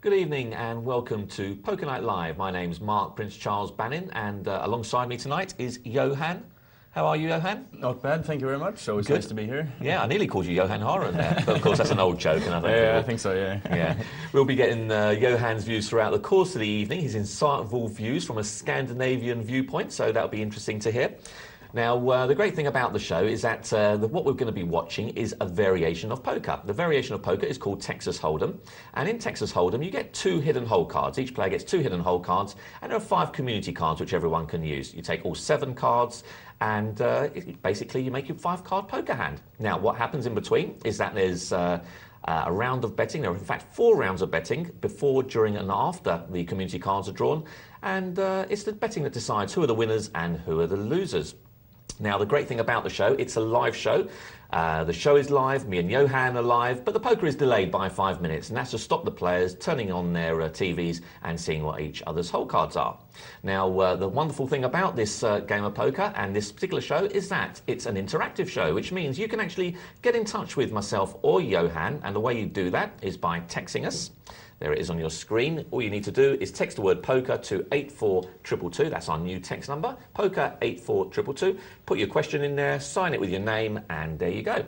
Good evening and welcome to Poker Night Live. My name's Mark Prince Charles Banin and alongside me tonight is Johan. How are you, Johan? Not bad, thank you very much. Always Good. nice to be here. Yeah, I nearly called you Johan Horan there, but of course that's an old joke. And I think so, yeah. Yeah. We'll be getting Johan's views throughout the course of the evening, his insightful views from a Scandinavian viewpoint, so that'll be interesting to hear. Now, the great thing about the show is that what we're going to be watching is a variation of poker. The variation of poker is called Texas Hold'em. And in Texas Hold'em, you get 2 hidden hole cards. Each player gets 2 hidden hole cards, and there are 5 community cards which everyone can use. You take all 7 cards, and basically you make your 5-card poker hand. Now, what happens in between is that there's a round of betting. There are, in fact, 4 rounds of betting before, during, and after the community cards are drawn. And it's the betting that decides who are the winners and who are the losers. Now, the great thing about the show, it's a live show. The show is live, me and Johan are live, but the poker is delayed by 5 minutes, and that's to stop the players turning on their TVs and seeing what each other's hole cards are. Now, the wonderful thing about this game of poker and this particular show is that it's an interactive show, which means you can actually get in touch with myself or Johan, and the way you do that is by texting us. There it is on your screen. All you need to do is text the word poker to 84222. That's our new text number, poker 84222. Put your question in there, sign it with your name, and there you go.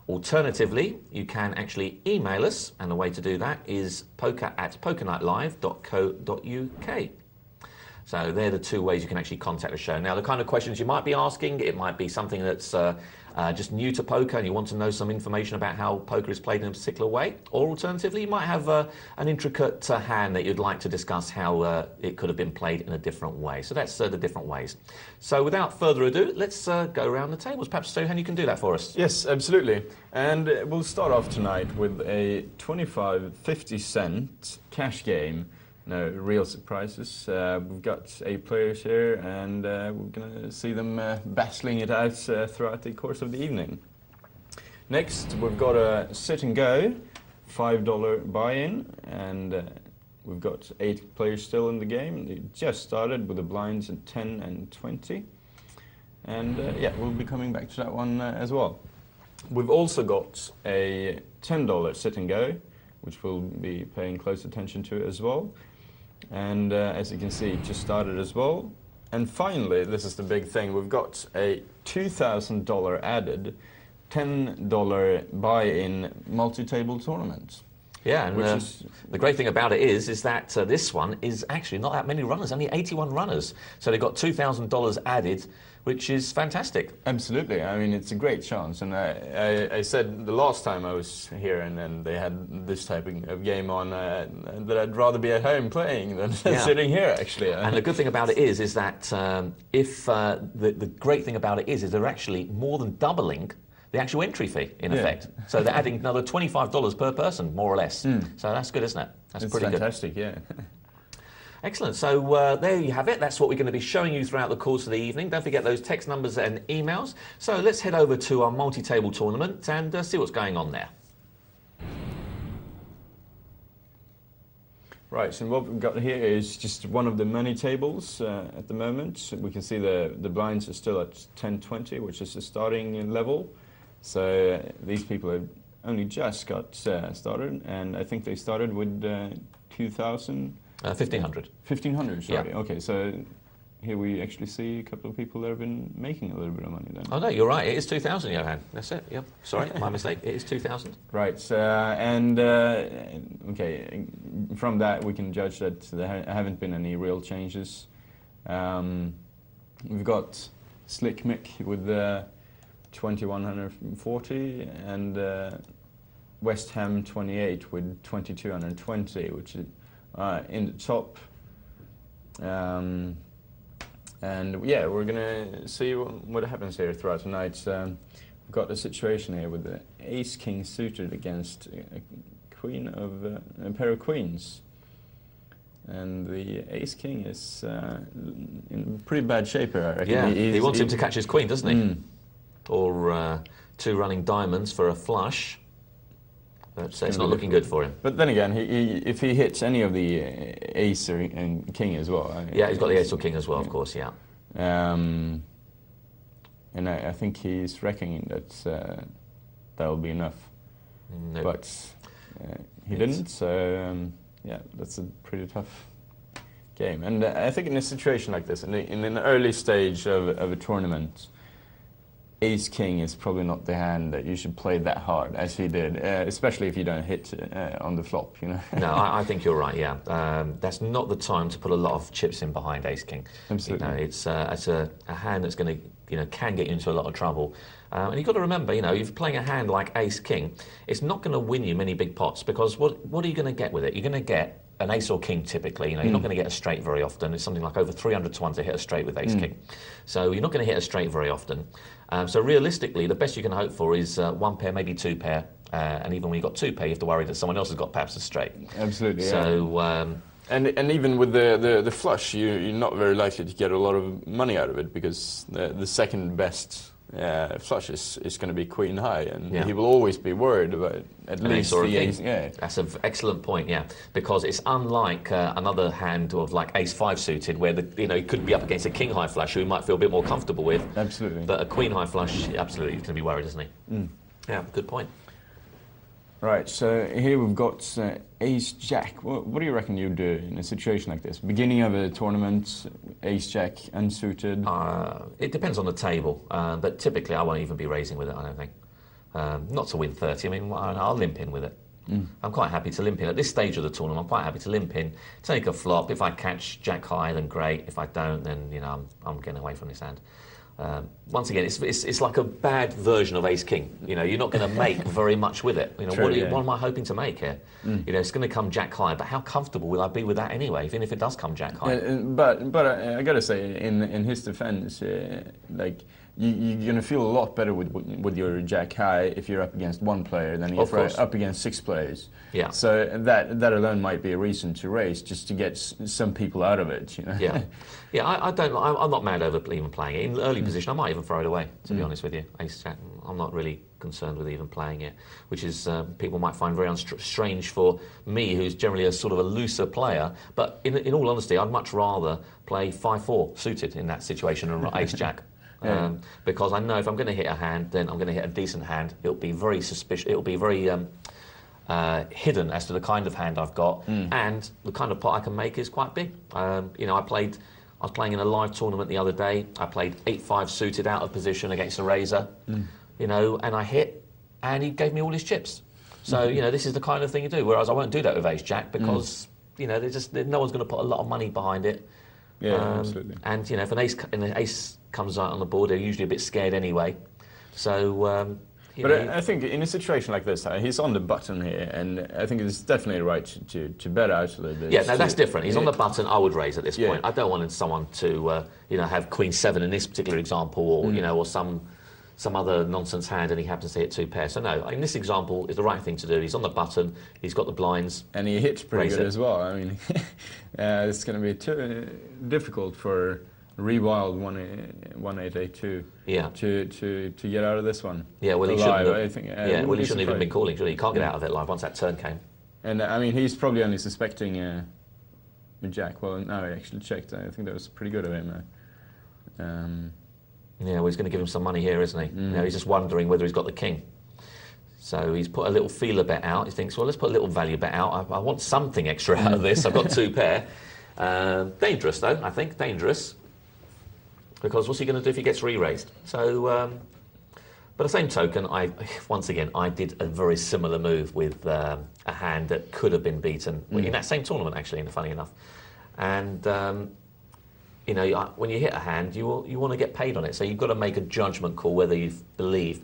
Alternatively, you can actually email us, and the way to do that is poker@pokernightlive.co.uk. So they're the 2 ways you can actually contact the show. Now, the kind of questions you might be asking, it might be something that's just new to poker and you want to know some information about how poker is played in a particular way. Or alternatively, you might have an intricate hand that you'd like to discuss how it could have been played in a different way. So that's the different ways. So without further ado, let's go around the tables. Perhaps, Johan, you can do that for us. Yes, absolutely. And we'll start off tonight with a 25-50 cent cash game. No real surprises. We've got 8 players here, and we're going to see them battling it out throughout the course of the evening. Next, we've got a sit and go, $5 buy-in, and we've got 8 players still in the game. They just started with the blinds at 10 and 20. And yeah, we'll be coming back to that one as well. We've also got a $10 sit and go, which we'll be paying close attention to as well. And as you can see, it just started as well. And finally, this is the big thing, we've got a $2,000 added $10 buy-in multi-table tournament. Yeah, and the great thing about it is that this one is actually not that many runners, only 81 runners. So they've got $2,000 added, which is fantastic. Absolutely. I mean, it's a great chance. And I said the last time I was here and then they had this type of game on that I'd rather be at home playing than sitting here, actually. And the good thing about it is that the great thing about it is they're actually more than doubling the actual entry fee, in effect. So they're adding another $25 per person, more or less. So that's good, isn't it? That's pretty fantastic, good. Yeah. Excellent. So there you have it. That's what we're going to be showing you throughout the course of the evening. Don't forget those text numbers and emails. So let's head over to our multi-table tournament and see what's going on there. Right, so what we've got here is just one of the many tables at the moment. We can see the blinds are still at 10-20, which is the starting level. So these people have only just got started, and I think they started with 2,000. 1,500. 1,500, sorry. Yeah. Okay, so here we actually see a couple of people that have been making a little bit of money then. Oh no, you're right. It is 2,000, Johan. That's it. Yep. Sorry, my mistake. It is 2,000. Right, okay, from that we can judge that there haven't been any real changes. We've got Slick Mick with 2,140 and West Ham 28 with 2,220, which is in the top. And yeah, we're going to see what happens here throughout tonight. We've got a situation here with the ace-king suited against a pair of queens. And the ace-king is in pretty bad shape here, I reckon. Yeah, he wants him to catch his queen, doesn't he? Or 2 running diamonds for a flush. So it's not looking good for him. But then again, if he hits any of the ace and king as well. Yeah, he's got the ace or king as well, of course, yeah. And I think he's reckoning that that'll be enough. No. But he didn't, so yeah, that's a pretty tough game. And I think in a situation like this, in an early stage of a tournament, Ace-King is probably not the hand that you should play that hard, as he did, especially if you don't hit on the flop, you know. No, I think you're right, yeah. That's not the time to put a lot of chips in behind Ace-King. Absolutely. You know, it's a hand that's going to, you know, can get you into a lot of trouble. And you've got to remember, you know, if you're playing a hand like Ace-King, it's not going to win you many big pots, because what are you going to get with it? You're going to get an ace or king typically, you know, you're not going to get a straight very often. It's something like over 300 to 1 to hit a straight with ace-king. So you're not going to hit a straight very often. So realistically, the best you can hope for is one pair, maybe two pair. And even when you've got two pair, you have to worry that someone else has got perhaps a straight. Absolutely, so, yeah. And even with the flush, you're not very likely to get a lot of money out of it, because the second best flush is going to be queen high, and he will always be worried about at least the ace. Yeah. That's an excellent point, yeah, because it's unlike another hand of like ace-5 suited, where he could be up against a king high flush who he might feel a bit more comfortable with. Absolutely. But a queen high flush, absolutely, he's going to be worried, isn't he? Yeah, good point. Right, so here we've got ace-jack. What do you reckon you'd do in a situation like this? Beginning of a tournament, ace-jack unsuited? It depends on the table, but typically I won't even be raising with it, I don't think. Not to win 30, I mean, I'll limp in with it. I'm quite happy to limp in. At this stage of the tournament, I'm quite happy to limp in, take a flop. If I catch jack high, then great. If I don't, then, you know, I'm getting away from this hand. Once again, it's like a bad version of ace-king. You know, you're not going to make very much with it. You know, True, what am I hoping to make here? You know, it's going to come jack high, but how comfortable will I be with that anyway, even if it does come jack high? But I gotta say, in his defense, like you're gonna feel a lot better with your jack high if you're up against one player than if you're up against 6 players. Yeah. So that alone might be a reason to raise, just to get some people out of it. You know. Yeah. Yeah. I'm not mad over even playing it in early position. I might even throw it away. To be honest with you, ace jack. I'm not really concerned with even playing it, which is people might find very strange for me, who's generally a sort of a looser player. But in all honesty, I'd much rather play 5-4 suited in that situation than ace jack. Because I know if I'm going to hit a hand, then I'm going to hit a decent hand. It'll be very suspicious. It'll be very hidden as to the kind of hand I've got, and the kind of pot I can make is quite big. You know, I was playing in a live tournament the other day. I played 8-5 suited out of position against a raiser, you know, and I hit, and he gave me all his chips. So you know, this is the kind of thing you do. Whereas I won't do that with ace jack, because you know, no one's going to put a lot of money behind it. Yeah, absolutely. And you know, if an ace comes out on the board, they're usually a bit scared anyway. So. I think in a situation like this, he's on the button here, and I think it's definitely right to bet out a little bit. Yeah, no, that's different. He's on the button. I would raise at this point. I don't want someone to, you know, have queen 7 in this particular example, or you know, or some other nonsense hand, and he happens to hit 2 pairs. So no, in this example, is the right thing to do. He's on the button. He's got the blinds, and he hits pretty good as well. I mean, it's going to be too difficult for rewild 1882. Yeah. To get out of this one. Yeah, well, he alive, shouldn't. I think. Well, he shouldn't even been calling. Should he? He can't get out of it live once that turn came. And I mean, he's probably only suspecting a jack. Well, no, he actually checked. I think that was pretty good of him. Yeah, well, he's going to give him some money here, isn't he? You know, he's just wondering whether he's got the king. So he's put a little feeler bet out. He thinks, well, let's put a little value bet out. I want something extra out of this. I've got 2 pair. Dangerous, though, I think. Dangerous. Because what's he going to do if he gets re-raised? So, but the same token, once again, I did a very similar move with a hand that could have been beaten in that same tournament, actually, funny enough. And, you know, when you hit a hand, you want to get paid on it. So you've got to make a judgment call whether you believe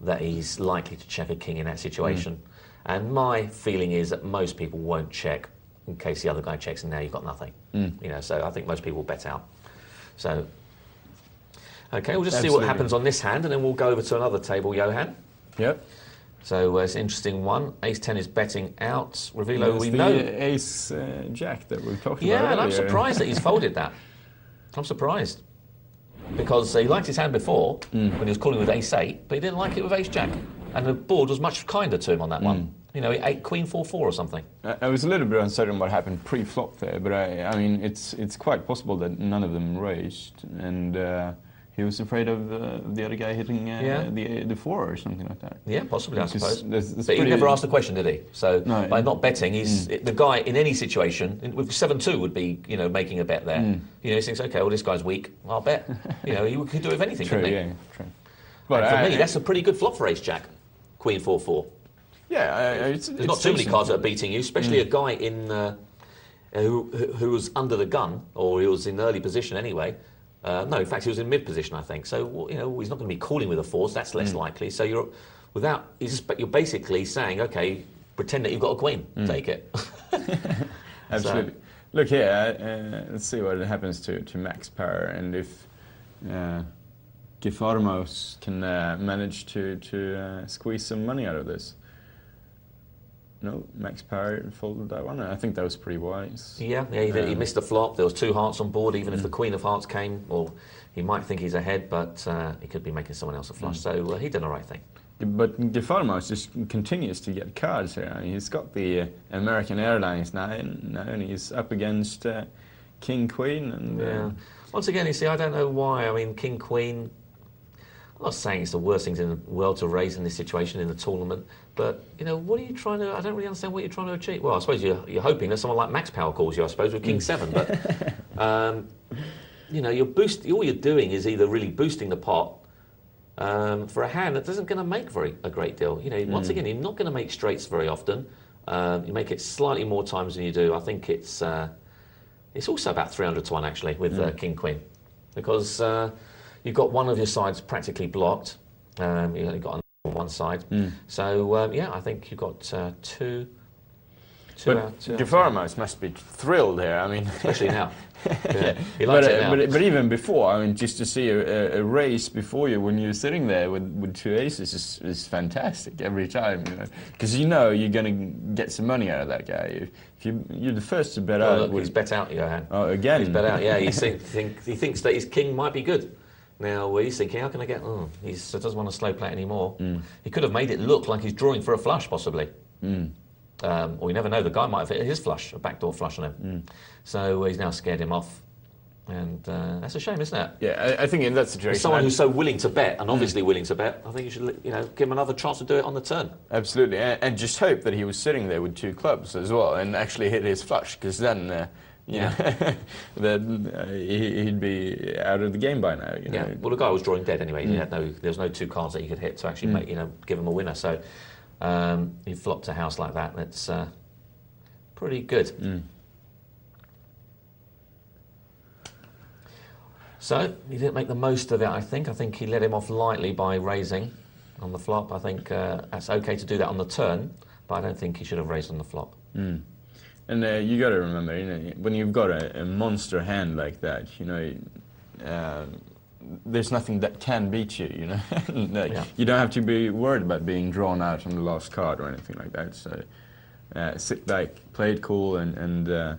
that he's likely to check a king in that situation. And my feeling is that most people won't check in case the other guy checks and now you've got nothing. You know, so I think most people bet out. So... Okay, we'll just see what happens on this hand, and then we'll go over to another table, Johan. Yep. So it's an interesting one. Ace-10 is betting out. Revilo, we know. Ace-Jack that we talked about Yeah, and earlier. I'm surprised that he's folded that. I'm surprised. Because he liked his hand before, when he was calling with Ace-8, but he didn't like it with Ace-Jack. And the board was much kinder to him on that one. You know, he ate Queen 4-4 or something. I was a little bit uncertain what happened pre-flop there, but I mean, it's quite possible that none of them raised, and he was afraid of the other guy hitting the 4 or something like that. Yeah, possibly, I suppose. But he never asked the question, did he? So no, by not betting, he's the guy in any situation. With 7-2 would be, making a bet there. He thinks, okay, well, this guy's weak. I'll bet. He could do it with anything, true, couldn't he? Yeah, true. But for me, that's a pretty good flop for Ace Jack. Queen 4-4. Yeah, there's not too many cards that are beating you, especially a guy in who was under the gun, or he was in early position anyway. No, in fact, he was in mid position, I think. So he's not going to be calling with a force. That's less likely. So you're basically saying, okay, pretend that you've got a queen, take it. Absolutely. So, look here. Let's see what happens to max power, and if Gefarmos can manage to squeeze some money out of this. No, max power folded that one. I think that was pretty wise. Yeah, he missed the flop. There was 2 hearts on board. Even if the Queen of Hearts came, or he might think he's ahead, but he could be making someone else a flush. So he did the right thing. But Gefarmos just continues to get cards here. I mean, he's got the American Airlines now, and he's up against King Queen. And once again, you see, I don't know why. I mean, King Queen. I'm not saying it's the worst things in the world to raise in this situation in the tournament, but what are you trying to? I don't really understand what you're trying to achieve. Well, I suppose you're hoping that someone like Max Power calls you, I suppose, with King 7. But all you're doing is either really boosting the pot for a hand that isn't going to make a great deal. Once again, you're not going to make straights very often. You make it slightly more times than you do. I think it's also about 300 to 1 actually with King Queen, because. You've got one of your sides practically blocked. You've only got on one side. So, I think you've got two but Gefarmos must be thrilled here. I mean, especially now. He likes it now. But even before, I mean, just to see a race before you when you're sitting there with 2 aces is fantastic every time, because you're going to get some money out of that guy. If you're the first to bet out. Look, he's bet out, Johan. Oh, again. He's bet out. Yeah, he thinks that his king might be good. Now, he's thinking, how can I get... he doesn't want to slow play anymore. He could have made it look like he's drawing for a flush, possibly. Or you never know, the guy might have hit his flush, a backdoor flush on him. So he's now scared him off. And that's a shame, isn't it? Yeah, I think in that situation... As someone who's so willing to bet, and obviously willing to bet, I think you should give him another chance to do it on the turn. Absolutely, and just hope that he was sitting there with 2 clubs as well, and actually hit his flush, because then... then he'd be out of the game by now. Yeah. Well, the guy was drawing dead anyway. There was no 2 cards that he could hit to actually give him a winner. So he flopped a house like that. That's pretty good. So he didn't make the most of it. I think he let him off lightly by raising on the flop. I think that's okay to do that on the turn, but I don't think he should have raised on the flop. And you got to remember, when you've got a monster hand like that, there's nothing that can beat you. You don't have to be worried about being drawn out on the last card or anything like that. So sit back, play it cool, and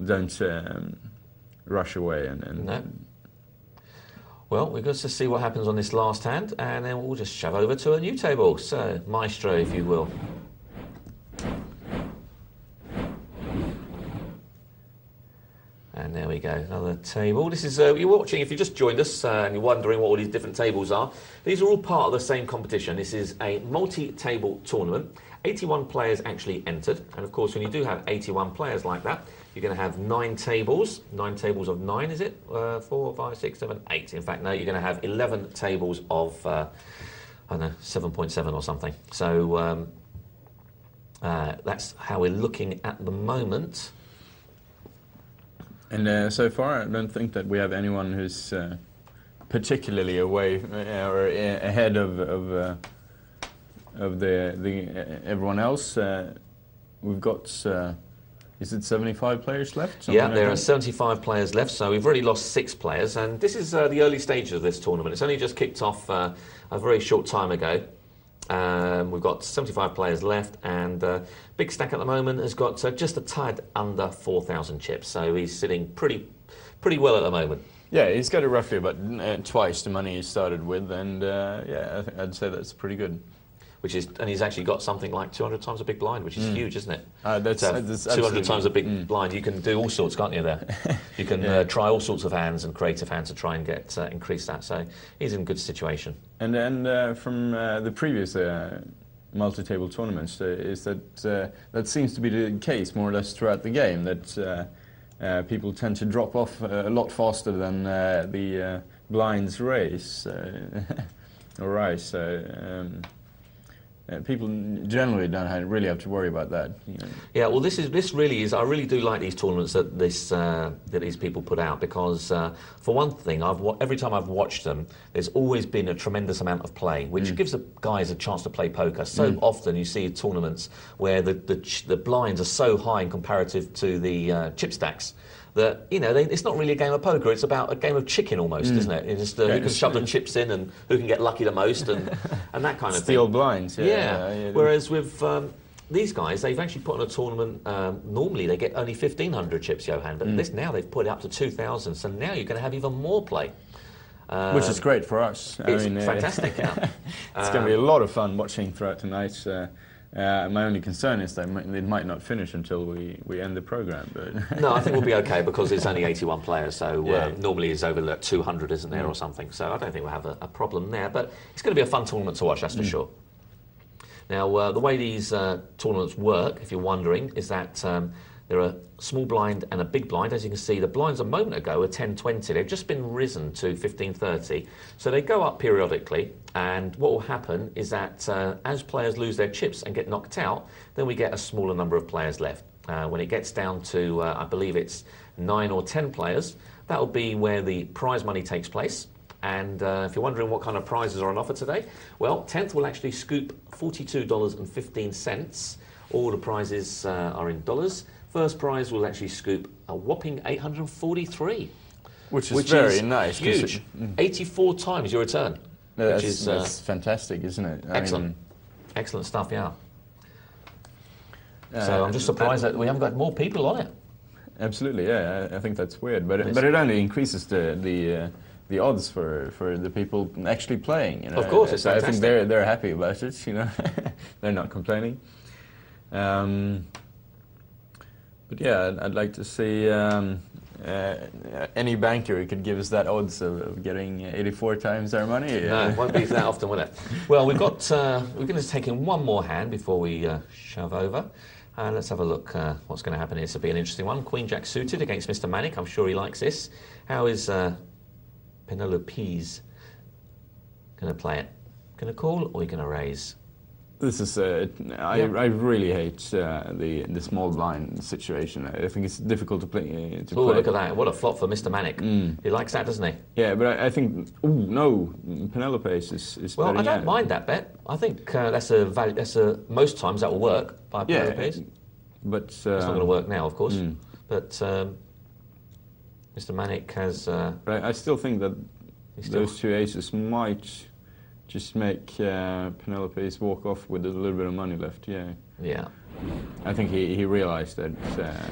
don't rush away. No. Well, we've got to see what happens on this last hand, and then we'll just shove over to a new table. So, Maestro, if you will. And there we go, another table. This is, you're watching, if you just joined us and you're wondering what all these different tables are, these are all part of the same competition. This is a multi-table tournament. 81 players actually entered. And of course, when you do have 81 players like that, you're going to have 9 tables. 9 tables of 9, is it? 4, 5, 6, 7, 8. In fact, no, you're going to have 11 tables of, I don't know, 7.7 or something. So that's how we're looking at the moment. And so far, I don't think that we have anyone who's particularly away or ahead of the everyone else. We've got, is it 75 players left? Yeah, there are 75 players left, so we've already lost 6 players, and this is the early stages of this tournament. It's only just kicked off a very short time ago. We've got 75 players left, and Big Stack at the moment has got just a tad under 4,000 chips, so he's sitting pretty well at the moment. Yeah, he's got it roughly about twice the money he started with, and yeah, I'd say that's pretty good. and he's actually got something like 200 times a big blind, which is huge, isn't it? That's 200 times a big blind. You can do all sorts, can't you? There, you can try all sorts of hands and creative hands to try and get increase that. So he's in a good situation. And then from the previous multi-table tournaments, is that that seems to be the case more or less throughout the game, that people tend to drop off a lot faster than the blinds raise or rise. So people generally don't really have to worry about that. You know. Yeah, well, this really is. I really do like these tournaments that these people put out, because for one thing, every time I've watched them, there's always been a tremendous amount of play, which gives the guys a chance to play poker. So often you see tournaments where the blinds are so high in comparative to the chip stacks that, you know, it's not really a game of poker. It's about a game of chicken almost, isn't it? It's just who can shove the chips in and who can get lucky the most and that kind of thing. Steal blinds, yeah. Whereas with these guys, they've actually put on a tournament, normally they get only 1,500 chips, Johan, but this now they've put it up to 2,000, so now you're going to have even more play. Which is great for us. It's fantastic, yeah. It's going to be a lot of fun watching throughout tonight. My only concern is that it might not finish until we end the program. But no, I think we'll be okay, because it's only 81 players, so normally it's over 200, isn't there, or something. So I don't think we'll have a problem there. But it's going to be a fun tournament to watch, that's for sure. Now, the way these tournaments work, if you're wondering, is that there are a small blind and a big blind. As you can see, the blinds a moment ago were 10.20. They've just been risen to 15.30. So they go up periodically, and what will happen is that as players lose their chips and get knocked out, then we get a smaller number of players left. When it gets down to, I believe it's 9 or 10 players, that will be where the prize money takes place. And if you're wondering what kind of prizes are on offer today, well, 10th will actually scoop $42.15. All the prizes are in dollars. First prize will actually scoop a whopping 843. Which is very nice. Huge. 84 times your return. That's fantastic, isn't it? Excellent. Excellent stuff, yeah. So I'm just surprised that we haven't got more people on it. Absolutely, yeah. I think that's weird. But it only increases the odds for the people actually playing. You know? Of course, it's so fantastic. I think they're happy about it, you know. They're not complaining. But yeah, I'd like to see any banker who could give us that odds of getting 84 times our money. No, it won't be that often, will it? Well, we're going to take in one more hand before we shove over. Let's have a look what's going to happen here. This will be an interesting one. Queen Jack suited against Mr. Manic. I'm sure he likes this. How is Penelope's going to play it? Going to call, or are you going to raise? This is I really hate the small blind situation. I think it's difficult to play. Oh, look at that! What a flop for Mr. Manic. He likes that, doesn't he? Yeah, but I think no, Penelope is. Well, I don't mind that bet. I think that's a value. Most times that will work by Penelope's. But it's not going to work now, of course. But Mr. Manic has. But I still think that those two aces might just make Penelope's walk off with a little bit of money left. Yeah. Yeah. I think he realised that.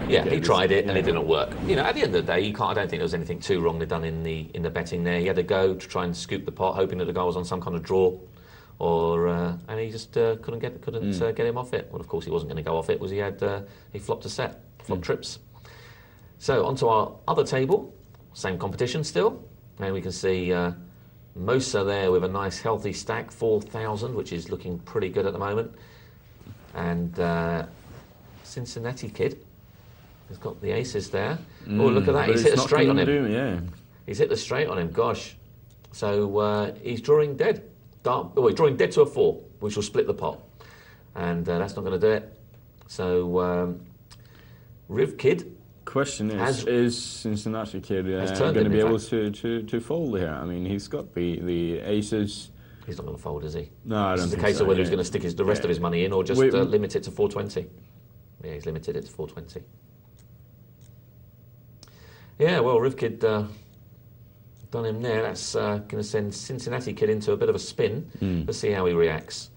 He tried it and it didn't work. You know, at the end of the day, you can't. I don't think there was anything too wrongly done in the betting there. He had a go to try and scoop the pot, hoping that the guy was on some kind of draw, or and he just couldn't get him off it. Well, of course he wasn't going to go off it. He flopped a set, flopped trips. So onto our other table, same competition still, and we can see. Mosa there with a nice healthy stack, 4,000, which is looking pretty good at the moment. And Cincinnati Kid has got the aces there. Oh, look at that, he's hit a straight on him. He's hit the straight on him, gosh. So he's drawing dead. He's drawing dead to a 4, which will split the pot. And that's not going to do it. So Riv Kid. Question is Cincinnati Kid going to be able to fold here? I mean, he's got the aces. He's not going to fold, is he? No, I don't think so. It's a case of whether he's going to stick the rest of his money in or just limit it to 420. Yeah, he's limited it to 420. Yeah, well, Riv Kid done him there. That's going to send Cincinnati Kid into a bit of a spin. Let's see how he reacts.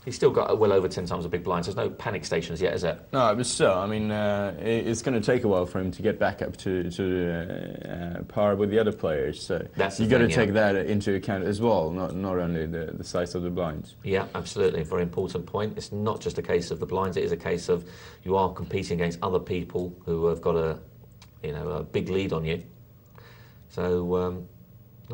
He's still got well over 10 times the big blinds. There's no panic stations yet, is it? No, but still, I mean, it's going to take a while for him to get back up to par with the other players. So you've got to take that into account as well, not only the size of the blinds. Yeah, absolutely. Very important point. It's not just a case of the blinds. It is a case of you are competing against other people who have got a big lead on you. So,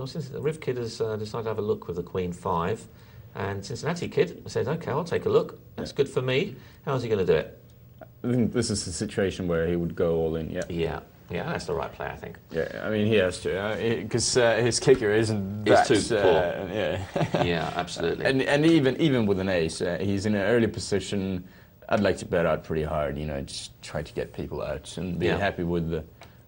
since the Riv Kid has decided to have a look with the Queen 5. And Cincinnati Kid says, OK, I'll take a look. That's good for me. How's he going to do it? I think this is a situation where he would go all in, Yeah, that's the right play, I think. Yeah, I mean, he has to, because his kicker isn't that... It's too poor. Yeah. Yeah, absolutely. And even with an ace, he's in an early position. I'd like to bet out pretty hard, just try to get people out and be happy with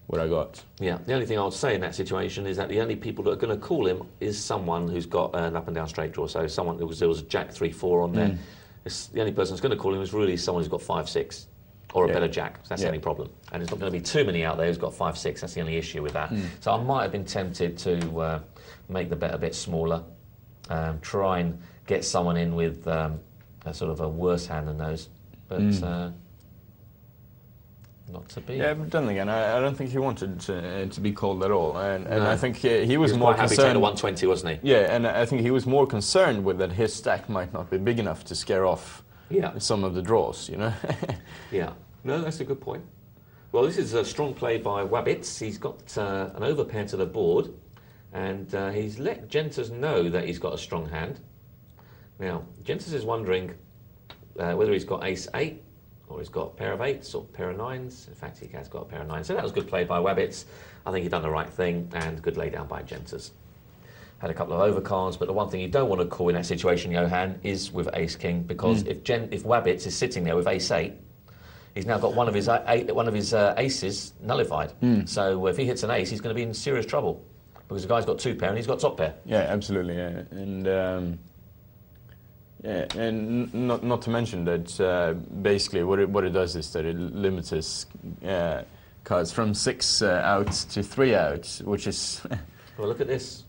what I got. Yeah, the only thing I would say in that situation is that the only people that are going to call him is someone who's got an up and down straight draw. So someone there was a Jack 3-4 on there. The only person that's going to call him is really someone who's got 5-6 or a better Jack. So that's the only problem. And there's not going to be too many out there who's got 5-6. That's the only issue with that. So I might have been tempted to make the bet a bit smaller, try and get someone in with a sort of a worse hand than those, but. Not to be. Yeah, but then again, I don't think he wanted to be called at all, and I think he was more quite concerned. Happy to 120, wasn't he? Yeah, and I think he was more concerned with that his stack might not be big enough to scare off some of the draws, Yeah, no, that's a good point. Well, this is a strong play by Wabbits. He's got an overpair to the board, and he's let Genters know that he's got a strong hand. Now, Genters is wondering whether he's got ace-8, or he's got a pair of 8s or a pair of 9s. In fact, he has got a pair of 9s. So that was good play by Wabbits. I think he'd done the right thing, and good lay down by Genters. Had a couple of overcards, but the one thing you don't want to call in that situation, Johan, is with ace-king, because if Wabbits is sitting there with ace-8, he's now got one of his aces nullified. So if he hits an ace, he's going to be in serious trouble, because the guy's got 2 pair and he's got top pair. Yeah, absolutely. Yeah. And not to mention that basically what it does is that it limits his cards from 6 out to 3 out, which is... Well, look at this.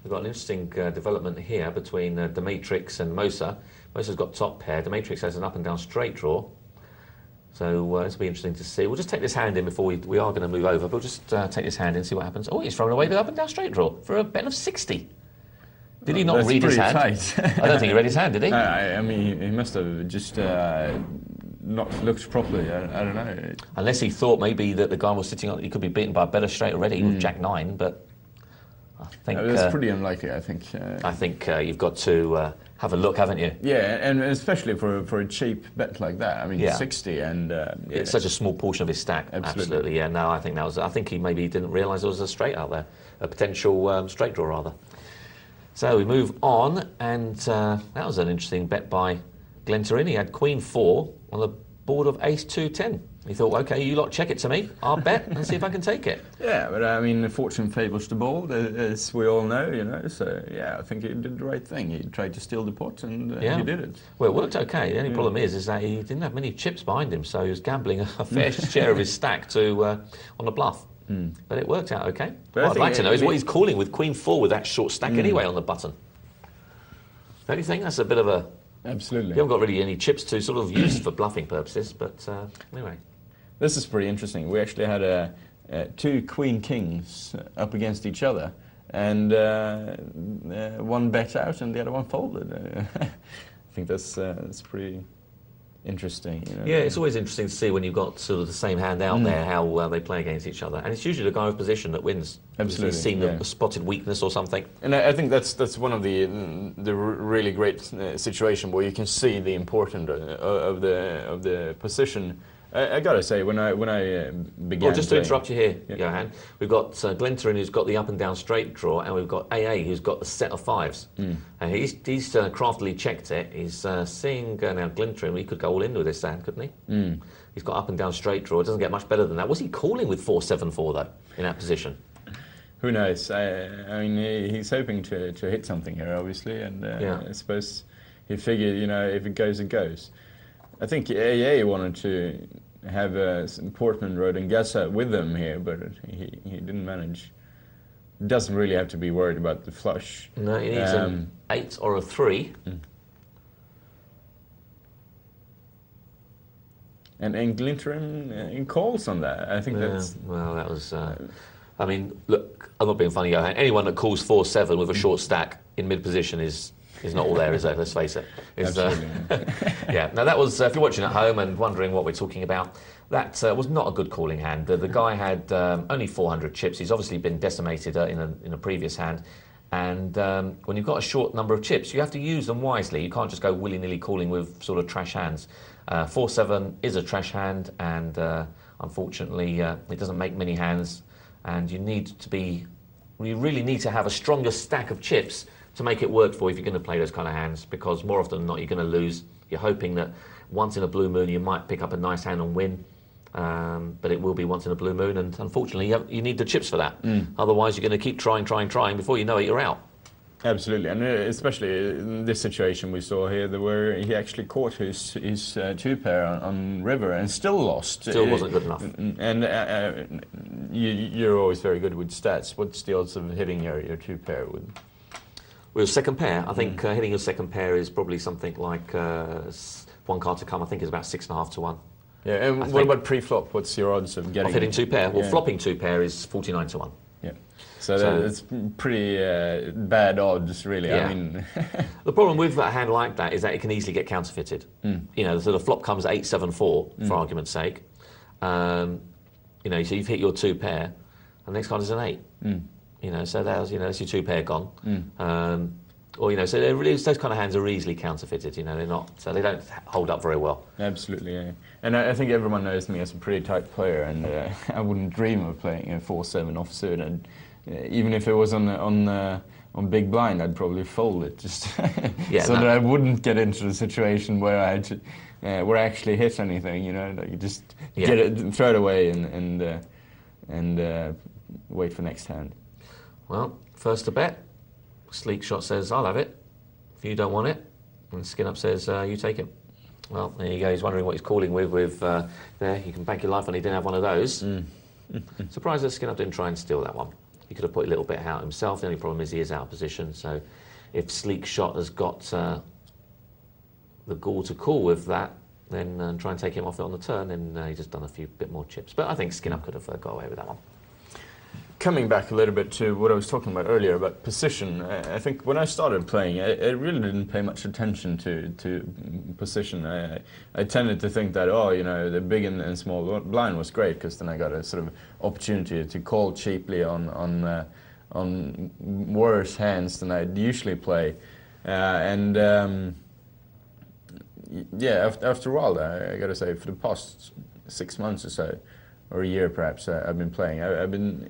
We've got an interesting development here between Demetrix and Mosa. Mosa's got top pair. Demetrix has an up and down straight draw. So this will be interesting to see. We'll just take this hand in before we are going to move over, but we'll just take this hand in and see what happens. Oh, he's thrown away the up and down straight draw for a bet of 60. Did he not read his hand? Tight. I don't think he read his hand, did he? I mean, he must have just not looked properly. I don't know. Unless he thought maybe that the guy was sitting on, he could be beaten by a better straight already with Jack 9, but I think... that's pretty unlikely, I think. I think you've got to have a look, haven't you? Yeah, and especially for a cheap bet like that. I mean, 60 and... it's such a small portion of his stack. Absolutely, yeah. No, I think he maybe didn't realise there was a straight out there, a potential straight draw, rather. So we move on, and that was an interesting bet by Glentorin. He had Queen 4 on the board of Ace 2-10. He thought, OK, you lot check it to me. I'll bet and see if I can take it. Yeah, but I mean, fortune favours the bold, as we all know, So, yeah, I think he did the right thing. He tried to steal the pot, and he did it. Well, it worked OK. The only problem is that he didn't have many chips behind him, so he was gambling a fair share of his stack on the bluff. But it worked out OK. What I'd like to know is what he's calling with Queen 4 with that short stack anyway on the button. Don't you think that's a bit of a... Absolutely. You haven't got really any chips to sort of use for bluffing purposes, but anyway. This is pretty interesting. We actually had 2 Queen Kings up against each other, and one bet out and the other one folded. I think that's pretty... interesting. Yeah, it's always interesting to see when you've got sort of the same hand out there how they play against each other, and it's usually the guy with position that wins. Absolutely, he's seen a spotted weakness or something. And I think that's one of the really great situation where you can see the importance of the position. I gotta say, when I began. Well, just to interrupt you here, Johan, we've got Glentorin who's got the up and down straight draw, and we've got AA who's got the set of 5s. And he's craftily checked it. He's seeing now Glentorin. He could go all in with this hand, couldn't he? He's got up and down straight draw. It doesn't get much better than that. Was he calling with 4-7-4 though in that position? Who knows? I mean, he's hoping to hit something here, obviously, and I suppose he figured, if it goes, it goes. I think AA wanted to have Portman Road and Gassa with them here, but he didn't manage. Doesn't really have to be worried about the flush. No, he needs an 8 or a 3. And Glinterim in calls on that. I think that's... Well, that was... I mean, look, I'm not being funny, Johan. Anyone that calls 4-7 with a short stack in mid-position is not all there, is it? Let's face it. Absolutely. Yeah. Now, that was, if you're watching at home and wondering what we're talking about, that was not a good calling hand. The guy had only 400 chips. He's obviously been decimated in a previous hand. And when you've got a short number of chips, you have to use them wisely. You can't just go willy-nilly calling with sort of trash hands. 4-7 is a trash hand, and unfortunately, it doesn't make many hands. And you really need to have a stronger stack of chips to make it work for you if you're going to play those kind of hands, because more often than not, you're going to lose. You're hoping that once in a blue moon, you might pick up a nice hand and win. But it will be once in a blue moon, and unfortunately you need the chips for that. Otherwise you're going to keep trying. Before you know it, you're out. Absolutely, and especially in this situation we saw here, where he actually caught his two-pair on river and still lost. Still wasn't good enough. And you're always very good with stats. What's the odds of hitting your two-pair with? With second pair, I think hitting your second pair is probably something like one card to come. I think is about 6.5 to 1. Yeah, and what about pre-flop? What's your odds of getting... Of hitting two pair? Well, flopping two pair is 49 to 1. Yeah. So that's pretty bad odds, really. Yeah. I mean... The problem with a hand like that is that it can easily get counterfeited. You know, so the flop comes 8-7-4, for argument's sake. You know, so you've hit your two pair, and the next card is an 8. You know, so that's your two pair gone. Or, you know, so those kind of hands are easily counterfeited. You know, they're not, so they don't hold up very well. Absolutely, yeah. And I think everyone knows me as a pretty tight player, and I wouldn't dream of playing a 4-7 offsuit. And even if it was on big blind, I'd probably fold it just that I wouldn't get into the situation where I had to, where I actually hit anything. You know, like just get it, throw it away, and wait for next hand. Well, first to bet. Sleek Shot says, I'll have it. If you don't want it. And Skin Up says, you take it. Well, there you go. He's wondering what he's calling with there. You can bank your life on he didn't have one of those. Surprised that Skin Up didn't try and steal that one. He could have put a little bit out himself. The only problem is he is out of position. So if Sleek Shot has got the gall to call with that, then try and take him off it on the turn, then he's just done a bit more chips. But I think Skin Up could have got away with that one. Coming back a little bit to what I was talking about earlier about position, I think when I started playing, I really didn't pay much attention to position. I tended to think that, you know, the big and small blind was great, because then I got a sort of opportunity to call cheaply on worse hands than I'd usually play. Yeah, after a while, I got to say, for the past 6 months or so, or a year perhaps, I've been playing. I've been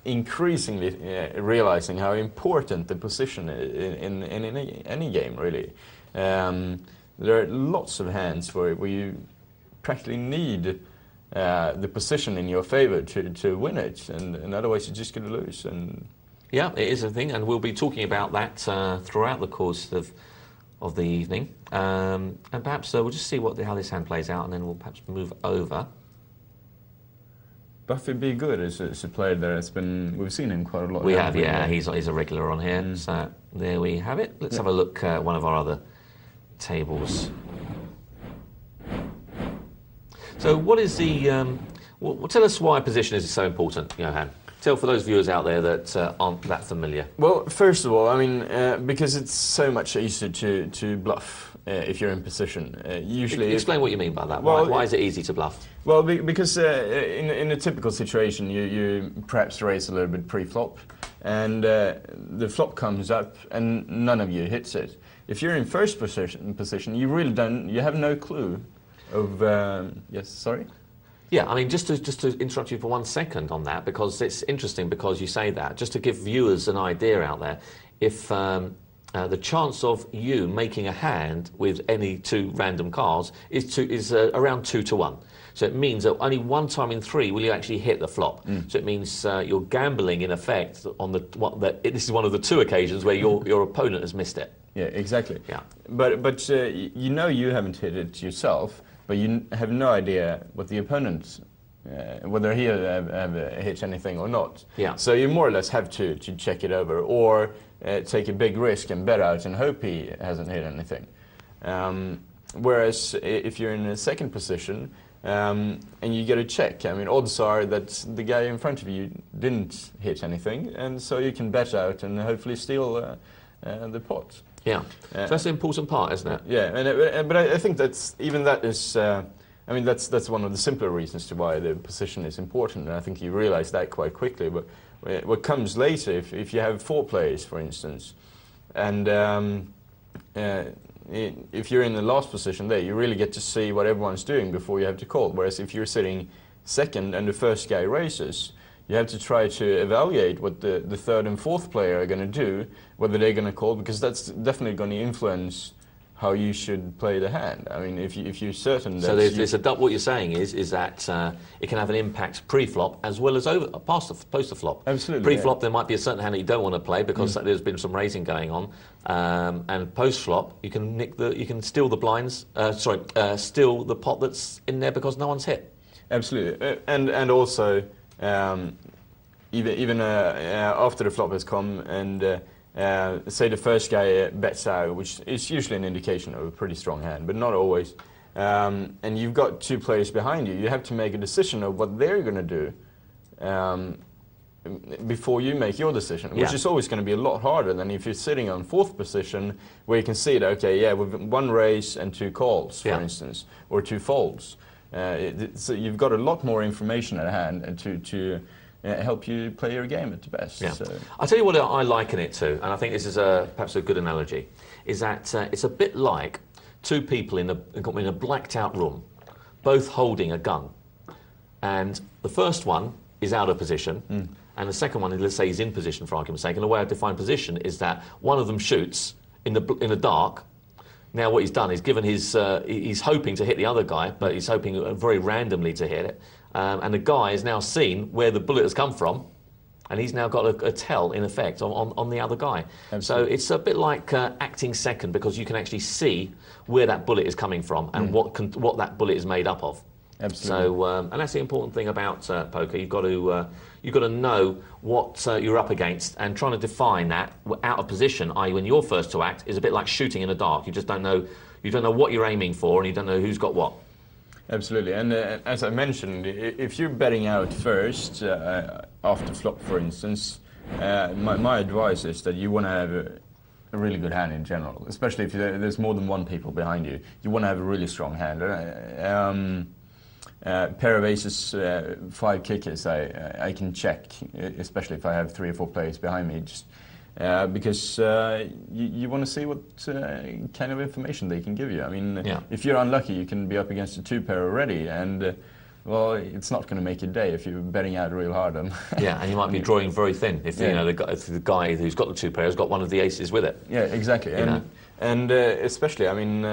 increasingly realizing how important the position is in any game, really. There are lots of hands where you practically need the position in your favor to win it, and otherwise you're just going to lose. And yeah, it is a thing, and we'll be talking about that throughout the course of the evening. And perhaps we'll just see how this hand plays out, and then we'll perhaps move over. Buffy be good as a player there. We've seen him quite a lot. We have, yeah. He's a regular on here. So there we have it. Let's have a look at one of our other tables. So what is the... tell us why position is so important, Johan. Tell for those viewers out there that aren't that familiar. Well, first of all, I mean, because it's so much easier to bluff if you're in position. Usually, explain what you mean by that. Why is it easy to bluff? Well, because in a typical situation, you perhaps raise a little bit pre-flop, and the flop comes up, and none of you hits it. If you're in first position, you really don't. You have no clue of. Yes, sorry. Yeah, I mean, just to interrupt you for 1 second on that, because it's interesting because you say that, just to give viewers an idea out there, if the chance of you making a hand with any two random cards is around 2 to 1. So it means that only one time in 3 will you actually hit the flop. So it means you're gambling, in effect, on this is one of the 2 occasions where your opponent has missed it. Yeah, exactly. Yeah. But you know you haven't hit it yourself, but you have no idea what the opponent, whether he have hit anything or not. Yeah. So you more or less have to check it over, or take a big risk and bet out and hope he hasn't hit anything. Whereas if you're in a second position, and you get a check. I mean, odds are that the guy in front of you didn't hit anything, and so you can bet out and hopefully steal the pot. Yeah, so that's the important part, isn't it? Yeah, but I think that's I mean, that's one of the simpler reasons to why the position is important, and I think you realize that quite quickly. But what comes later, if you have 4 players, for instance, and if you're in the last position there, you really get to see what everyone's doing before you have to call. Whereas if you're sitting second and the first guy raises, you have to try to evaluate what the third and fourth player are going to do, whether they're going to call, because that's definitely going to influence how you should play the hand. I mean, if you're certain that... So what you're saying is that it can have an impact pre-flop as well as post the flop. Absolutely. Pre-flop, there might be a certain hand that you don't want to play because there's been some raising going on, and post-flop, you can steal the blinds. Steal the pot that's in there because no one's hit. Absolutely, and also even after the flop has come and. Say the first guy bets out, which is usually an indication of a pretty strong hand, but not always. And you've got 2 players behind you. You have to make a decision of what they're going to do before you make your decision, which is always going to be a lot harder than if you're sitting on 4th position, where you can see that, okay, yeah, with 1 raise and 2 calls, for instance, or 2 folds. So you've got a lot more information at hand to help you play your game at the best. Yeah. So. I'll tell you what I liken it to, and I think this is perhaps a good analogy, is that it's a bit like 2 people in a blacked out room, both holding a gun. And the first one is out of position, and the second one, let's say, is in position, for argument's sake. And the way I define position is that one of them shoots in the dark. Now what he's done is given he's hoping to hit the other guy, but he's hoping very randomly to hit it. And the guy has now seen where the bullet has come from, and he's now got a tell, in effect, on the other guy. Absolutely. So it's a bit like acting second, because you can actually see where that bullet is coming from and what that bullet is made up of. Absolutely. So, and that's the important thing about poker. You've got to know what you're up against, and trying to define that out of position, i.e., when you're first to act, is a bit like shooting in the dark. You just don't know. You don't know what you're aiming for, and you don't know who's got what. Absolutely, and as I mentioned, if you're betting out first after flop, for instance, my advice is that you want to have a really good hand in general, especially if there's more than 1 people behind you. You want to have a really strong hand. Pair of aces, 5 kickers, I can check, especially if I have 3 or 4 players behind me, just because you want to see what kind of information they can give you. I mean, if you're unlucky, you can be up against a 2-pair already, and well, it's not going to make your day if you're betting out real hard on. Yeah, and you might be drawing very thin if if the guy who's got the 2 pair has got one of the aces with it. Yeah, exactly. And especially, I mean,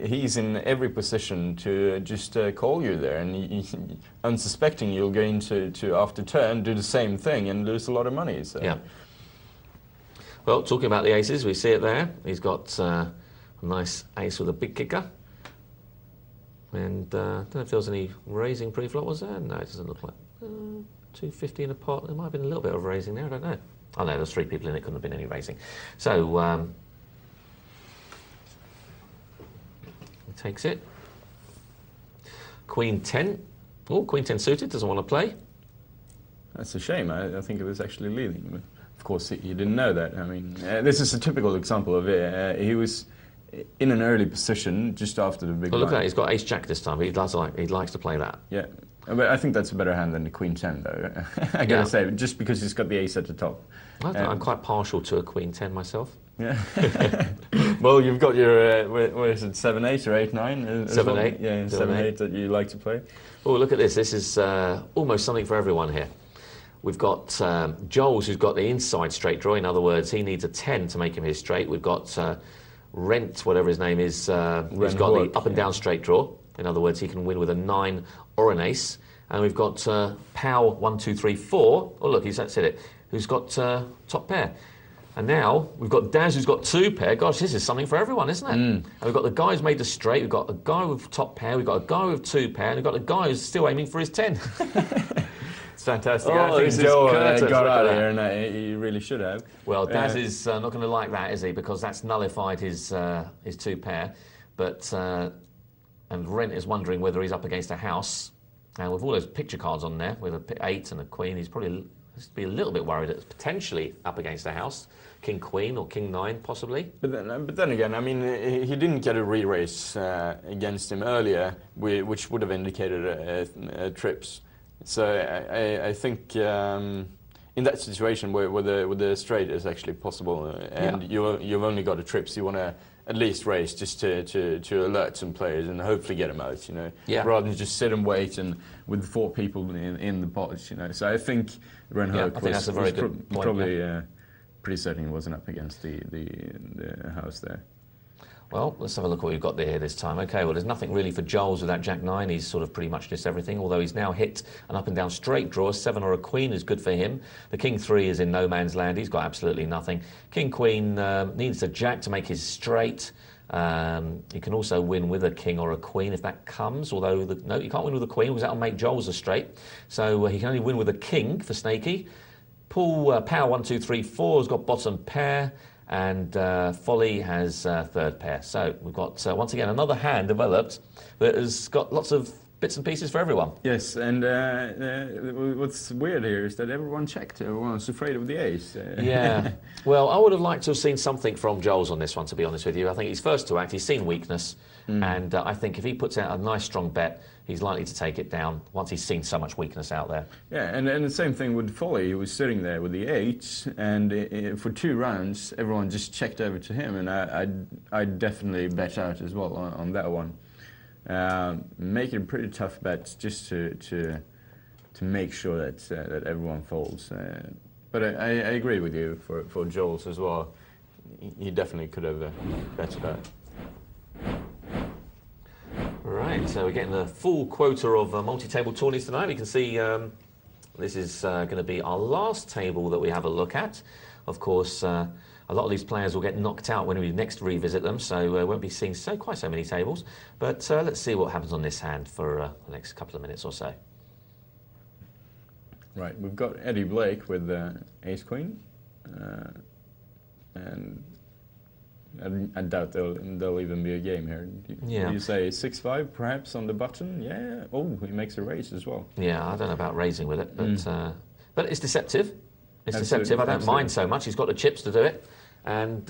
he's in every position to just call you there, and unsuspecting, you'll go into after turn, do the same thing, and lose a lot of money. So. Yeah. Well, talking about the aces, we see it there. He's got a nice ace with a big kicker. And I don't know if there was any raising pre-flop, was there? No, it doesn't look like. 250 in a pot. There might have been a little bit of raising there, I don't know. Oh no, there's 3 people in it, couldn't have been any raising. So, he takes it. Queen 10. Oh, Queen 10 suited, doesn't want to play. That's a shame. I think it was actually leading. But of course, he didn't know that. I mean, this is a typical example of it. He was in an early position just after the big. Well, look line. at that. He's got ace jack this time. He likes to play that. Yeah, but I think that's a better hand than the Queen 10, though. I gotta say, just because he's got the ace at the top. I'm quite partial to a Queen 10 myself. Yeah. Well, you've got your what is it, 7-8 or 8-9? 7-8. Yeah, 7-8 that you like to play. Oh, look at this. This is almost something for everyone here. We've got Joel's, who's got the inside straight draw. In other words, he needs a 10 to make him his straight. We've got Rent, whatever his name is, who's got the up and down straight draw. In other words, he can win with a 9 or an ace. And we've got Pow 1, 2, 3, 4. Oh, look, that's it. Who's got top pair. And now we've got Daz, who's got 2 pair. Gosh, this is something for everyone, isn't it? And we've got the guy who's made the straight. We've got a guy with top pair. We've got a guy with 2 pair. And we've got a guy who's still aiming for his 10. It's fantastic. Oh, I think Joe got out of here, and he really should have. Well, Daz is not going to like that, is he? Because that's nullified his 2 pair. But And Rent is wondering whether he's up against a house. And with all those picture cards on there, with a 8 and a queen, he's probably has to be a little bit worried that it's potentially up against a house. King Queen or King 9 possibly. But then again, I mean, he didn't get a re-raise against him earlier, which would have indicated trips. So I think in that situation where the straight is actually possible, and you've only got a trip, so you want to at least race just to alert some players and hopefully get them out, you know, rather than just sit and wait and with 4 people in the pots, you know. So I think Renhoek was probably pretty certain he wasn't up against the house there. Well, let's have a look at what we've got there this time. Okay, well, there's nothing really for Joel's with that Jack 9. He's sort of pretty much just everything, although he's now hit an up and down straight draw. 7 or a queen is good for him. The King 3 is in no man's land. He's got absolutely nothing. King Queen needs a Jack to make his straight. He can also win with a king or a queen if that comes, although, no, you can't win with a queen because that'll make Joel's a straight. So he can only win with a king for Snaky. Paul, Power 1, 2, 3, 4 has got bottom pair. And Folly has third pair. So we've got, once again, another hand developed that has got lots of bits and pieces for everyone. Yes, and what's weird here is that everyone checked. Everyone was afraid of the ace. Yeah. Well, I would have liked to have seen something from Joel's on this one, to be honest with you. I think he's first to act. He's seen weakness. And I think if he puts out a nice, strong bet, he's likely to take it down once he's seen so much weakness out there. Yeah, and the same thing with Folly. He was sitting there with the 8, and for 2 rounds, everyone just checked over to him, and I'd definitely bet out as well on that one. Make it a pretty tough bet just to make sure that everyone folds. But I agree with you for Joel's as well. He definitely could have betted out. Right, so we're getting the full quota of multi-table tourneys tonight. You can see this is going to be our last table that we have a look at. Of course, a lot of these players will get knocked out when we next revisit them, so we won't be seeing quite so many tables. But let's see what happens on this hand for the next couple of minutes or so. Right, we've got Eddie Blake with Ace-Queen, and I doubt there'll even be a game here. Do you say 6-5 perhaps on the button? Yeah. Oh, he makes a raise as well. Yeah, I don't know about raising with it, but it's deceptive. It's deceptive. I don't mind so much. He's got the chips to do it, and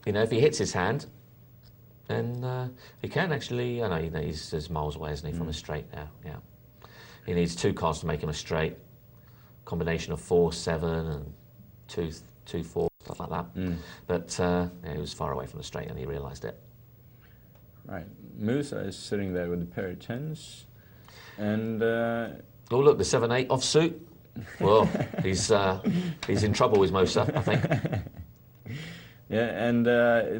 you know, if he hits his hand, then he can actually. I know he's miles away, isn't he, from a straight now? Yeah. He needs 2 cards to make him a straight. Combination of 4, 7, and 2, 4. Stuff like that. But yeah, he was far away from the straight and he realised it. Right. Musa is sitting there with a pair of 10s. And oh, look, the 7-8 offsuit. Well, he's in trouble with Musa, I think. Yeah, and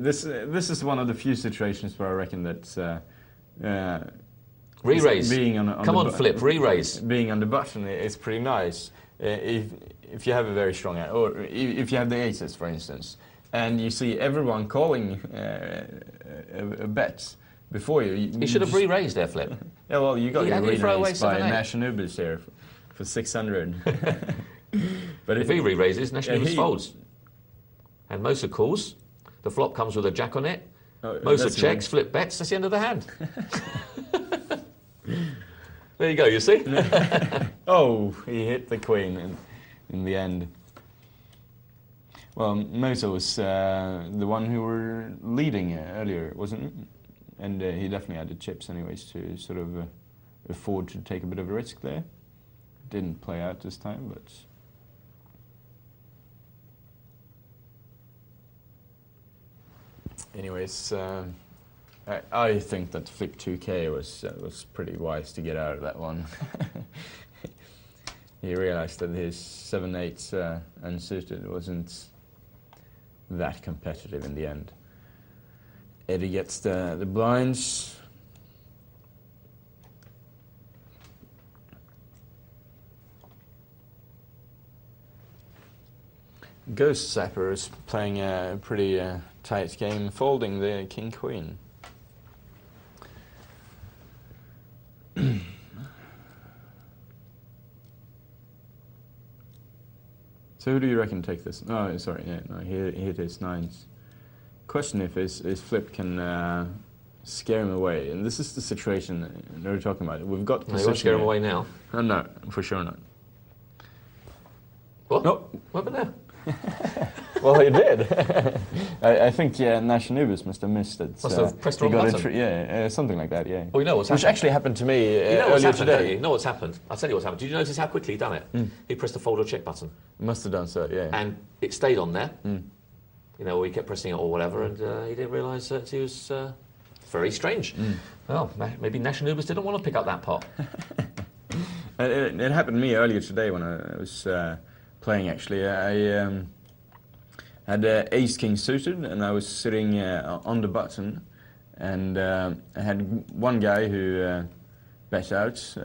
this is one of the few situations where I reckon that re-raise. Come on, Flip, re-raise. Being on the button is pretty nice. If you have a very strong hand, or if you have the aces, for instance, and you see everyone calling a bet before you... You should have re-raised there, Flip. Yeah, well, you got your re-raise by Nationubis here for 600. But if he re-raises, Nationubis folds. And Mosa calls. The flop comes with a Jack on it. Mosa checks, Flip bets, that's the end of the hand. There you go, you see? Oh, he hit the queen in the end. Well, Mosa was the one who were leading earlier, wasn't he? And he definitely had the chips anyways to sort of afford to take a bit of a risk there. Didn't play out this time, but... Anyways, I think that flip 2K was pretty wise to get out of that one. He realized that his 7-8 unsuited wasn't that competitive in the end. Eddie gets the blinds. Ghost Zapper is playing a pretty tight game, folding the King-Queen. So who do you reckon take this? Oh, sorry, yeah, no, he hit his 9s. Question if his flip can scare him away. And this is the situation that we're talking about. We've got No, you want to scare him away now? No, for sure not. What? No. What happened there? Well, he did. I think Nash Anubis must have missed it. Must have pressed the wrong button. Something like that, yeah. Well, you know what's Which happened? actually happened to me You know what's earlier happened, don't today. you? You know what's happened? I'll tell you what's happened. Did you notice how quickly he done it? He pressed the fold or check button. Must have done so, yeah. And it stayed on there. You know, he kept pressing it or whatever, and he didn't realise that he was very strange. Well, maybe Nash Anubis didn't want to pick up that pot. It happened to me earlier today when I was playing, actually. I had ace-king suited, and I was sitting on the button, and I had one guy who bet out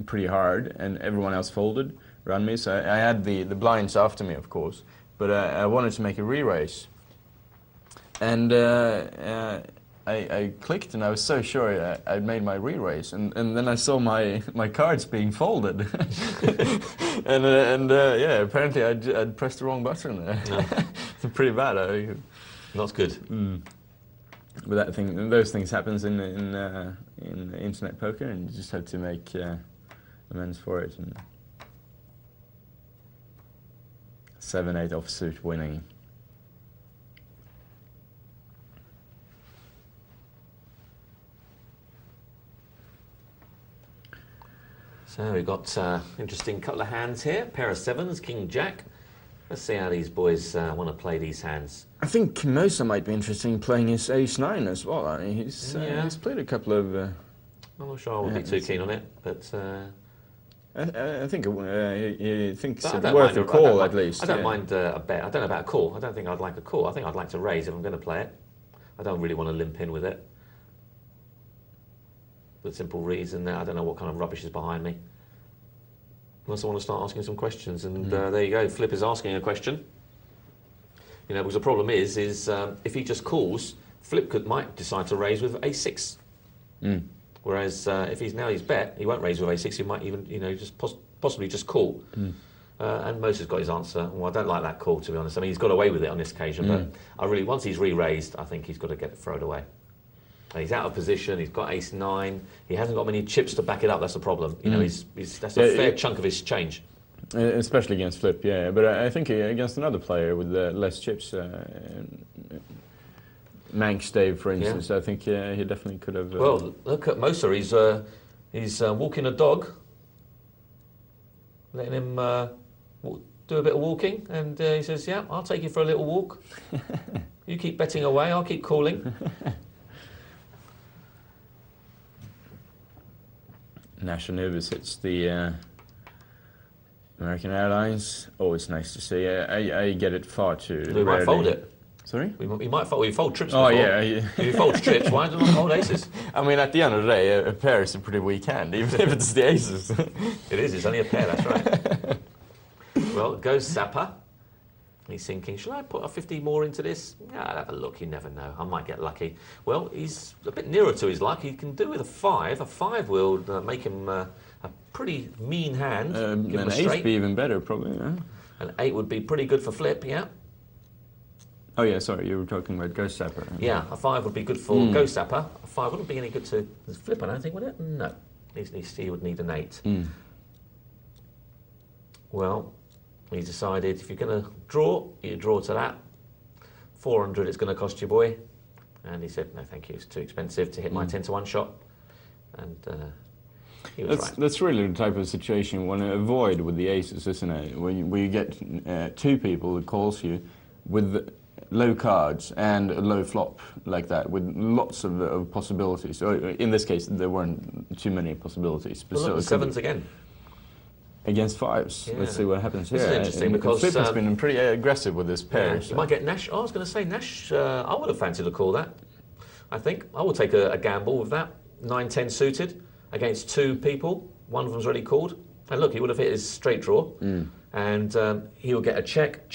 pretty hard, and everyone else folded around me, so I had the blinds after me, of course, but I wanted to make a re-raise. And I clicked, and I was so sure I'd made my re-raise, and then I saw my cards being folded, and yeah, apparently I'd pressed the wrong button there. No. It's pretty bad. Not good. But those things happens in internet poker, and you just have to make amends for it. And 7-8 offsuit winning. So we've got interesting couple of hands here. Pair of sevens, king jack. Let's see how these boys want to play these hands. I think Mosa might be interested in playing his ace-9 as well. I mean, he's played a couple of... I'm not sure I would be too keen on it, but... I think he thinks it's worth worth a call, at least. I don't mind a bet. I don't know about a call. I don't think I'd like a call. I think I'd like to raise if I'm going to play it. I don't really want to limp in with it. The simple reason that I don't know what kind of rubbish is behind me. Unless I want to start asking some questions, and there you go. Flip is asking a question. You know, because the problem is if he just calls, Flip might decide to raise with a6. Whereas if he's bet, he won't raise with a6. He might even, just possibly just call. And Mosa's got his answer. Well, I don't like that call, to be honest. I mean, he's got away with it on this occasion, but once he's re-raised, I think he's got to get it thrown away. And he's out of position. He's got ace-9. He hasn't got many chips to back it up. That's the problem. You know, that's a fair chunk of his change. Especially against Flip, yeah. But I think against another player with less chips, Manx Dave, for instance, I think he definitely could have... Well, look at Mosa. He's walking a dog, letting him do a bit of walking, and he says, yeah, I'll take you for a little walk. You keep betting away, I'll keep calling. Nash Anubis hits the American Airlines. Always nice to see. I get it far too. We might fold it. Sorry? We might fold. We fold trips. Oh, before. yeah. If you fold trips, why don't we fold aces? I mean, at the end of the day, a pair is a pretty weak hand, even if it's the aces. It is. It's only a pair. That's right. Well, goes Zappa. He's thinking, shall I put a 50 more into this? Yeah, I'll have a look. You never know. I might get lucky. Well, he's a bit nearer to his luck. He can do with a 5. A 5 will make him a pretty mean hand. Give him a straight. An 8 would be even better, probably. Yeah? An 8 would be pretty good for Flip, yeah. Oh, yeah, sorry, you were talking about Ghost Zapper. Yeah, a 5 would be good for Ghost Zapper. A 5 wouldn't be any good to Flip, I don't think, would it? No. He would need an 8. Well, he decided if you're going to draw, you draw to that. 400 it's going to cost you, boy. And he said, no, thank you, it's too expensive to hit my 10-to-1 shot. And he was right. That's really the type of situation you want to avoid with the aces, isn't it? When you get two people that calls you with low cards and a low flop like that, with lots of possibilities. So in this case, there weren't too many possibilities. But look, so sevens again. Against 5s. Yeah. Let's see what happens here. This is interesting because Flip has been pretty aggressive with this pair. Yeah, so. You might get Nash. I was going to say Nash. I would have fancied to call that. I think I will take a gamble with that. 9-10 suited against 2 people. One of them's already called. And look, he would have hit his straight draw. And he will get a check.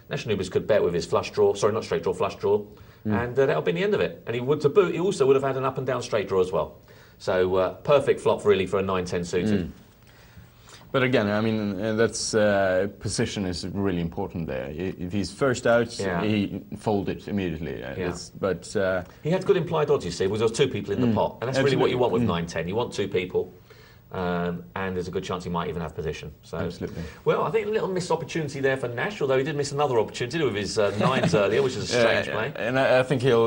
Nash Anubis could bet with his flush draw. Sorry, not straight draw, flush draw. And that'll be the end of it. And he would, to boot, he also would have had an up and down straight draw as well. So perfect flop really for a 9-10 suited. But again, I mean, that's position is really important there. If he's first out, he folded immediately. But he had good implied odds, you see, because there was two people in the pot, and that's really what you want with 9-10. You want two people. And there's a good chance he might even have position. So, absolutely. Well, I think a little missed opportunity there for Nash, although he did miss another opportunity with his nines earlier, which is a strange play. And I think he'll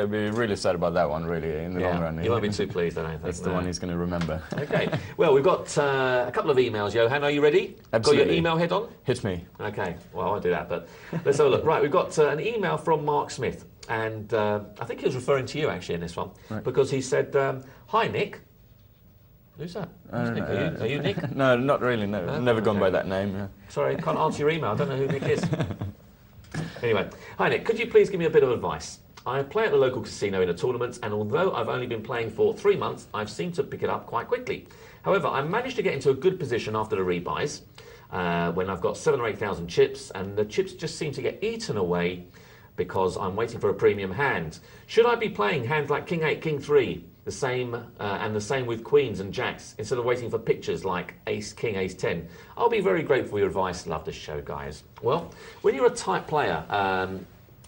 be really sad about that one, really, in the long run. He won't be too pleased, I don't think. That's the one he's going to remember. Okay. Well, we've got a couple of emails, Johan. Are you ready? Absolutely. Got your email head on? Hit me. Okay. Well, I won't do that, but let's have a look. Right, we've got an email from Mark Smith, and I think he was referring to you, actually, in this one, because he said, "Hi, Nick." Who's that? Are you Nick? No, not really, no. I've never gone by that name. Yeah. Sorry, can't answer your email. I don't know who Nick is. Anyway, hi Nick, could you please give me a bit of advice? I play at the local casino in a tournament, and although I've only been playing for 3 months, I've seemed to pick it up quite quickly. However, I managed to get into a good position after the rebuys, when I've got 7,000 or 8,000 chips, and the chips just seem to get eaten away because I'm waiting for a premium hand. Should I be playing hands like King 8, King 3? The same, and the same with queens and jacks, instead of waiting for pictures like ace, king, ace 10. I'll be very grateful for your advice. Love the show, guys. Well, when you're a tight player,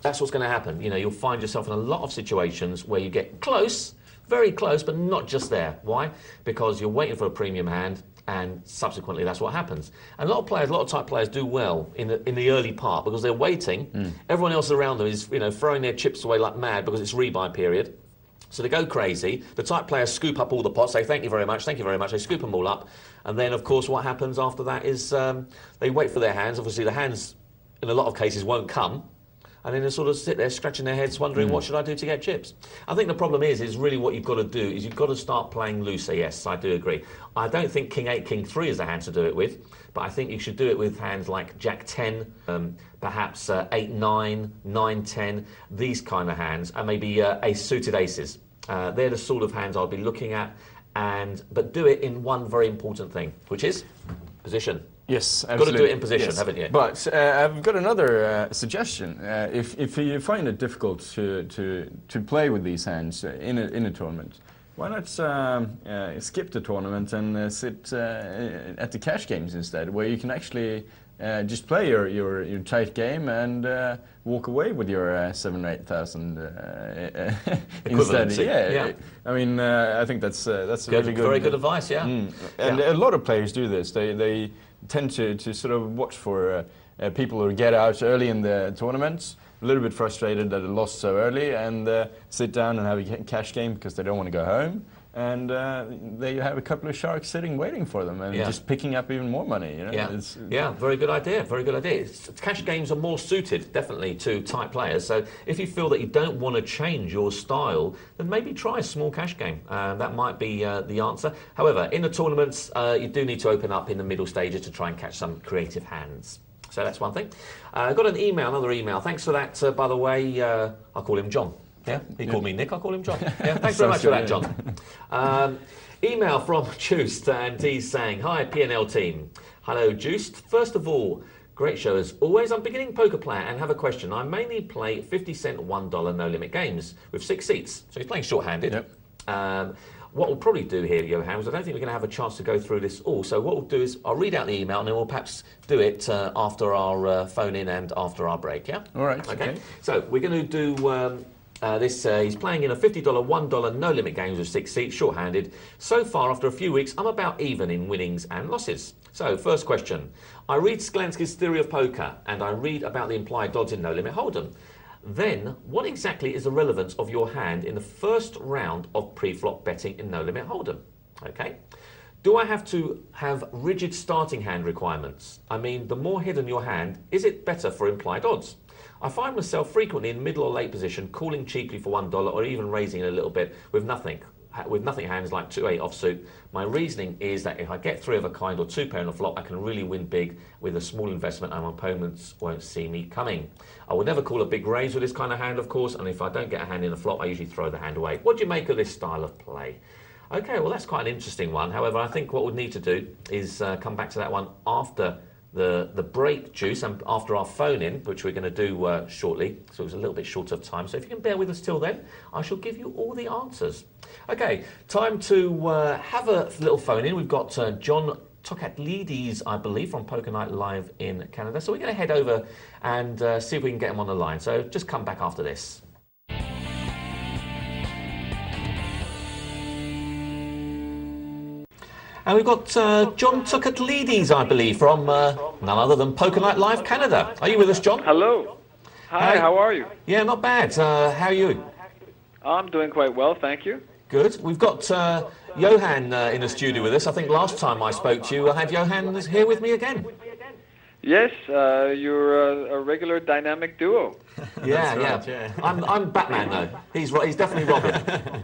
that's what's going to happen. You know, you'll find yourself in a lot of situations where you get close, very close, but not just there. Why? Because you're waiting for a premium hand, and subsequently that's what happens. And a lot of tight players do well in the early part because they're waiting. Everyone else around them is, you know, throwing their chips away like mad because it's rebuy period. So they go crazy. The tight players scoop up all the pots, say thank you very much, thank you very much. They scoop them all up. And then, of course, what happens after that is they wait for their hands. Obviously, the hands, in a lot of cases, won't come. And then they sort of sit there scratching their heads, wondering what should I do to get chips. I think the problem is really what you've got to do is you've got to start playing looser. Yes, I do agree. I don't think King 8, King 3 is the hand to do it with, but I think you should do it with hands like Jack 10, perhaps 8, 9, 9, 10, these kind of hands, and maybe suited aces. They're the sort of hands I'll be looking at, but do it in one very important thing, which is position. Yes, absolutely. Got to do it in position, haven't you? But I've got another suggestion. If you find it difficult to play with these hands in a tournament, why not skip the tournament and sit at the cash games instead, where you can actually just play your tight game and walk away with your 7,000 or 8,000 instead. Yeah. I mean, I think that's really good. Very good advice. Yeah. And a lot of players do this. They tend to sort of watch for people who get out early in the tournaments, a little bit frustrated that they lost so early, and sit down and have a cash game because they don't want to go home. And they have a couple of sharks sitting waiting for them and just picking up even more money. You know? Very good idea. Very good idea. Cash games are more suited, definitely, to tight players. So if you feel that you don't want to change your style, then maybe try a small cash game. That might be the answer. However, in the tournaments, you do need to open up in the middle stages to try and catch some creative hands. So that's one thing. I got another email. Thanks for that, by the way. I'll call him John. Yeah, he called me Nick, I'll call him John. Yeah, thanks very much for that, John. Email from Juiced, and he's saying, hi, P&L team. Hello, Juiced. First of all, great show as always. I'm beginning poker player and have a question. I mainly play 50-cent $1 no-limit games with 6 seats. So he's playing short-handed. Yep. What we'll probably do here, Johan, is I don't think we're going to have a chance to go through this all. So what we'll do is I'll read out the email and then we'll perhaps do it after our phone-in and after our break, yeah? All right. Okay. So we're going to do... he's playing in a $50 $1 no-limit games with 6 seats, short-handed. So far, after a few weeks, I'm about even in winnings and losses. So, first question. I read Sklansky's Theory of Poker, and I read about the implied odds in no-limit hold'em. Then, what exactly is the relevance of your hand in the first round of pre-flop betting in no-limit hold'em? Okay. Do I have to have rigid starting hand requirements? I mean, the more hidden your hand, is it better for implied odds? I find myself frequently in middle or late position, calling cheaply for $1 or even raising it a little bit with nothing hands like 2-8 offsuit. My reasoning is that if I get 3 of a kind or 2 pair on the flop, I can really win big with a small investment and my opponents won't see me coming. I would never call a big raise with this kind of hand, of course, and if I don't get a hand in the flop, I usually throw the hand away. What do you make of this style of play? Okay, well, that's quite an interesting one. However, I think what we'd need to do is come back to that one after the break, Juice, and after our phone-in, which we're going to do shortly, so it was a little bit short of time. So if you can bear with us till then, I shall give you all the answers. Okay, time to have a little phone-in. We've got John Tokatlides, I believe, from Poker Night Live in Canada. So we're going to head over and see if we can get him on the line. So just come back after this. And we've got John Tokatlides, I believe, from none other than Poker Night Live Canada. Are you with us, John? Hello. Hi, how are you? Yeah, not bad. How are you? I'm doing quite well, thank you. Good. We've got Johan in the studio with us. I think last time I spoke to you, I had Johan here with me again. Yes, you're a regular dynamic duo. Yeah. I'm Batman though. He's definitely Robin.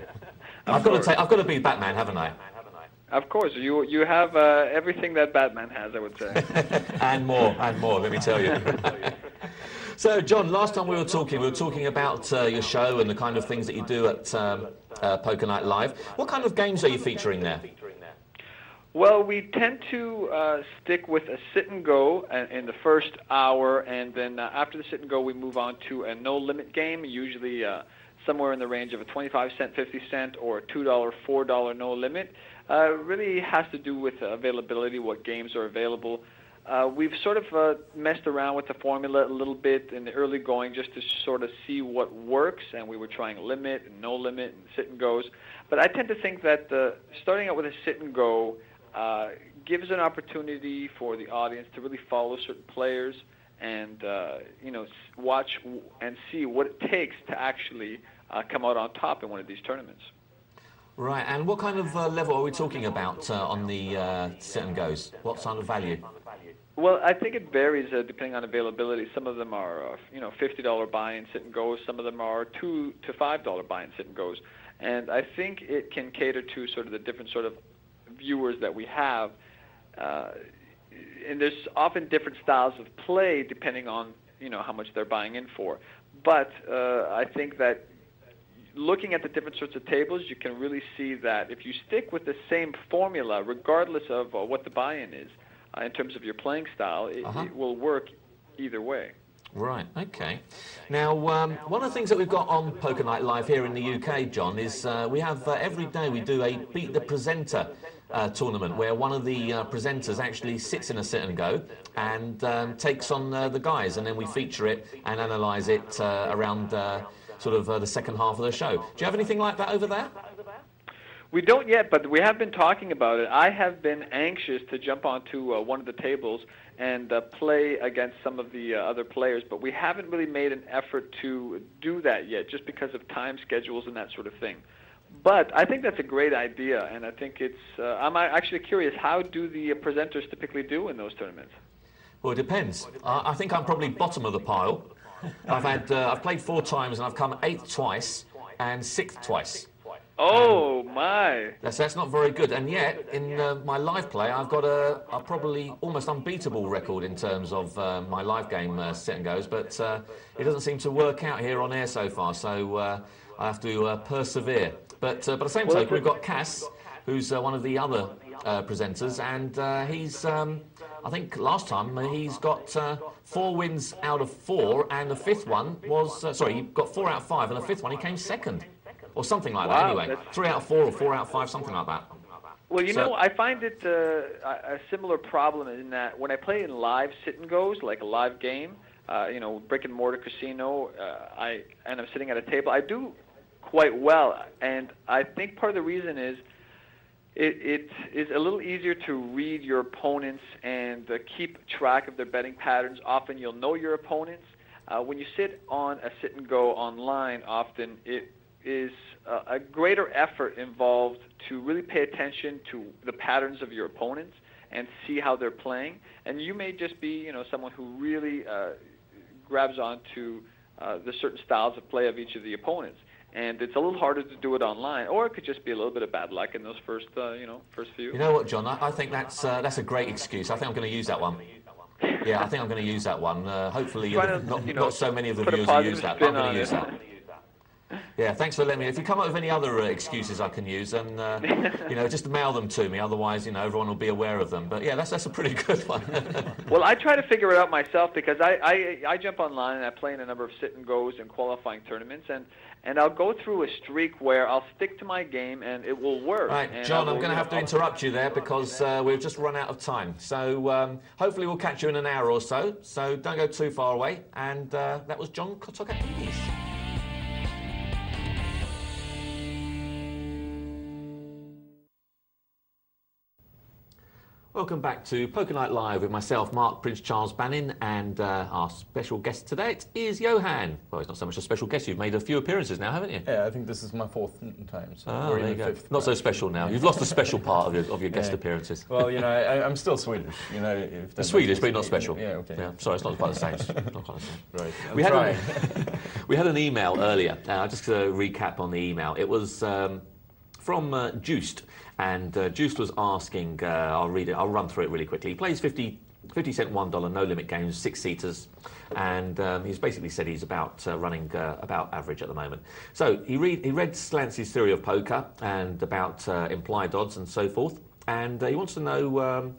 I've got to be Batman, haven't I? Of course, you have everything that Batman has, I would say. and more, let me tell you. So, John, last time we were talking about your show and the kind of things that you do at Poker Night Live. What kind of games are you featuring there? Well, we tend to stick with a sit and go in the first hour, and then after the sit and go, we move on to a no-limit game, usually somewhere in the range of a 25-cent, 50-cent, or a $2, $4 no-limit. Really has to do with availability, what games are available. We've sort of messed around with the formula a little bit in the early going just to sort of see what works, and we were trying limit and no limit and sit and goes. But I tend to think that starting out with a sit and go gives an opportunity for the audience to really follow certain players and watch and see what it takes to actually come out on top in one of these tournaments. Right, and what kind of level are we talking about on the sit and goes? What sort of value? Well, I think it varies depending on availability. Some of them are, $50 buy-in sit and goes. Some of them are $2 to $5 buy-in sit and goes. And I think it can cater to sort of the different sort of viewers that we have. And there's often different styles of play depending on, how much they're buying in for. But I think that looking at the different sorts of tables, you can really see that if you stick with the same formula, regardless of what the buy-in is, in terms of your playing style, it will work either way. Right, okay. Now, one of the things that we've got on Poker Night Live here in the UK, John, is we have every day we do a Beat the Presenter tournament where one of the presenters actually sits in a sit and go and takes on the guys, and then we feature it and analyse it around sort of the second half of the show. Do you have anything like that over there? We don't yet, but we have been talking about it. I have been anxious to jump onto one of the tables and play against some of the other players, but we haven't really made an effort to do that yet, just because of time schedules and that sort of thing. But I think that's a great idea, and I think it's. I'm actually curious, how do the presenters typically do in those tournaments? Well, it depends. I think I'm probably bottom of the pile. I've played 4 times and I've come 8th twice and 6th twice. Oh my! That's not very good, and yet in my live play I've got a probably almost unbeatable record in terms of my live game sit and goes, but it doesn't seem to work out here on air so far, so I have to persevere. But by the same token, we've got Cass, who's one of the other presenters, and he's I think last time he's got 4 wins out of 4, and the 5th one was he got 4 out of 5, and the 5th one he came 2nd. Or something like that, anyway. 3 out of 4 or 4 out of 5, something like that. Well, I find it a similar problem in that when I play in live sit and goes, like a live game, brick and mortar casino, and I'm sitting at a table, I do quite well. And I think part of the reason is it is a little easier to read your opponents and keep track of their betting patterns. Often you'll know your opponents. When you sit on a sit and go online, often it is a greater effort involved to really pay attention to the patterns of your opponents and see how they're playing. And you may just be, someone who really grabs onto the certain styles of play of each of the opponents. And it's a little harder to do it online, or it could just be a little bit of bad luck in those first few. You know what, John? I think that's a great excuse. I think I'm going to use that one. Yeah, I think I'm going to use that one. Hopefully, not so many of the viewers will use that, but I'm going to use that. Yeah, thanks for letting me. If you come up with any other excuses I can use, then just mail them to me. Otherwise, everyone will be aware of them. But yeah, that's a pretty good one. Well, I try to figure it out myself because I jump online and I play in a number of sit and goes and qualifying tournaments, and I'll go through a streak where I'll stick to my game and it will work. Right, John, I'm going to have to interrupt you there because we've just run out of time. So hopefully we'll catch you in an hour or so. So don't go too far away. And that was John Kotokakis. Welcome back to Poker Night Live with myself, Mark Prince Charles Banin, and our special guest today it is Johan. Well, he's not so much a special guest. You've made a few appearances now, haven't you? Yeah, I think this is my 4th time. So there you go. Not so special now. You've lost the special part of your guest appearances. Well, I'm still Swedish. If Swedish, but not special. Yeah, okay. Yeah, sorry, it's not quite the same. Not quite the same. Right. We had an email earlier. Just to recap on the email, it was from Juiced. And Juiced was asking, I'll run through it really quickly. He plays 50 cent $1 no limit games, 6-seaters, and he's basically said he's about running about average at the moment. So he read Slancy's theory of poker and about implied odds and so forth, and he wants to know,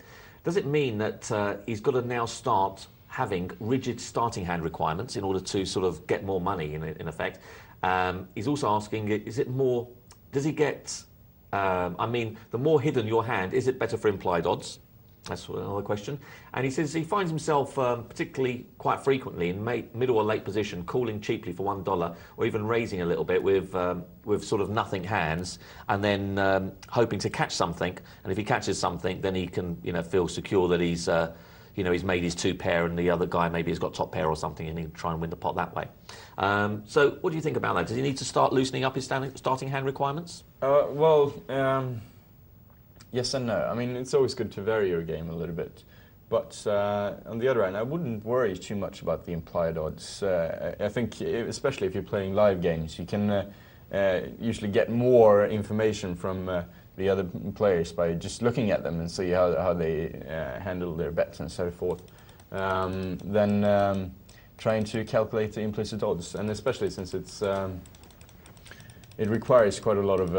does it mean that he's got to now start having rigid starting hand requirements in order to sort of get more money in effect? He's also asking, does he get... the more hidden your hand, is it better for implied odds? That's another question. And he says he finds himself particularly quite frequently in middle or late position, calling cheaply for $1 or even raising a little bit with sort of nothing hands, and then hoping to catch something. And if he catches something, then he can feel secure that he's made his 2 pair and the other guy maybe has got top pair or something, and he can try and win the pot that way. So what do you think about that? Does he need to start loosening up his starting hand requirements? Yes and no. I mean, it's always good to vary your game a little bit. But on the other hand, I wouldn't worry too much about the implied odds. I think, especially if you're playing live games, you can usually get more information from the other players by just looking at them and see how they handle their bets and so forth. Then trying to calculate the implicit odds, and especially since it requires quite a lot of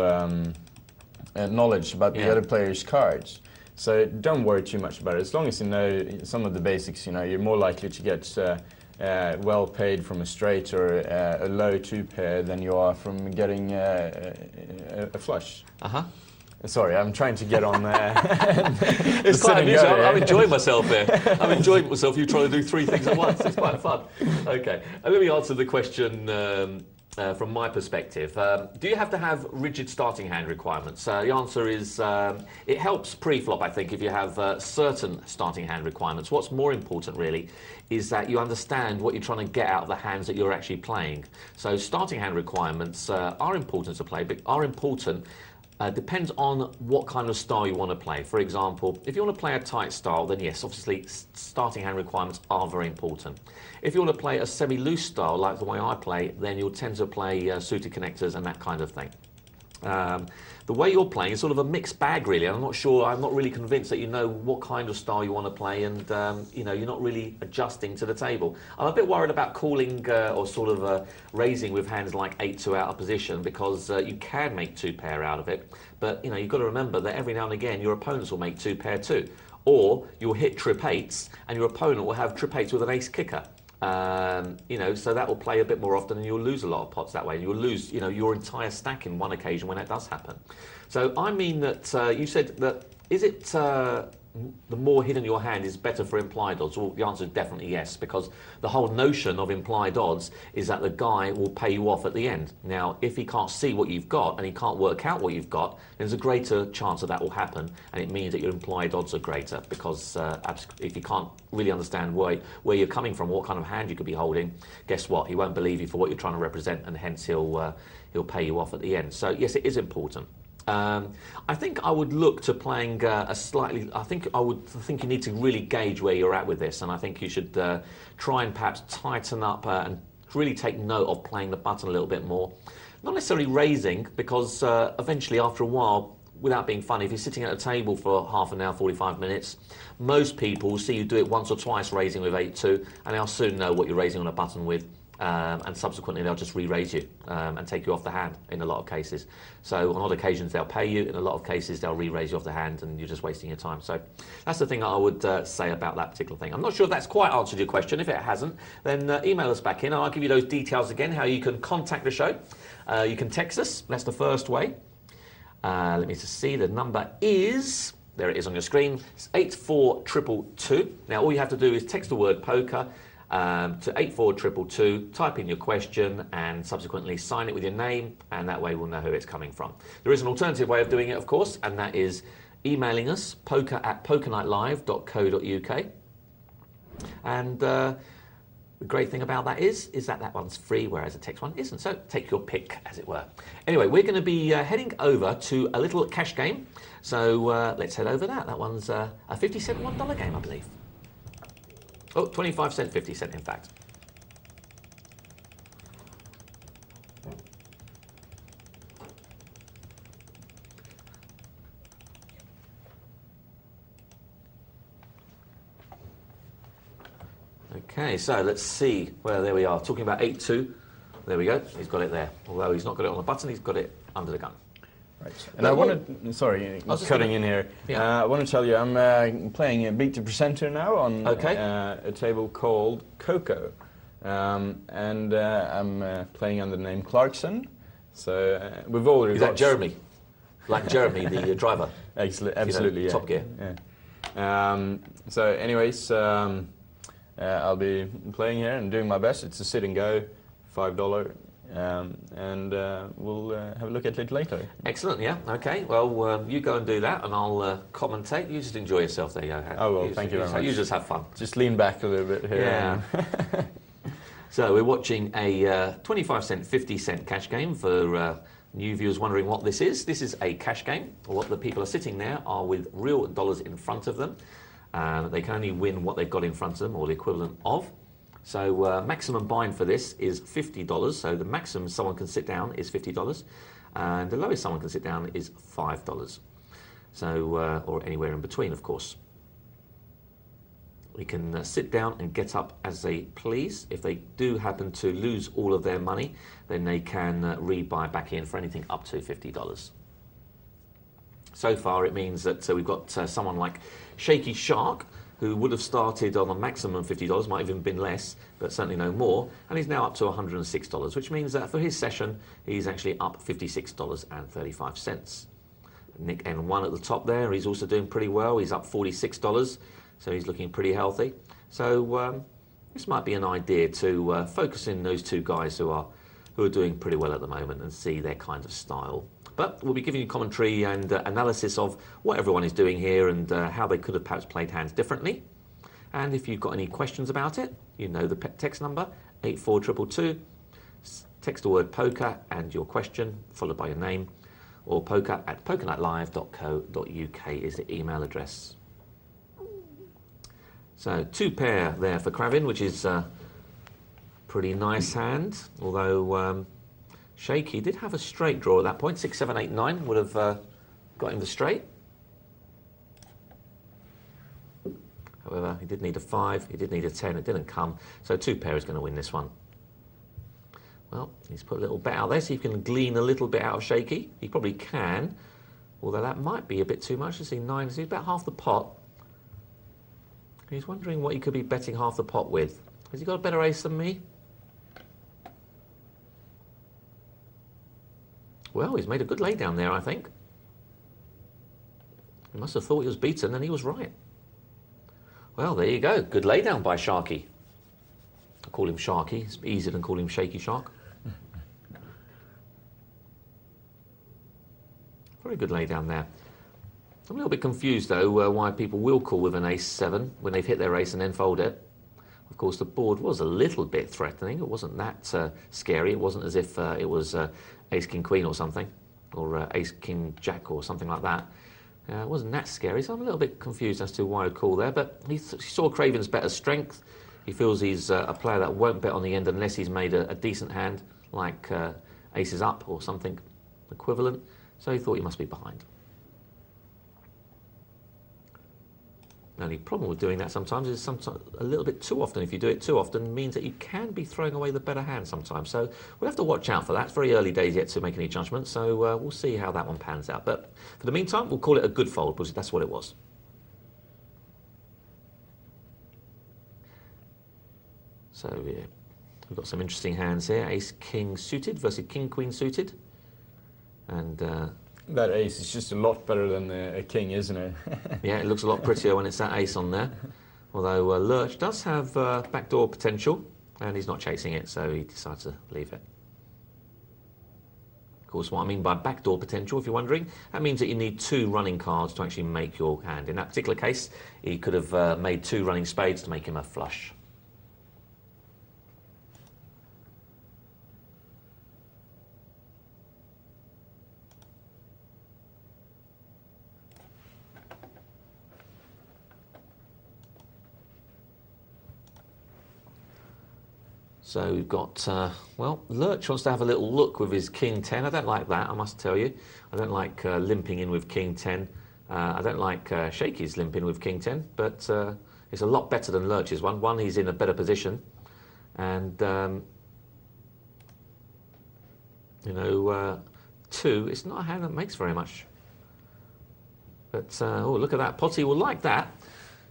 knowledge about the other player's cards. So don't worry too much about it. As long as you know some of the basics, you're more likely to get well paid from a straight or a low 2 pair than you are from getting a flush. Sorry, I'm trying to get on there. It's quite amusing. I'm enjoying myself there. I'm enjoying myself. You trying to do 3 things at once. It's quite fun. Okay, and let me answer the question from my perspective. Do you have to have rigid starting hand requirements? The answer is it helps pre-flop, I think, if you have certain starting hand requirements. What's more important, really, is that you understand what you're trying to get out of the hands that you're actually playing. So starting hand requirements are important to play, but are important depends on what kind of style you want to play. For example, if you want to play a tight style, then yes, obviously starting hand requirements are very important. If you want to play a semi-loose style, like the way I play, then you'll tend to play suited connectors and that kind of thing. The way you're playing is sort of a mixed bag, really. I'm not really convinced that you know what kind of style you want to play, and you're not really adjusting to the table. I'm a bit worried about calling or sort of raising with hands like 8-2 out of position, because you can make 2 pair out of it, but you've got to remember that every now and again your opponents will make 2 pair too, or you'll hit trip 8s and your opponent will have trip 8s with an ace kicker. So that will play a bit more often, and you'll lose a lot of pots that way. You'll lose, your entire stack in one occasion when that does happen. So I mean that you said that, is it the more hidden your hand is better for implied odds? Well, the answer is definitely yes, because the whole notion of implied odds is that the guy will pay you off at the end. Now, if he can't see what you've got and he can't work out what you've got, there's a greater chance that will happen, and it means that your implied odds are greater, because if you can't really understand where you're coming from, what kind of hand you could be holding, guess what? He won't believe you for what you're trying to represent, and hence he'll pay you off at the end. So yes, it is important. I think I would look to playing I think you need to really gauge where you're at with this, and I think you should try and perhaps tighten up and really take note of playing the button a little bit more. Not necessarily raising, because eventually, after a while, without being funny, if you're sitting at a table for half an hour, 45 minutes, most people will see you do it once or twice raising with 8-2, and they'll soon know what you're raising on a button with. and subsequently they'll just re-raise you and take you off the hand in a lot of cases. So on odd occasions they'll pay you, in a lot of cases they'll re-raise you off the hand and you're just wasting your time. So that's the thing I would say about that particular thing. I'm not sure if that's quite answered your question. If it hasn't, then email us back in and I'll give you those details again, how you can contact the show. You can text us, that's the first way. Let me just see, the number is, there it is on your screen, it's 84222. Now all you have to do is text the word poker to 84222, type in your question and subsequently sign it with your name, and that way we'll know who it's coming from. There is an alternative way of doing it, of course, and that is emailing us, poker@pokernightlive.co.uk. And the great thing about that is that one's free, whereas the text one isn't. So take your pick, as it were. Anyway, we're going to be heading over to a little cash game. So let's head over that. That one's a 50-cent $1 game, I believe. Oh, 25 cent, 50 cent, in fact. Okay, so let's see. Well, there we are, talking about 8-2. There we go, he's got it there. Although he's not got it on the button, he's got it under the gun. Right. And I wanted, sorry, cutting in here. Yeah. I want to tell you, I'm playing Beat the Presenter now on a table called Coco. And I'm playing under the name Clarkson. So we've already Is that Jeremy? Like Jeremy, the driver? Absolutely, yeah. Top Gear. Yeah. So anyways, I'll be playing here and doing my best. It's a sit and go, $5. And we'll have a look at it later. Excellent, yeah. Okay, well, you go and do that, and I'll commentate. You just enjoy yourself there, Johan. Oh, well, thank you very much. You just have fun. Just lean back a little bit here. Yeah. So we're watching a 25 cent, 50 cent cash game for new viewers wondering what this is. This is a cash game. What the people are sitting there are with real dollars in front of them. They can only win what they've got in front of them, or the equivalent of. So maximum bind for this is $50. So the maximum someone can sit down is $50, and the lowest someone can sit down is $5. So or anywhere in between, of course. We can sit down and get up as they please. If they do happen to lose all of their money, then they can rebuy back in for anything up to $50. So far, it means that we've got someone like Shaky Shark, who would have started on a maximum $50, might have even been less, but certainly no more, and he's now up to $106, which means that for his session, he's actually up $56.35. Nick N1 at the top there, he's also doing pretty well. He's up $46, so he's looking pretty healthy. So this might be an idea to focus in those two guys who are doing pretty well at the moment and see their kind of style. But we'll be giving you commentary and analysis of what everyone is doing here and how they could have perhaps played hands differently. And if you've got any questions about it, you know the text number, 84222. Text the word poker and your question, followed by your name, or poker@pokernightlive.co.uk is the email address. So 2 pair there for Kravin, which is a pretty nice hand, although Shaky did have a straight draw at that point. 6, 7, 8, 9 would have got him the straight. However, he did need a 5, he did need a 10, it didn't come. So 2 pair is going to win this one. Well, he's put a little bet out there, so you can glean a little bit out of Shaky. He probably can, although that might be a bit too much. You see 9, so he's about half the pot. He's wondering what he could be betting half the pot with. Has he got a better ace than me? Well, he's made a good lay down there, I think. He must have thought he was beaten, and he was right. Well, there you go. Good lay down by Sharky. I call him Sharky. It's easier than call him Shaky Shark. Very good lay down there. I'm a little bit confused, though, why people will call with an ace-7 when they've hit their ace and then fold it. Of course, the board was a little bit threatening. It wasn't that scary. It wasn't as if it was ace-king-queen or something, or ace-king-jack or something like that. It wasn't that scary, so I'm a little bit confused as to why I'd call there. But he saw Craven's better strength. He feels he's a player that won't bet on the end unless he's made a decent hand, like aces up or something equivalent. So he thought he must be behind. The only problem with doing that sometimes is sometimes a little bit too often. If you do it too often, means that you can be throwing away the better hand sometimes. So we'll have to watch out for that. It's very early days yet to make any judgments, so we'll see how that one pans out. But for the meantime, we'll call it a good fold, because that's what it was. So yeah, we've got some interesting hands here. Ace-King suited versus King-Queen suited. And that ace is just a lot better than a king, isn't it? yeah, it looks a lot prettier when it's that ace on there. Although Lurch does have backdoor potential, and he's not chasing it, so he decides to leave it. Of course, what I mean by backdoor potential, if you're wondering, that means that you need 2 running cards to actually make your hand. In that particular case, he could have made 2 running spades to make him a flush. So we've got, well, Lurch wants to have a little look with his King 10. I don't like that, I must tell you. I don't like limping in with King 10. I don't like Shaky's limping with King 10, but it's a lot better than Lurch's one. One, he's in a better position, and, you know, 2, it's not a hand that makes very much. But, oh, look at that. Potty will like that.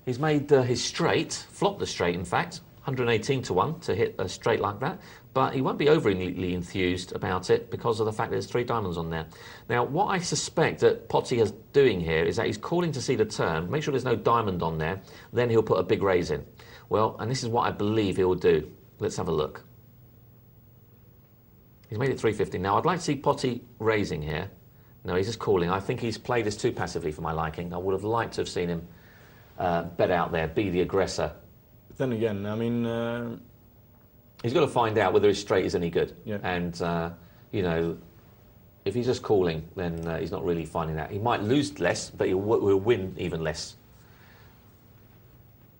He's made his straight, flopped the straight, in fact. 118 to 1 to hit a straight like that, but he won't be overly enthused about it because of the fact that there's 3 diamonds on there. Now, what I suspect that Potty is doing here is that he's calling to see the turn, make sure there's no diamond on there, then he'll put a big raise in. Well, and this is what I believe he'll do. Let's have a look. He's made it 350. Now, I'd like to see Potty raising here. No, he's just calling. I think he's played this too passively for my liking. I would have liked to have seen him bet out there, be the aggressor. Then again, I mean... he's got to find out whether his straight is any good. Yeah. And, you know, if he's just calling, then he's not really finding out. He might lose less, but he'll win even less.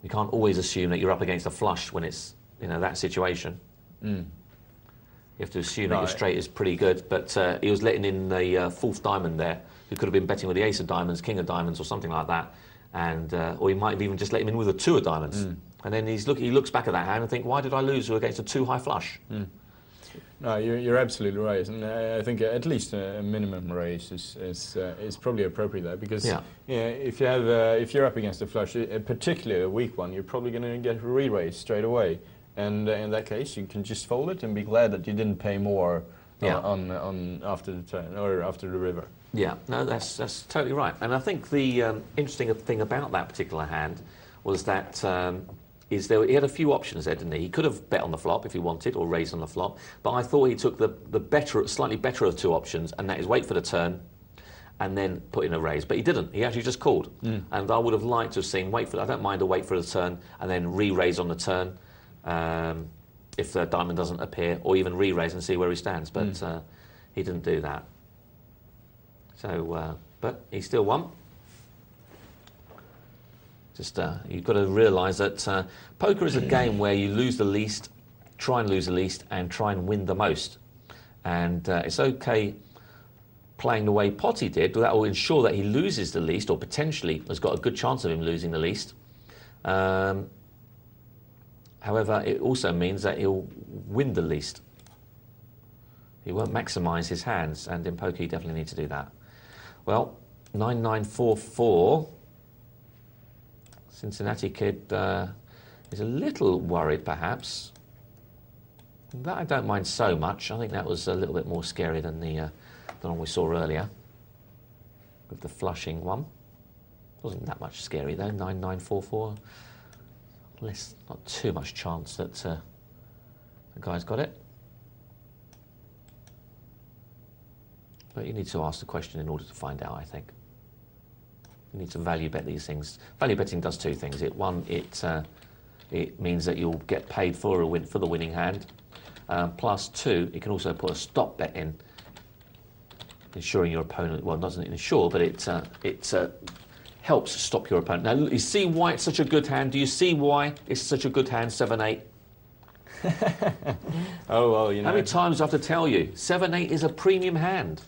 You can't always assume that you're up against a flush when it's, you know, that situation. You have to assume that your straight is pretty good, but he was letting in the 4th diamond there, who could have been betting with the ace of diamonds, king of diamonds, or something like that. And, or he might have even just let him in with a 2 of diamonds. And then he looks back at that hand and think, why did I lose against a 2 high flush? No, you're absolutely right, and I think at least a minimum raise is probably appropriate there, because if you have if you're up against a flush, particularly a weak one, you're probably going to get re-raised straight away, and in that case you can just fold it and be glad that you didn't pay more on after the turn or after the river. Yeah, no, that's totally right, and I think the interesting thing about that particular hand was that. He had a few options there, didn't he? He could have bet on the flop if he wanted, or raised on the flop. But I thought he took the slightly better of 2 options, and that is wait for the turn, and then put in a raise. But he didn't. He actually just called. And I would have liked to have seen I don't mind a wait for the turn, and then re-raise on the turn if the diamond doesn't appear, or even re-raise and see where he stands. But he didn't do that. So, but he still won. Just you've got to realise that poker is a game where you lose the least, try and lose the least, and try and win the most. And it's okay playing the way Potty did. That will ensure that he loses the least, or potentially has got a good chance of him losing the least. However, it also means that he'll win the least. He won't maximise his hands, and in poker you definitely need to do that. Well, 9944. Cincinnati kid is a little worried, perhaps. That I don't mind so much. I think that was a little bit more scary than the one we saw earlier with the flushing one. Wasn't that much scary though. 9944. Not too much chance that the guy's got it. But you need to ask the question in order to find out, I think. You need to value bet these things. Value betting does 2 things. It means that you'll get paid for the winning hand. Plus 2, it can also put a stop bet in, ensuring your opponent. Well, it doesn't ensure, but it helps stop your opponent. Now, you see why it's such a good hand. Do you see why it's such a good hand? 7-8. Oh well, you know. How many times do I have to tell you? 7-8 is a premium hand.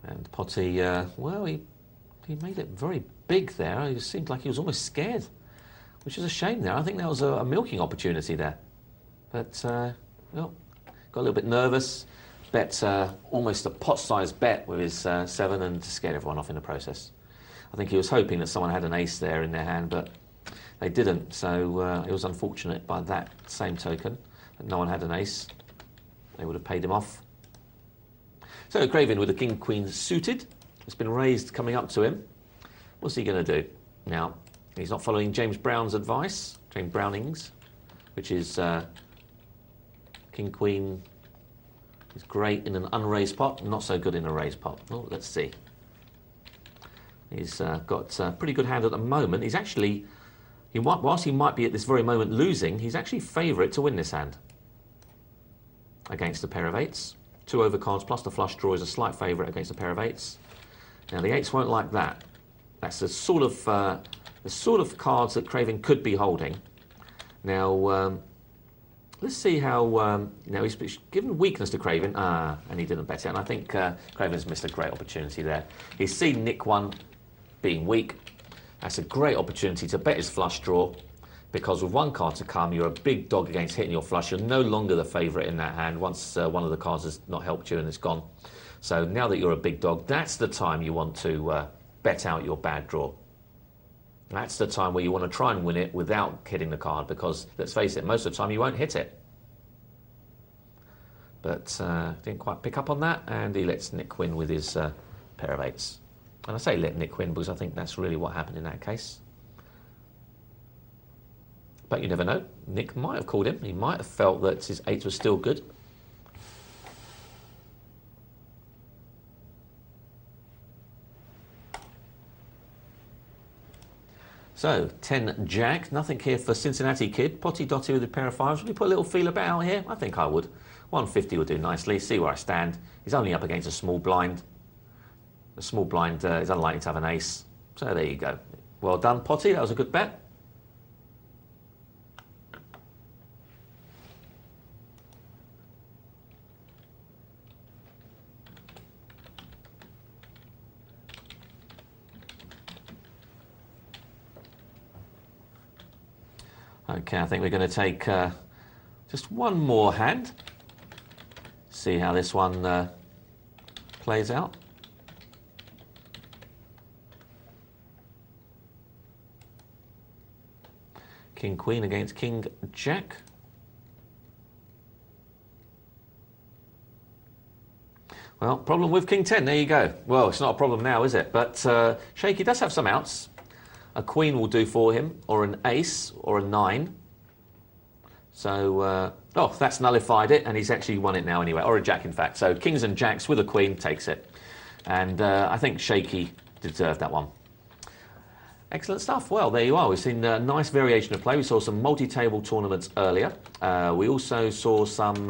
And Potty, well, he made it very big there. It seemed like he was almost scared, which is a shame there. I think that was a milking opportunity there. But, well, got a little bit nervous. Bet almost a pot-sized bet with his 7 and scared everyone off in the process. I think he was hoping that someone had an ace there in their hand, but they didn't. So it was unfortunate by that same token that no one had an ace. They would have paid him off. So Craven with the king-queen suited. It's been raised coming up to him. What's he going to do? Now, he's not following James Brown's advice, James Browning's, which is king-queen is great in an unraised pot, not so good in a raised pot. Oh, let's see. He's got a pretty good hand at the moment. He's actually, whilst he might be at this very moment losing, he's actually favourite to win this hand against a pair of eights. 2 overcards plus the flush draw is a slight favourite against a pair of eights. Now the eights won't like that. That's the sort of cards that Craven could be holding. Now let's see how. Now he's given weakness to Craven, and he didn't bet it. And I think Craven's missed a great opportunity there. He's seen Nick 1 being weak. That's a great opportunity to bet his flush draw, because with 1 card to come, you're a big dog against hitting your flush. You're no longer the favourite in that hand once one of the cards has not helped you and it's gone. So now that you're a big dog, that's the time you want to bet out your bad draw. That's the time where you want to try and win it without hitting the card, because let's face it, most of the time you won't hit it. But didn't quite pick up on that, and he lets Nick win with his pair of eights. And I say let Nick win because I think that's really what happened in that case. But you never know. Nick might have called him. He might have felt that his eights were still good. So, 10 jack, nothing here for Cincinnati Kid. Potty Dotty with a pair of fives. Should we put a little feel about here? I think I would. 150 would do nicely. See where I stand. He's only up against a small blind. The small blind is unlikely to have an ace. So there you go. Well done, Potty. That was a good bet. Okay, I think we're going to take just one more hand. See how this one plays out. King Queen against King Jack. Well, problem with King 10, there you go. Well, it's not a problem now, is it? But Shaky does have some outs. A queen will do for him, or an ace, or a 9. So, oh, that's nullified it, and he's actually won it now anyway, or a jack, in fact. So, kings and jacks with a queen takes it. And I think Shaky deserved that one. Excellent stuff. Well, there you are. We've seen a nice variation of play. We saw some multi-table tournaments earlier. We also saw some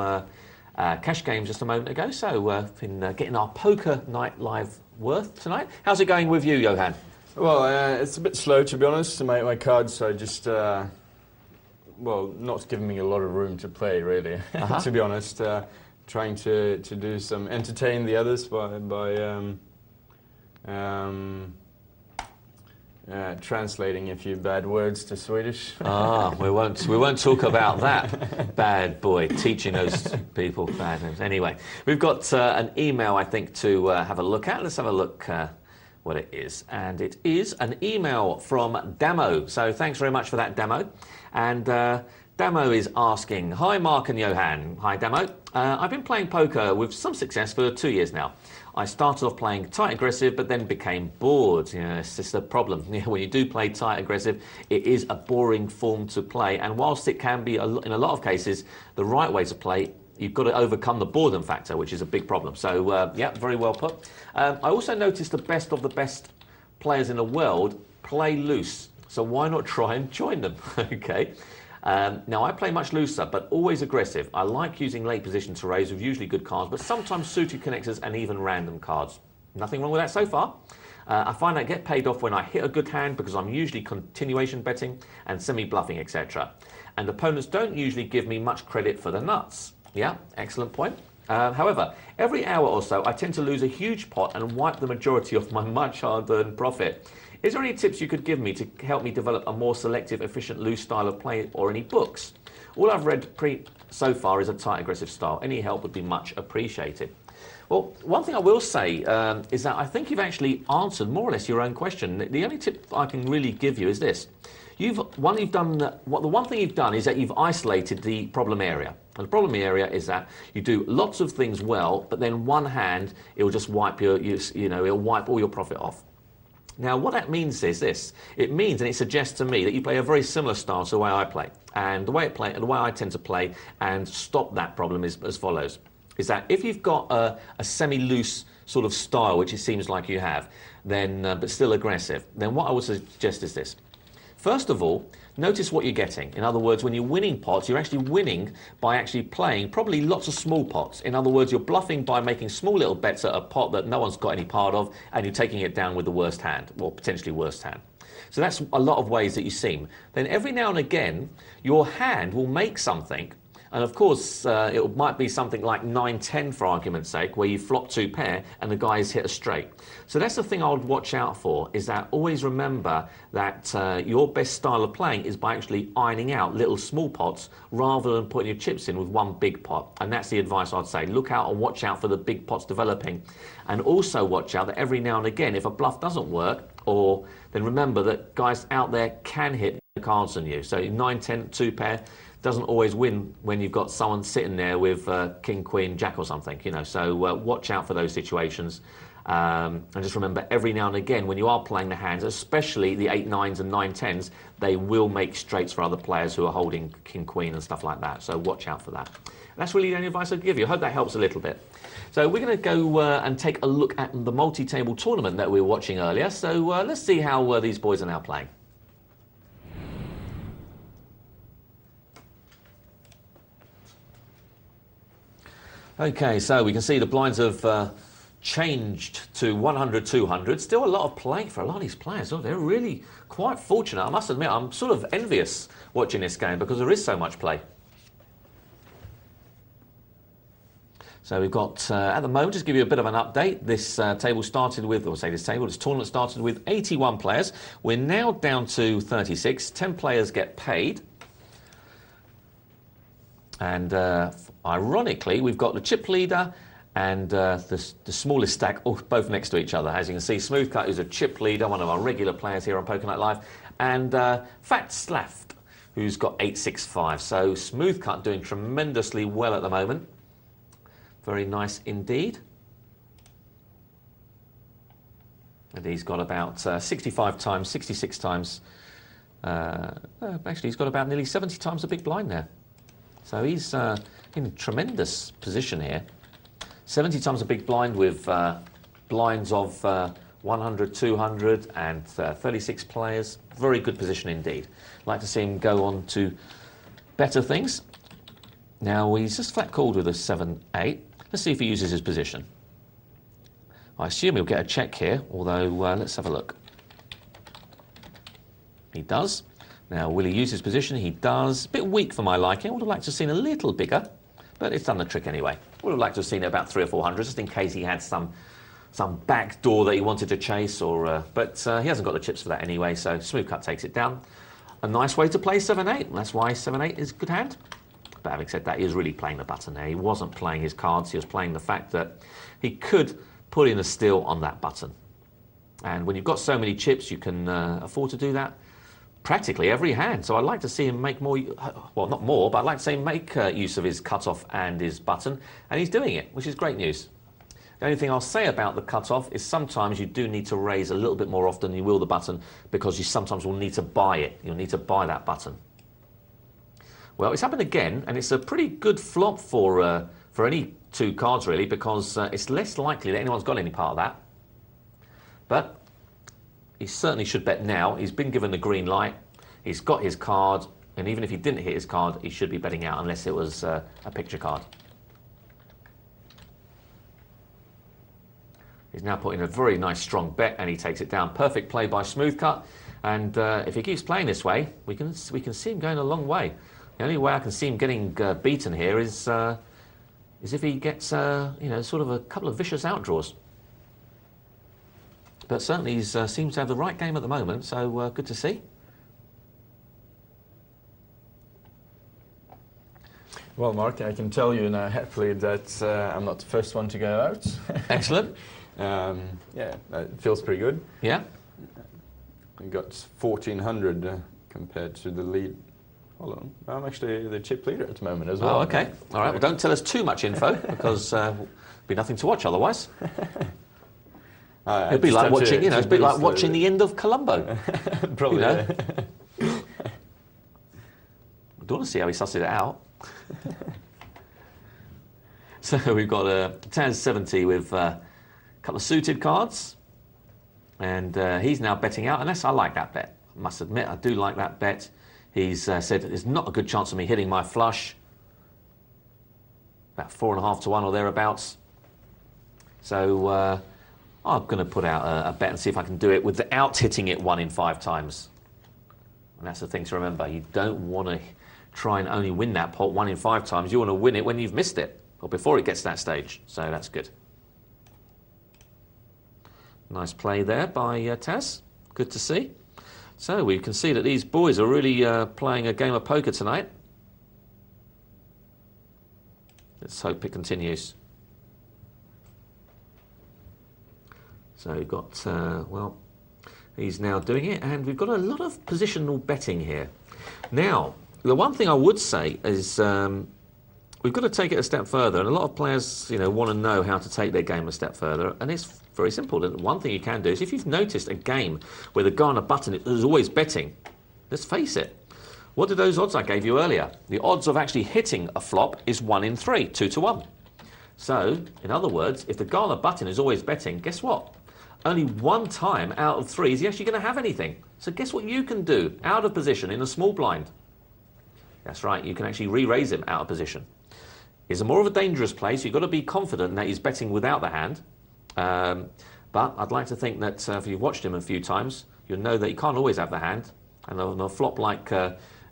cash games just a moment ago. So, we've been getting our poker night live worth tonight. How's it going with you, Johan? Well, it's a bit slow, to be honest, to make my cards, so just, well, not giving me a lot of room to play, really, to be honest. Trying to do some, entertain the others by translating a few bad words to Swedish. We won't talk about that. Bad boy, teaching those people bad names. Anyway, we've got an email, I think, to have a look at. Let's have a look what it is. And it is an email from Damo. So thanks very much for that, Damo. And Damo is asking, hi Mark and Johan. Hi Damo. I've been playing poker with some success for 2 years now. I started off playing tight aggressive, but then became bored. It's just a problem. When you do play tight aggressive, it is a boring form to play. And whilst it can be, in a lot of cases, the right way to play, you've got to overcome the boredom factor, which is a big problem. So, yeah, very well put. I also noticed the best of the best players in the world play loose. So why not try and join them? Okay. Now, I play much looser, but always aggressive. I like using late position to raise with usually good cards, but sometimes suited connectors and even random cards. Nothing wrong with that so far. I find I get paid off when I hit a good hand because I'm usually continuation betting and semi-bluffing, etc. And opponents don't usually give me much credit for the nuts. Yeah, excellent point. However, every hour or so, I tend to lose a huge pot and wipe the majority of my much hard-earned profit. Is there any tips you could give me to help me develop a more selective, efficient, loose style of play, or any books? All I've read so far is a tight, aggressive style. Any help would be much appreciated. Well, one thing I will say is that I think you've actually answered more or less your own question. The only tip I can really give you is this. The one thing you've done is that you've isolated the problem area. And the problem area is that you do lots of things well, but then one hand, it will just wipe it'll wipe all your profit off. Now, what that means is this. It means, and it suggests to me, that you play a very similar style to the way I play. And the way I tend to play and stop that problem is as follows. Is that if you've got a semi-loose sort of style, which it seems like you have, then but still aggressive, then what I would suggest is this. First of all, notice what you're getting. In other words, when you're winning pots, you're actually winning by actually playing probably lots of small pots. In other words, you're bluffing by making small little bets at a pot that no one's got any part of, and you're taking it down with the worst hand, or potentially worst hand. So that's a lot of ways that you seem. Then every now and again, your hand will make something. And of course, it might be something like 9-10 for argument's sake, where you flop 2 pair and the guy's hit a straight. So that's the thing I would watch out for, is that always remember that your best style of playing is by actually ironing out little small pots rather than putting your chips in with one big pot. And that's the advice I'd say. Look out and watch out for the big pots developing. And also watch out that every now and again, if a bluff doesn't work, then remember that guys out there can hit the cards on you. So 9-10, 2 pair, doesn't always win when you've got someone sitting there with king, queen, jack or something, So watch out for those situations. And just remember, every now and again, when you are playing the hands, especially the 8-9s and 9-10s, they will make straights for other players who are holding king, queen and stuff like that. So watch out for that. That's really the only advice I'd give you. I hope that helps a little bit. So we're going to go and take a look at the multi-table tournament that we were watching earlier. So let's see how these boys are now playing. Okay, so we can see the blinds have changed to 100, 200. Still a lot of play for a lot of these players. Oh, they're really quite fortunate. I must admit, I'm sort of envious watching this game because there is so much play. So we've got, at the moment, just to give you a bit of an update, this table started with, this tournament started with 81 players. We're now down to 36. 10 players get paid. And ironically, we've got the chip leader and the smallest stack both next to each other. As you can see, Smoothcut, who's a chip leader, one of our regular players here on Poker Night Live, and Fat Slaft, who's got 865. So Smoothcut doing tremendously well at the moment. Very nice indeed. And he's got about 65 times, 66 times. Actually, he's got about nearly 70 times the big blind there. So he's in a tremendous position here. 70 times a big blind with blinds of 100, 200 and 36 players. Very good position indeed. Like to see him go on to better things. Now he's just flat called with a 7-8. Let's see if he uses his position. I assume he'll get a check here, although let's have a look. He does. Now, will he use his position? He does. A bit weak for my liking. I would have liked to have seen a little bigger, but it's done the trick anyway. Would have liked to have seen it about 300 or 400, just in case he had some back door that he wanted to chase, but he hasn't got the chips for that anyway, so Smoothcut takes it down. A nice way to play 7-8. That's why 7-8 is a good hand. But having said that, he was really playing the button there. He wasn't playing his cards. He was playing the fact that he could put in a steal on that button. And when you've got so many chips, you can afford to do that practically every hand. So I'd like to see him make more, well, not more, but I'd like to see him make use of his cutoff and his button. And he's doing it, which is great news. The only thing I'll say about the cutoff is sometimes you do need to raise a little bit more often than you will the button, because you sometimes will need to buy it. You'll need to buy that button. Well, it's happened again, and it's a pretty good flop for any two cards, really, because it's less likely that anyone's got any part of that. But he certainly should bet now. He's been given the green light. He's got his card, and even if he didn't hit his card, he should be betting out unless it was a picture card. He's now putting a very nice strong bet, and he takes it down. Perfect play by Smoothcut, and if he keeps playing this way, we can see him going a long way. The only way I can see him getting beaten here is is if he gets, you know, sort of a couple of vicious outdraws. But certainly he seems to have the right game at the moment, so good to see. Well, Mark, I can tell you now happily that I'm not the first one to go out. Excellent. Yeah, it feels pretty good. Yeah. I got 1,400 compared to the lead. Hold on, I'm actually the chip leader at the moment as well. Oh, okay. All right, well, don't tell us too much info, because there'll be nothing to watch otherwise. It'd be like watching, you know, it's a bit like watching the end of Columbo. Probably. You know? I don't want to see how he susses it out. So we've got a Taz 70 with a couple of suited cards, and he's now betting out, and I like that bet. I must admit, I do like that bet. He's said there's not a good chance of me hitting my flush. About 4.5 to 1 or thereabouts. So I'm going to put out a bet and see if I can do it without hitting it 1 in 5 times. And that's the thing to remember. You don't want to try and only win that pot 1 in 5 times. You want to win it when you've missed it, or before it gets to that stage. So that's good. Nice play there by Taz. Good to see. So we can see that these boys are really playing a game of poker tonight. Let's hope it continues. So we've got, well, he's now doing it, and we've got a lot of positional betting here. Now, the one thing I would say is we've got to take it a step further, and a lot of players, you know, want to know how to take their game a step further, and it's very simple. One thing you can do is, if you've noticed a game where the guy on a button is always betting, let's face it, what did those odds I gave you earlier? The odds of actually hitting a flop is 1 in 3, 2 to 1. So, in other words, if the guy on the button is always betting, guess what? Only 1 time out of 3 is he actually going to have anything. So guess what you can do out of position in a small blind? That's right, you can actually re-raise him out of position. It's a more of a dangerous play, so you've got to be confident that he's betting without the hand. But I'd like to think that if you've watched him a few times, you'll know that he can't always have the hand. And on a flop like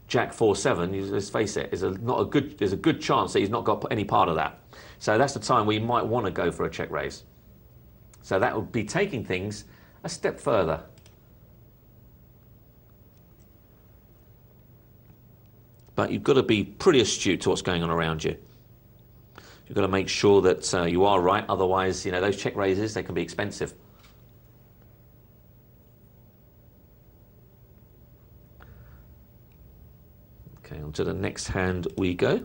Jack 4-7, let's face it, there's a good chance that he's not got any part of that. So that's the time where you might want to go for a check raise. So that would be taking things a step further. But you've got to be pretty astute to what's going on around you. You've got to make sure that you are right, otherwise, you know, those check raises, they can be expensive. Okay, on to the next hand we go.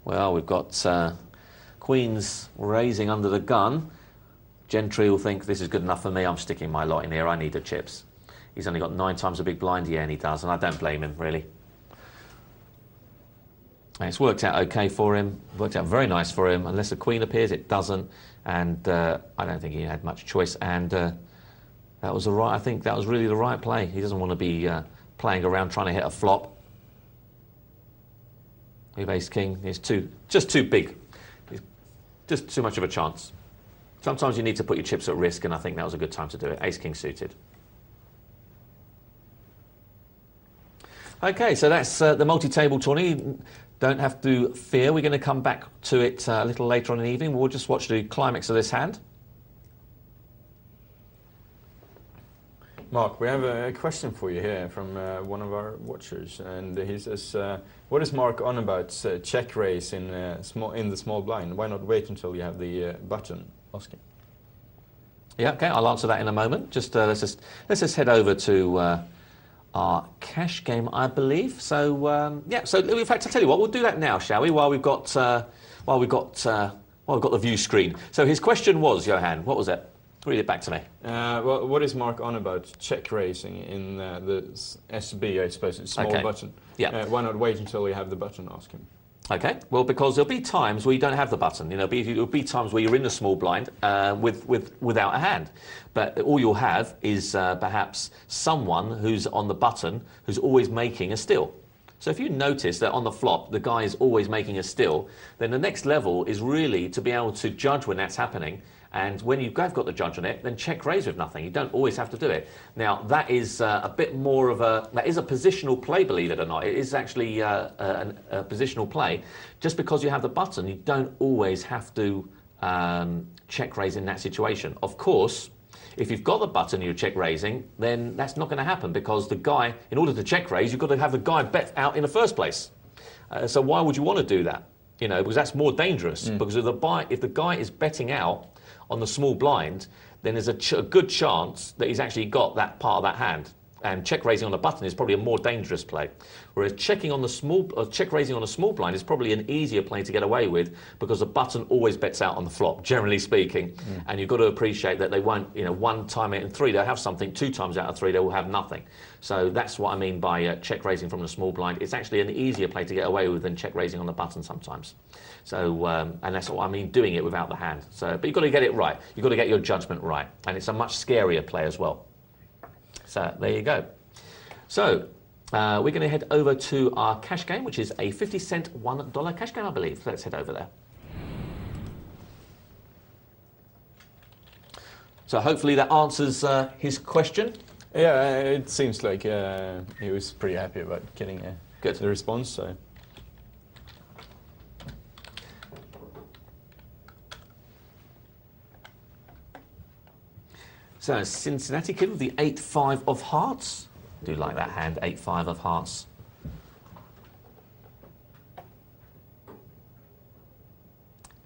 Well, we've got Queens raising under the gun. Gentry will think this is good enough for me. I'm sticking my lot in here. I need the chips. He's only got 9 times a big blind. Yeah, and he does, and I don't blame him, really. And it's worked out okay for him. Worked out very nice for him. Unless the Queen appears, it doesn't. And I don't think he had much choice. And that was the right. I think that was really the right play. He doesn't want to be playing around trying to hit a flop. With Ace King, it's just too big. It's just too much of a chance. Sometimes you need to put your chips at risk, and I think that was a good time to do it. Ace King suited. Okay, so that's the multi-table tourney. Don't have to fear. We're going to come back to it a little later on in the evening. We'll just watch the climax of this hand. Mark, we have a question for you here from one of our watchers, and he says, "What is Mark on about check raise in the small blind? Why not wait until you have the button?" Ask him. Yeah, okay, I'll answer that in a moment. Just let's just head over to our cash game, I believe. So yeah, so in fact, I'll tell you what, we'll do that now, shall we? While we've got the view screen. So his question was, Johan, what was it? Read it back to me. Well, what is Mark on about check raising in the SB, I suppose, it's small button? Yeah. Why not wait until you have the button, ask him. Okay, well, because there'll be times where you don't have the button. You know, there'll be times where you're in the small blind without a hand. But all you'll have is perhaps someone who's on the button who's always making a still. So if you notice that on the flop, the guy is always making a still, then the next level is really to be able to judge when that's happening And when you've got the judge on it, then check raise with nothing. You don't always have to do it. Now, that is a bit more of that is a positional play, believe it or not. It is actually a positional play. Just because you have the button, you don't always have to check raise in that situation. Of course, if you've got the button you're check raising, then that's not going to happen, because the guy, in order to check raise, you've got to have the guy bet out in the first place. So why would you want to do that? You know, because that's more dangerous. Because if the guy is betting out on the small blind, then there's a good chance that he's actually got that part of that hand. And check raising on a button is probably a more dangerous play. Whereas check raising on a small blind is probably an easier play to get away with, because the button always bets out on the flop, generally speaking. And you've got to appreciate that they won't, you know, 1 time out of 3 they'll have something, 2 times out of 3 they will have nothing. So that's what I mean by check raising from the small blind. It's actually an easier play to get away with than check raising on the button sometimes. So and that's what I mean, doing it without the hand. So, but you've got to get it right. You've got to get your judgment right, and it's a much scarier play as well. So there you go. So we're going to head over to our cash game, which is a 50-cent $1 cash game, I believe. Let's head over there. So hopefully that answers his question. Yeah, it seems like he was pretty happy about getting the response. So. So Cincinnati Kid with the 8-5 of hearts. I do like that hand, 8-5 of hearts.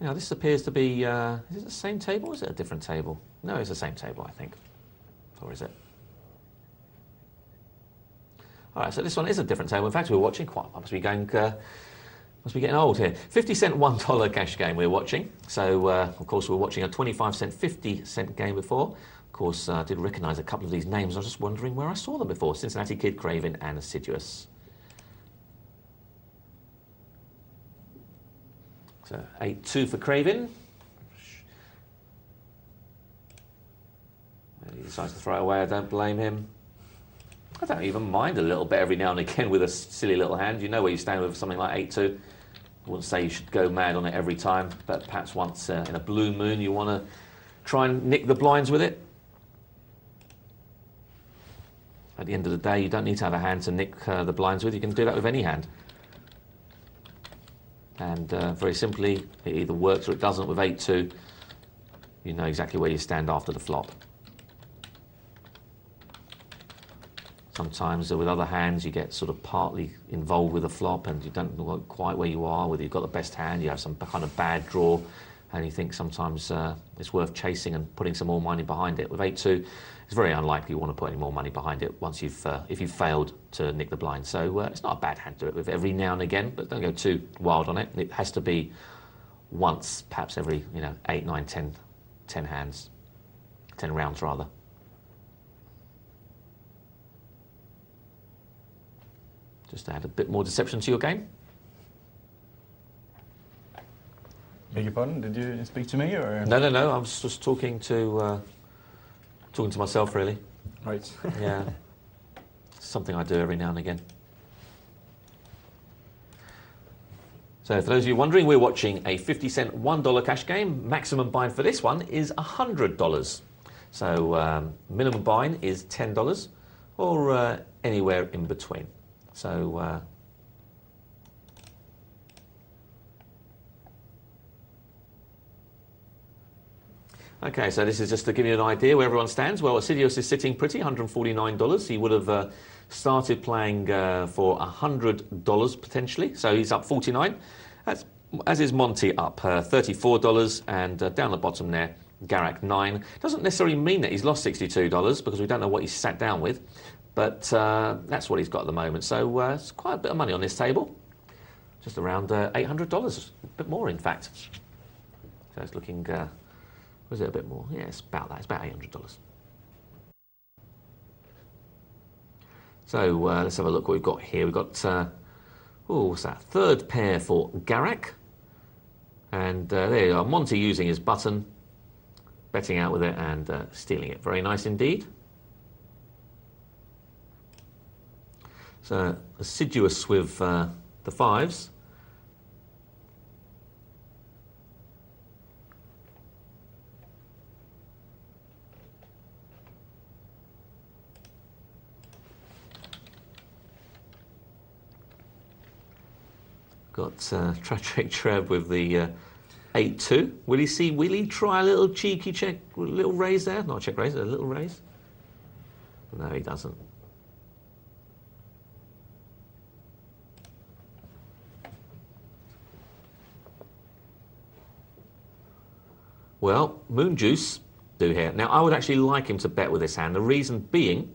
Now this appears to be, is it the same table or is it a different table? No, it's the same table, I think. Or is it? All right, so this one is a different table. In fact, we're watching I must be getting old here. 50-cent $1 cash game we're watching. So, of course, we're watching a 25-cent, 50-cent game before. Of course, I did recognise a couple of these names. I was just wondering where I saw them before. Cincinnati Kid, Craven, and Assiduous. So 8-2 for Craven. He decides to throw it away. I don't blame him. I don't even mind a little bit every now and again with a silly little hand. You know where you stand with something like 8-2. I wouldn't say you should go mad on it every time, but perhaps once in a blue moon you want to try and nick the blinds with it. At the end of the day, you don't need to have a hand to nick the blinds with. You can do that with any hand. And very simply, it either works or it doesn't. With 8-2, you know exactly where you stand after the flop. Sometimes with other hands, you get sort of partly involved with the flop and you don't know quite where you are, whether you've got the best hand, you have some kind of bad draw, and you think sometimes it's worth chasing and putting some more money behind it. With 8-2, it's very unlikely you want to put any more money behind it once if you've failed to nick the blind. So it's not a bad hand to do it with every now and again, but don't go too wild on it. It has to be once, perhaps every 8, 9, 10 hands, 10 rounds rather. Just to add a bit more deception to your game. Beg your pardon? Did you speak to me or? No. I was just talking to myself, really. Right. Yeah. Something I do every now and again. So for those of you wondering, we're watching a 50-cent $1 cash game. Maximum bind for this one is $100. So minimum bind is $10 or anywhere in between. So okay, so this is just to give you an idea where everyone stands. Well, Assiduous is sitting pretty, $149. He would have started playing for $100 potentially, so he's up 49. As is Monty up $34, and down the bottom there, Garak 9. Doesn't necessarily mean that he's lost $62 because we don't know what he's sat down with. But that's what he's got at the moment. So it's quite a bit of money on this table. Just around $800, a bit more in fact. So it's looking, was it a bit more? Yeah, it's about that. It's about $800. So let's have a look what we've got here. We've got, what's that? Third pair for Garak. And there you are, Monty using his button, betting out with it and stealing it. Very nice indeed. So Assiduous with the 5s. Got Tragic Treb with the 8-2. Will he try a little cheeky check, a little raise there? Not a check raise, a little raise. No, he doesn't. Well, Moon Juice do here. Now, I would actually like him to bet with this hand. The reason being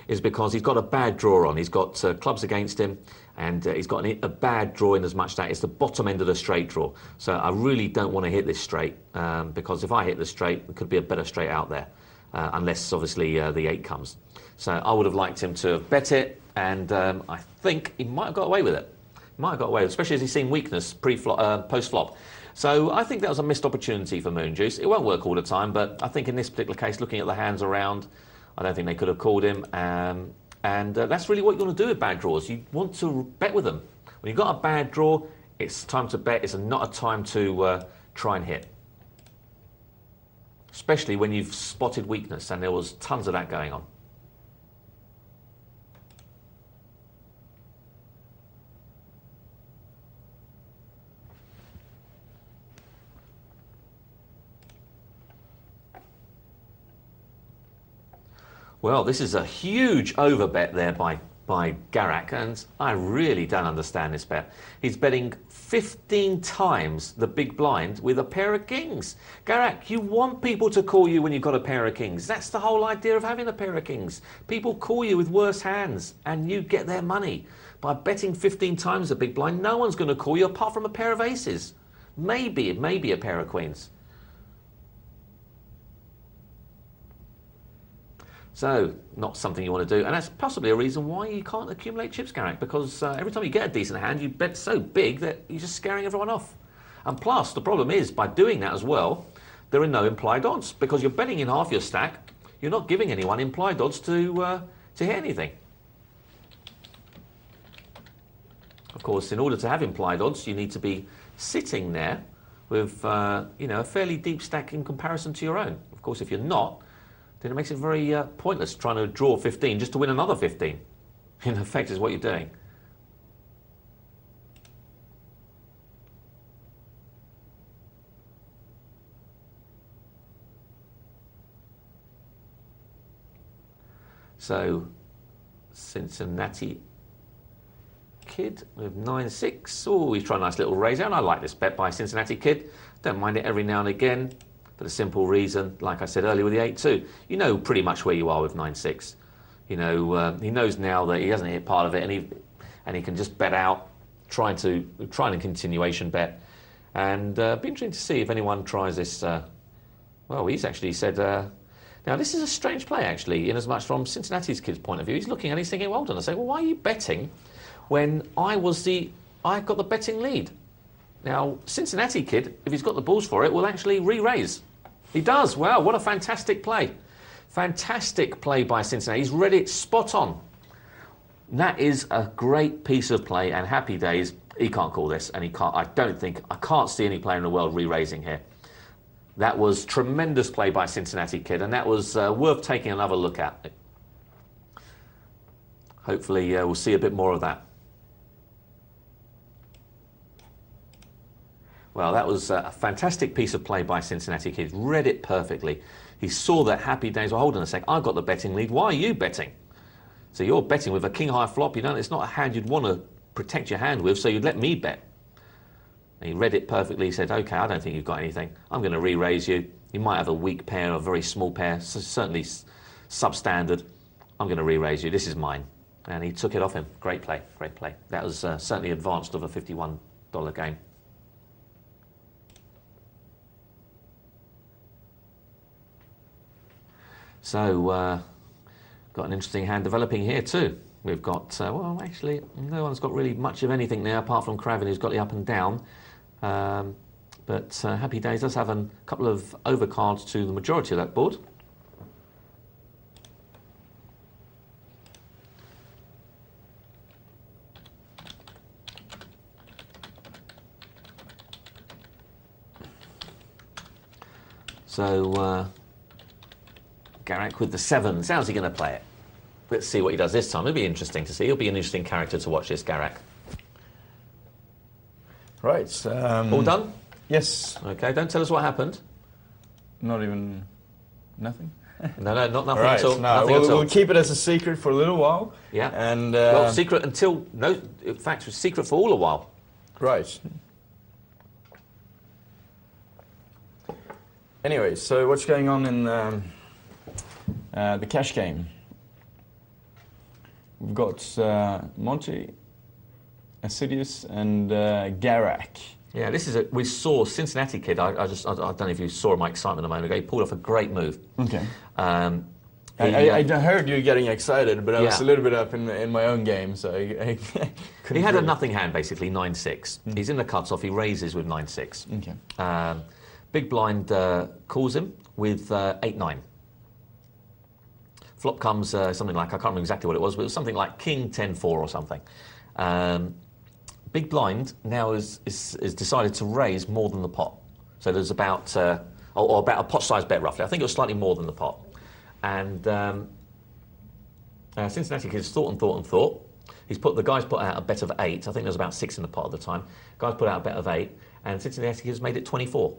is because he's got a bad draw on. He's got clubs against him, and he's got a bad draw in as much that it's the bottom end of the straight draw. So I really don't want to hit this straight, because if I hit the straight, it could be a better straight out there, unless, obviously, the 8 comes. So I would have liked him to have bet it, and I think he might have got away with it. He might have got away with it, especially as he's seen weakness post-flop. So I think that was a missed opportunity for Moon Juice. It won't work all the time, but I think in this particular case, looking at the hands around, I don't think they could have called him. And that's really what you want to do with bad draws. You want to bet with them. When you've got a bad draw, it's time to bet. It's not a time to try and hit. Especially when you've spotted weakness, and there was tons of that going on. Well, this is a huge overbet there by Garak, and I really don't understand this bet. He's betting 15 times the big blind with a pair of kings. Garak, you want people to call you when you've got a pair of kings. That's the whole idea of having a pair of kings. People call you with worse hands, and you get their money. By betting 15 times the big blind, no one's going to call you apart from a pair of aces. Maybe a pair of queens. So, not something you want to do, and that's possibly a reason why you can't accumulate chips, Garak, because every time you get a decent hand, you bet so big that you're just scaring everyone off. And plus, the problem is, by doing that as well, there are no implied odds, because you're betting in half your stack, you're not giving anyone implied odds to hit anything. Of course, in order to have implied odds, you need to be sitting there with a fairly deep stack in comparison to your own. Of course, if you're not, then it makes it very pointless trying to draw 15 just to win another 15. In effect, is what you're doing. So, Cincinnati Kid with 9-6. Oh, he's trying a nice little raise out. I like this bet by Cincinnati Kid. Don't mind it every now and again. For the simple reason, like I said earlier with the 8-2, you know pretty much where you are with 9-6. You know, he knows now that he hasn't hit part of it, and he can just bet out, trying a continuation bet, and be interesting to see if anyone tries this. Well, he's actually said. Now this is a strange play actually, in as much from Cincinnati's Kid's point of view. He's looking and he's thinking, well done. I say, well, why are you betting when I got the betting lead? Now, Cincinnati Kid, if he's got the balls for it, will actually re-raise. He does. Wow, what a fantastic play. Fantastic play by Cincinnati. He's read it spot on. That is a great piece of play, and happy days. He can't call this, and he can't. I can't see any player in the world re-raising here. That was tremendous play by Cincinnati Kid, and that was worth taking another look at. Hopefully, we'll see a bit more of that. Well, that was a fantastic piece of play by Cincinnati Kid. Read it perfectly. He saw that happy days. Well, hold on a sec. I've got the betting lead. Why are you betting? So you're betting with a king-high flop. You know, it's not a hand you'd want to protect your hand with, so you'd let me bet. And he read it perfectly. He said, OK, I don't think you've got anything. I'm going to re-raise you. You might have a weak pair, a very small pair, certainly substandard. I'm going to re-raise you. This is mine. And he took it off him. Great play, great play. That was certainly advanced of a $51 game. So, got an interesting hand developing here too. We've got, well, actually, no one's got really much of anything now, apart from Craven, who's got the up and down. But Happy Days does have a couple of overcards to the majority of that board. So, Garak with the 7s. How's he going to play it? Let's see what he does this time. It'll be interesting to see. He'll be an interesting character to watch, this Garak. Right. All done? Yes. Okay, don't tell us what happened. Not even nothing. No, not nothing Right. at all. No, Nothing at all. we'll keep it as a secret for a little while. Yeah. And well, secret until in fact, it was secret for all a while. right. Anyway, so what's going on in the cash game? We've got Monty, Assidious, and Garak. Yeah, this is we saw Cincinnati kid. I don't know if you saw my excitement a moment ago. He pulled off a great move. Okay. I I heard you getting excited, but I was Yeah. a little bit up in my own game, so I He had a nothing hand, basically, 9-6. He's in the cutoff, he raises with 9-6. Okay. Big blind calls him with 8-9. Flop comes something like, I can't remember exactly what it was, but it was something like King 10-4 or something. Big blind now is decided to raise more than the pot. So there's about, or about a pot-sized bet roughly. I think it was slightly more than the pot. And Cincinnati Kids thought and thought and thought. The guy's put out a bet of 8. I think there was about 6 in the pot at the time. Guy's put out a bet of 8, and Cincinnati Kids made it 24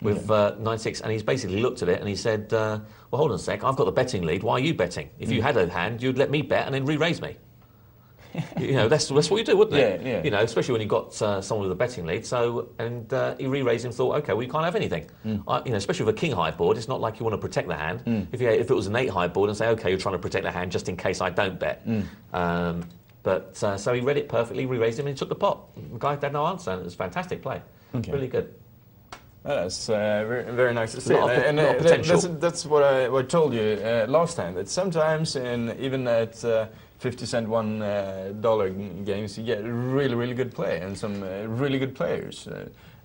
with 9-6. And he's basically looked at it and he said, "Well, hold on a sec. I've got the betting lead. Why are you betting? If you had a hand, you'd let me bet and then re-raise me." You know, that's what you do, wouldn't it? Yeah. You know, especially when you've got someone with a betting lead. So, and he re-raised and thought, okay, well, you can't have anything. You know, especially with a king high board, it's not like you want to protect the hand. If it was an 8 high board and say, okay, you're trying to protect the hand just in case I don't bet. But so he read it perfectly, re-raised him, and he took the pot. The guy had no answer, and it was a fantastic play. Okay. Really good. That's very, very nice to see. Lot of potential. That's what I told you last time. That sometimes, even at 50-cent $1 games, you get really, really good play and some really good players,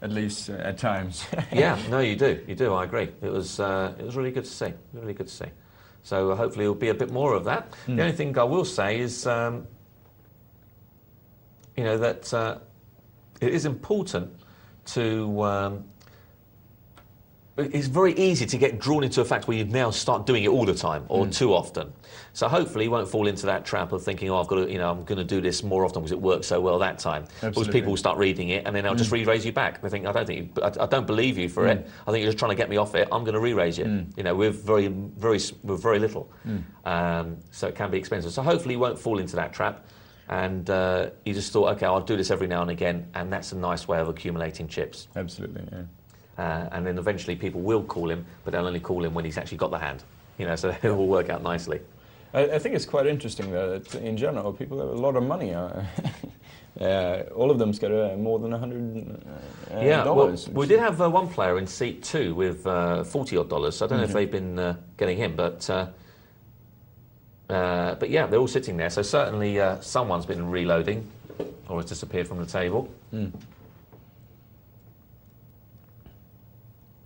at least at times. Yeah, no, you do. I agree. It was really good to see. Really good to see. So hopefully it'll be a bit more of that. The only thing I will say is, you know, that it is important to. It's very easy to get drawn into a fact where you now start doing it all the time or too often. So hopefully you won't fall into that trap of thinking, oh, I've got to, you know, I'm going to do this more often because it worked so well that time. Because people will start reading it and then they'll just re-raise you back. They think, I don't believe you for it. I think you're just trying to get me off it. I'm going to re-raise you. You know, with very little. So it can be expensive. So hopefully you won't fall into that trap. And you just thought, okay, I'll do this every now and again, and that's a nice way of accumulating chips. Absolutely, yeah. And then eventually people will call him, but they'll only call him when he's actually got the hand. You know, so it will work out nicely. I think it's quite interesting that in general people have a lot of money. All of them's got more than $100. Yeah, well, we did have one player in seat 2 with $40 odd. So I don't know if they've been getting him, but yeah, they're all sitting there. So certainly someone's been reloading or has disappeared from the table.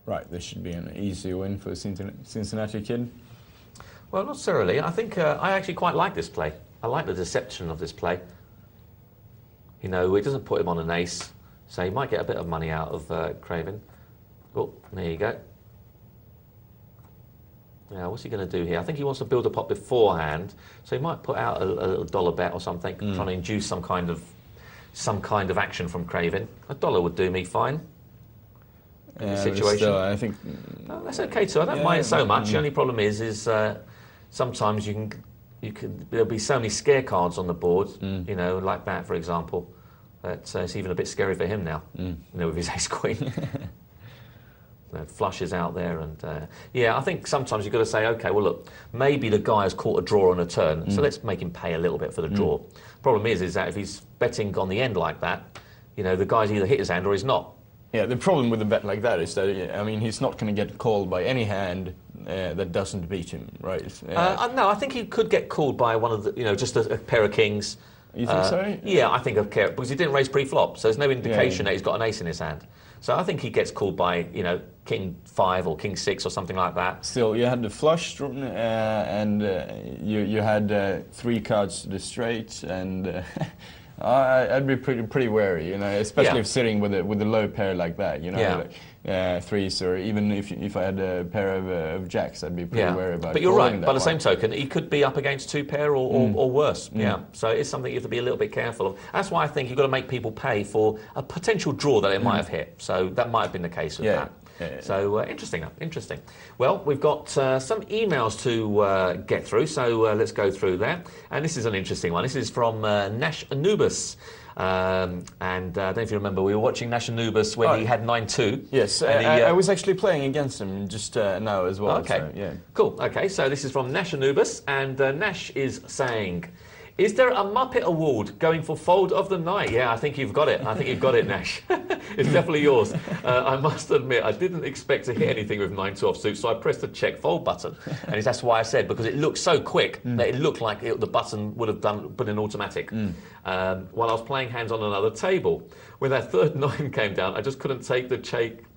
Right, this should be an easy win for Cincinnati Kid. Well, not necessarily. I think I actually quite like this play. I like the deception of this play. You know, it doesn't put him on an ace, so he might get a bit of money out of Craven. Oh, there you go. Now, what's he going to do here? I think he wants to build a pot beforehand, so he might put out a little dollar bet or something, trying to induce some kind of action from Craven. $1 would do me fine. Situation. Still, I think That's okay too. I don't mind it so much. The only problem is sometimes there'll be so many scare cards on the board, you know, like that, for example, that it's even a bit scary for him now, you know, with his ace queen. Flushes out there, and yeah, I think sometimes you've got to say, okay, well look, maybe the guy has caught a draw on a turn, so let's make him pay a little bit for the draw. Problem is that if he's betting on the end like that, you know, the guy's either hit his hand or he's not. Yeah, the problem with a bet like that is that, I mean, he's not going to get called by any hand that doesn't beat him, right? No, I think he could get called by one of the, you know, just a pair of kings. You think so? Yeah, I think because he didn't raise pre-flop, so there's no indication that he's got an ace in his hand. So I think he gets called by, you know, King 5 or King 6 or something like that. Still, you had the flush, and you had 3 cards to the straight, and I'd be pretty wary, you know, especially Yeah. if sitting with a low pair like that, you know, Yeah. like, threes, or even if I had a pair of jacks, I'd be pretty wary about. But you're right. calling that By the one. same token, he could be up against two pair or worse. Yeah. So it's something you have to be a little bit careful of. That's why I think you've got to make people pay for a potential draw that they might have hit. So that might have been the case with that. Yeah. So interesting. Well, we've got some emails to get through, so let's go through that. And this is an interesting one. This is from Nash Anubis. And I don't know if you remember, we were watching Nash Anubis when he had 9-2. Yes, and I was actually playing against him just now as well. Okay, So, yeah. Cool. Okay, so this is from Nash Anubis, and Nash is saying, is there a Muppet Award going for Fold of the Night? Yeah, I think you've got it. Nash. It's definitely yours. I must admit, I didn't expect to hit anything with 9-2 offsuit, so I pressed the check fold button. And that's why I said, because it looked so quick that it looked like the button would have put in automatic. While I was playing hands on another table. When that third 9 came down, I just couldn't take the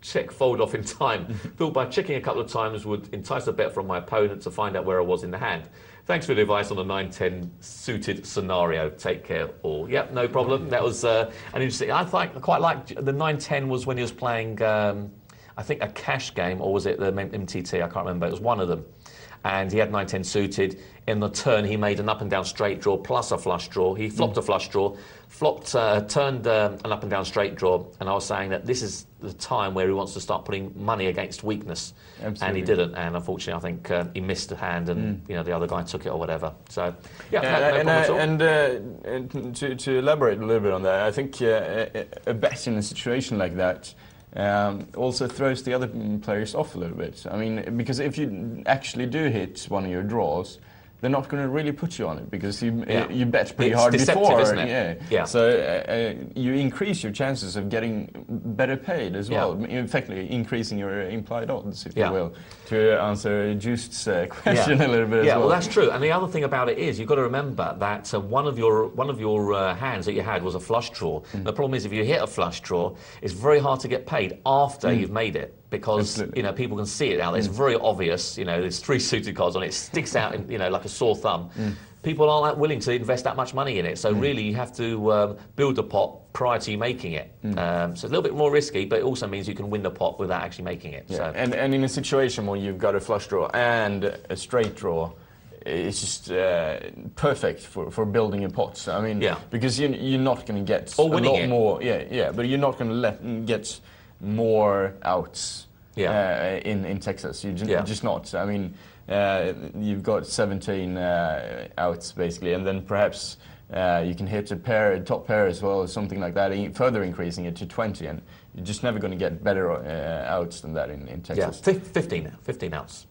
check fold off in time. Thought by checking a couple of times would entice a bet from my opponent to find out where I was in the hand. Thanks for the advice on the 9-10 suited scenario. Take care all. Yep, no problem. That was an interesting. I quite liked the 9-10 was when he was playing, I think, a cash game, or was it the MTT? I can't remember. It was one of them. And he had 9-10 suited. In the turn, he made an up and down straight draw plus a flush draw. He flopped a flush draw, turned an up and down straight draw. And I was saying that this is the time where he wants to start putting money against weakness. Absolutely. And he didn't. And unfortunately, I think he missed a hand, and the other guy took it or whatever. So no problem at all. And to elaborate a little bit on that, I think a bet in a situation like that also throws the other players off a little bit. I mean, because if you actually do hit one of your draws, they're not going to really put you on it because you bet pretty hard before. Isn't it? Yeah. So you increase your chances of getting better paid as well. In fact, increasing your implied odds, if you will, to answer Just's question a little bit as well. Yeah, well, that's true. And the other thing about it is you've got to remember that one of your hands that you had was a flush draw. The problem is if you hit a flush draw, it's very hard to get paid after you've made it. Because people can see it now. It's very obvious. There's 3 suited cards on it. It sticks out, like a sore thumb. People aren't that willing to invest that much money in it. So really, you have to build the pot prior to you making it. So it's a little bit more risky, but it also means you can win the pot without actually making it. Yeah. So. And in a situation where you've got a flush draw and a straight draw, it's just perfect for building a pot. I mean, because you're not going to get a lot more. But you're not going to get more outs in Texas. You're just not. I mean, you've got 17 outs basically, and then perhaps you can hit a top pair as well, or something like that, further increasing it to 20, and you're just never going to get better outs than that in Texas. Yeah, 15 outs.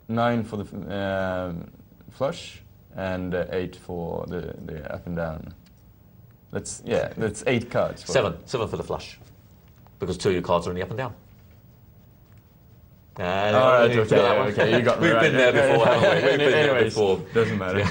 9 for the flush, and 8 for the up and down. That's 8 cards. 7 for the flush. Because 2 of your cards are in the up and down. Okay, you got me. We've been there before, haven't we? We've been there before. Doesn't matter.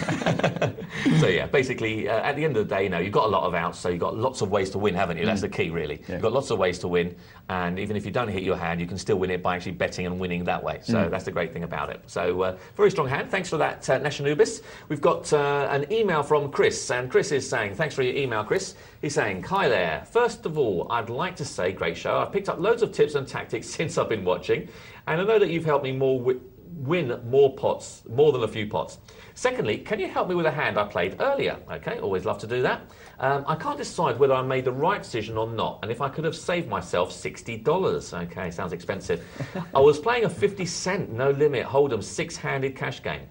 So basically, at the end of the day, you've got a lot of outs, so you've got lots of ways to win, haven't you? That's the key, really. You've got lots of ways to win, and even if you don't hit your hand, you can still win it by actually betting and winning that way. So that's the great thing about it. So very strong hand. Thanks for that, Nash Anubis. We've got an email from Chris, and Chris is saying, thanks for your email, Chris. He's saying, hi there. First of all, I'd like to say, great show. I've picked up loads of tips and tactics since I've been watching, and I know that you've helped me win more pots, more than a few pots. Secondly, can you help me with a hand I played earlier? Okay, always love to do that. I can't decide whether I made the right decision or not, and if I could have saved myself $60. Okay, sounds expensive. I was playing a 50-cent no-limit Hold'em 6-handed cash game.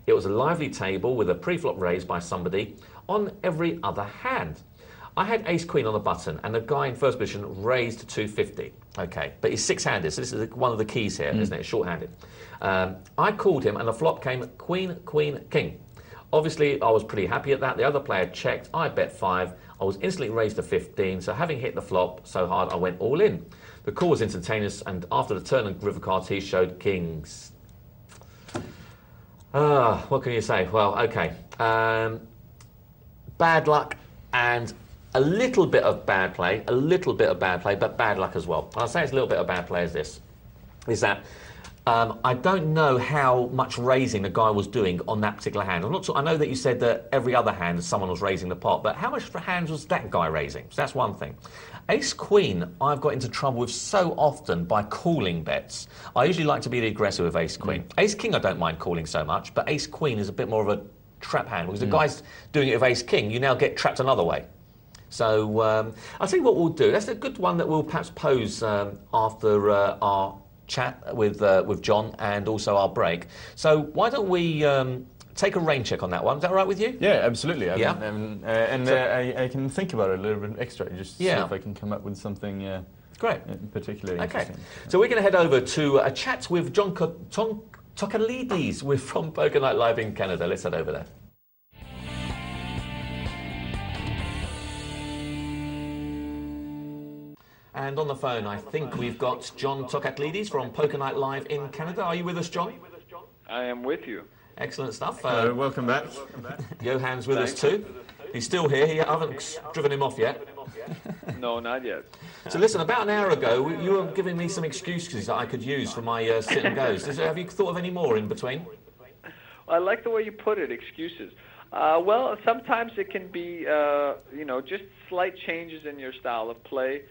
It was a lively table with a pre-flop raise by somebody on every other hand. I had ace-queen on the button, and the guy in first position raised to 250. Okay, but he's 6-handed, so this is one of the keys here, isn't it? Short-handed. I called him, and the flop came queen, queen, king. Obviously, I was pretty happy at that. The other player checked. I bet 5. I was instantly raised to 15, so having hit the flop so hard, I went all in. The call was instantaneous, and after the turn and river cards, he showed kings. What can you say? Well, okay. Bad luck and a little bit of bad play, but bad luck as well. I'll say it's a little bit of bad play is that I don't know how much raising the guy was doing on that particular hand. I know that you said that every other hand someone was raising the pot, but how much hands was that guy raising? So that's one thing. Ace Queen, I've got into trouble with so often by calling bets. I usually like to be the aggressor with Ace Queen. Ace King I don't mind calling so much, but Ace Queen is a bit more of a trap hand, because the guy's doing it with Ace King, you now get trapped another way. So I'll tell you what we'll do. That's a good one that we'll perhaps pose after our chat with John and also our break. So why don't we take a rain check on that one? Is that all right with you? Yeah, absolutely. Yeah. I can think about it a little bit extra, just to see if I can come up with something great, particularly interesting. So we're going to head over to a chat with John Tokalides. We're from Poker Night Live in Canada. Let's head over there. And on the phone, I think we've got John Tokalides from Poker Night Live in Canada. Are you with us, John? I am with you. Excellent stuff. Welcome back. Johan's with us too. He's still here. I haven't driven him off yet. No, not yet. So listen, about an hour ago, you were giving me some excuses that I could use for my sit and goes. Have you thought of any more in between? I like the way you put it, excuses. Well, sometimes it can be, just slight changes in your style of play.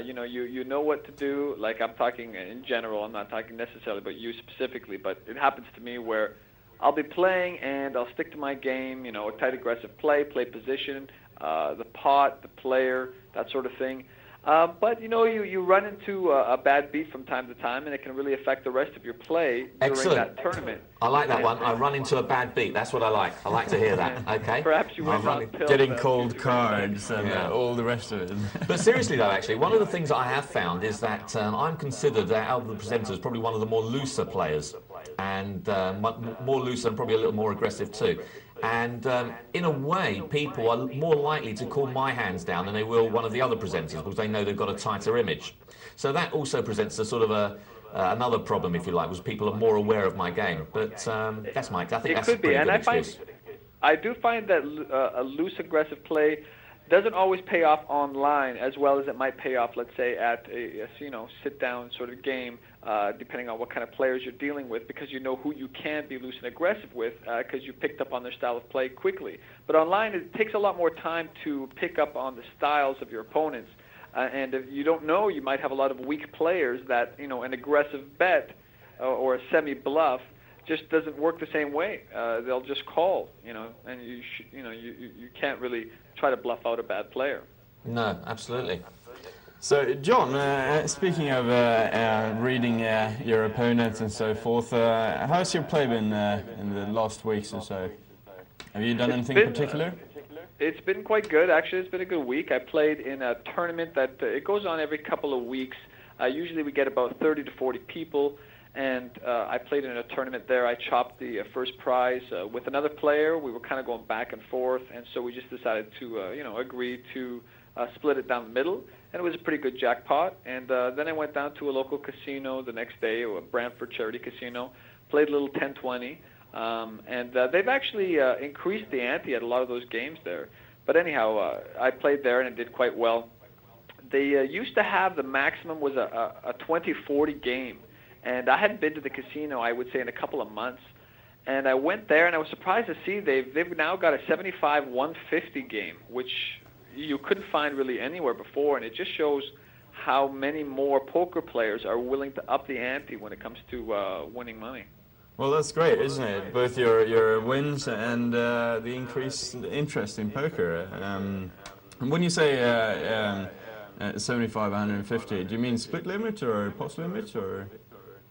You know what to do. Like, I'm talking in general. I'm not talking necessarily about you specifically, but it happens to me where I'll be playing and I'll stick to my game, a tight aggressive play position, the pot, the player, that sort of thing. But, you run into a bad beat from time to time, and it can really affect the rest of your play during that tournament. I like that one. I run into a bad beat. That's what I like. I like to hear that. Okay. Perhaps you went on pills. Getting cold cards and all the rest of it. But seriously, though, actually, one of the things that I have found is that I'm considered, out of the presenters, probably one of the more looser players, and more looser and probably a little more aggressive too. And in a way, people are more likely to call my hands down than they will one of the other presenters, because they know they've got a tighter image. So that also presents a sort of another problem, if you like, was people are more aware of my game. But that's Mike. I think that's a pretty good excuse. I do find that a loose, aggressive play doesn't always pay off online as well as it might pay off, let's say, at a sit-down sort of game, depending on what kind of players you're dealing with, because you know who you can be loose and aggressive with, because you picked up on their style of play quickly. But online, it takes a lot more time to pick up on the styles of your opponents. And if you don't know, you might have a lot of weak players that, an aggressive bet or a semi-bluff just doesn't work the same way. They'll just call, and you can't really try to bluff out a bad player. No, absolutely. So, John, speaking of reading your opponents and so forth, how's your play been in the last weeks or so? Have you done anything particular? It's been quite good, actually. It's been a good week. I played in a tournament that it goes on every couple of weeks. Usually we get about 30 to 40 people, and I played in a tournament there. I chopped the first prize with another player. We were kind of going back and forth, and so we just decided to, agree to split it down the middle, and it was a pretty good jackpot. And then I went down to a local casino the next day, a Brantford charity casino, played a little 10-20, and they've actually increased the ante at a lot of those games there. But anyhow, I played there, and it did quite well. They used to have the maximum was a 20-40 game. And I hadn't been to the casino, I would say, in a couple of months. And I went there, and I was surprised to see they've now got a 75-150 game, which you couldn't find really anywhere before. And it just shows how many more poker players are willing to up the ante when it comes to winning money. Well, that's great, isn't it? Both your wins and the increased interest in poker. And when you say 75, 150, do you mean split limit or pot limit or?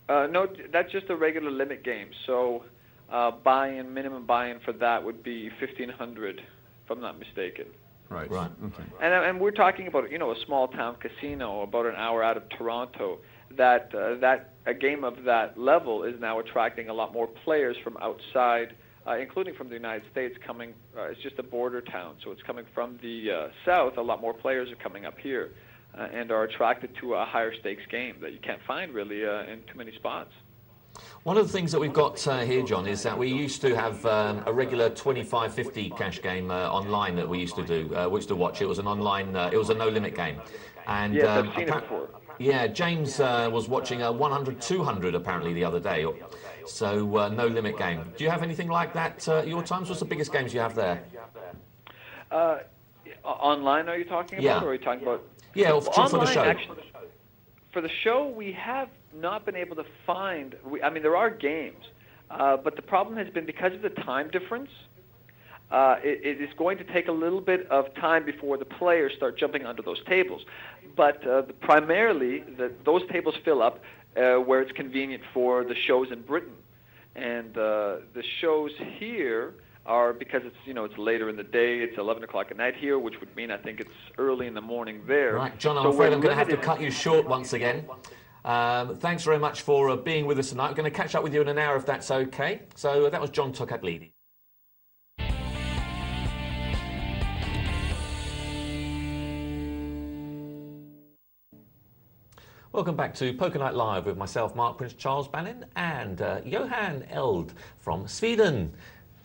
No, that's just a regular limit game. So minimum buy-in for that would be 1,500, if I'm not mistaken. Right. Okay. And we're talking about a small town casino about an hour out of Toronto. That a game of that level is now attracting a lot more players from outside, including from the United States. Coming, it's just a border town, so it's coming from the south. A lot more players are coming up here. And are attracted to a higher stakes game that you can't find really in too many spots. One of the things that we've got here, John, is that we used to have a regular 25-50 cash game online that we used to do, we used to watch. It was an online, it was a no-limit game. And yes, I've seen it before. Yeah, James was watching a 100-200 apparently the other day. So no limit game. Do you have anything like that at your times? What's the biggest games you have there? Online, are you talking about, or are you talking about? Yeah, online, for the show. Actually, for the show, we have not been able to find. I mean, there are games, but the problem has been because of the time difference. It is going to take a little bit of time before the players start jumping onto those tables. But primarily, those tables fill up where it's convenient for the shows in Britain. And the shows here are, because it's later in the day, it's 11 o'clock at night here, which would mean I think it's early in the morning there. Right, John, I'm afraid I'm going to have to cut you short once again. Thanks very much for being with us tonight. I'm going to catch up with you in an hour if that's okay. So that was John Tokatlidi. Welcome back to Poker Night Live with myself, Mark Prince Charles Banin, and Johan Eldt from Sweden.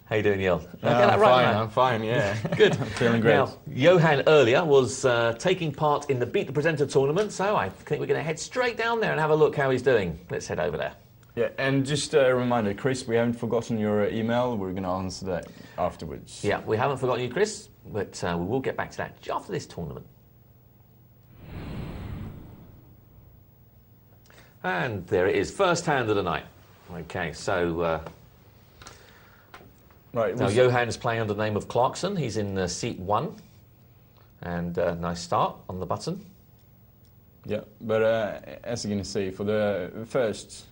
How you doing, Eldt? I'm fine, yeah. Good. I'm feeling great. Now, Johan earlier was taking part in the Beat the Presenter tournament, so I think we're going to head straight down there and have a look how he's doing. Let's head over there. Yeah, and just a reminder, Chris, we haven't forgotten your email. We're going to answer that afterwards. Yeah, we haven't forgotten you, Chris, but we will get back to that after this tournament. And there it is, first hand of the night. Okay, so right. Now Johan's playing under the name of Clarkson. He's in seat 1, and nice start on the button. Yeah, but as you're going to see, for the first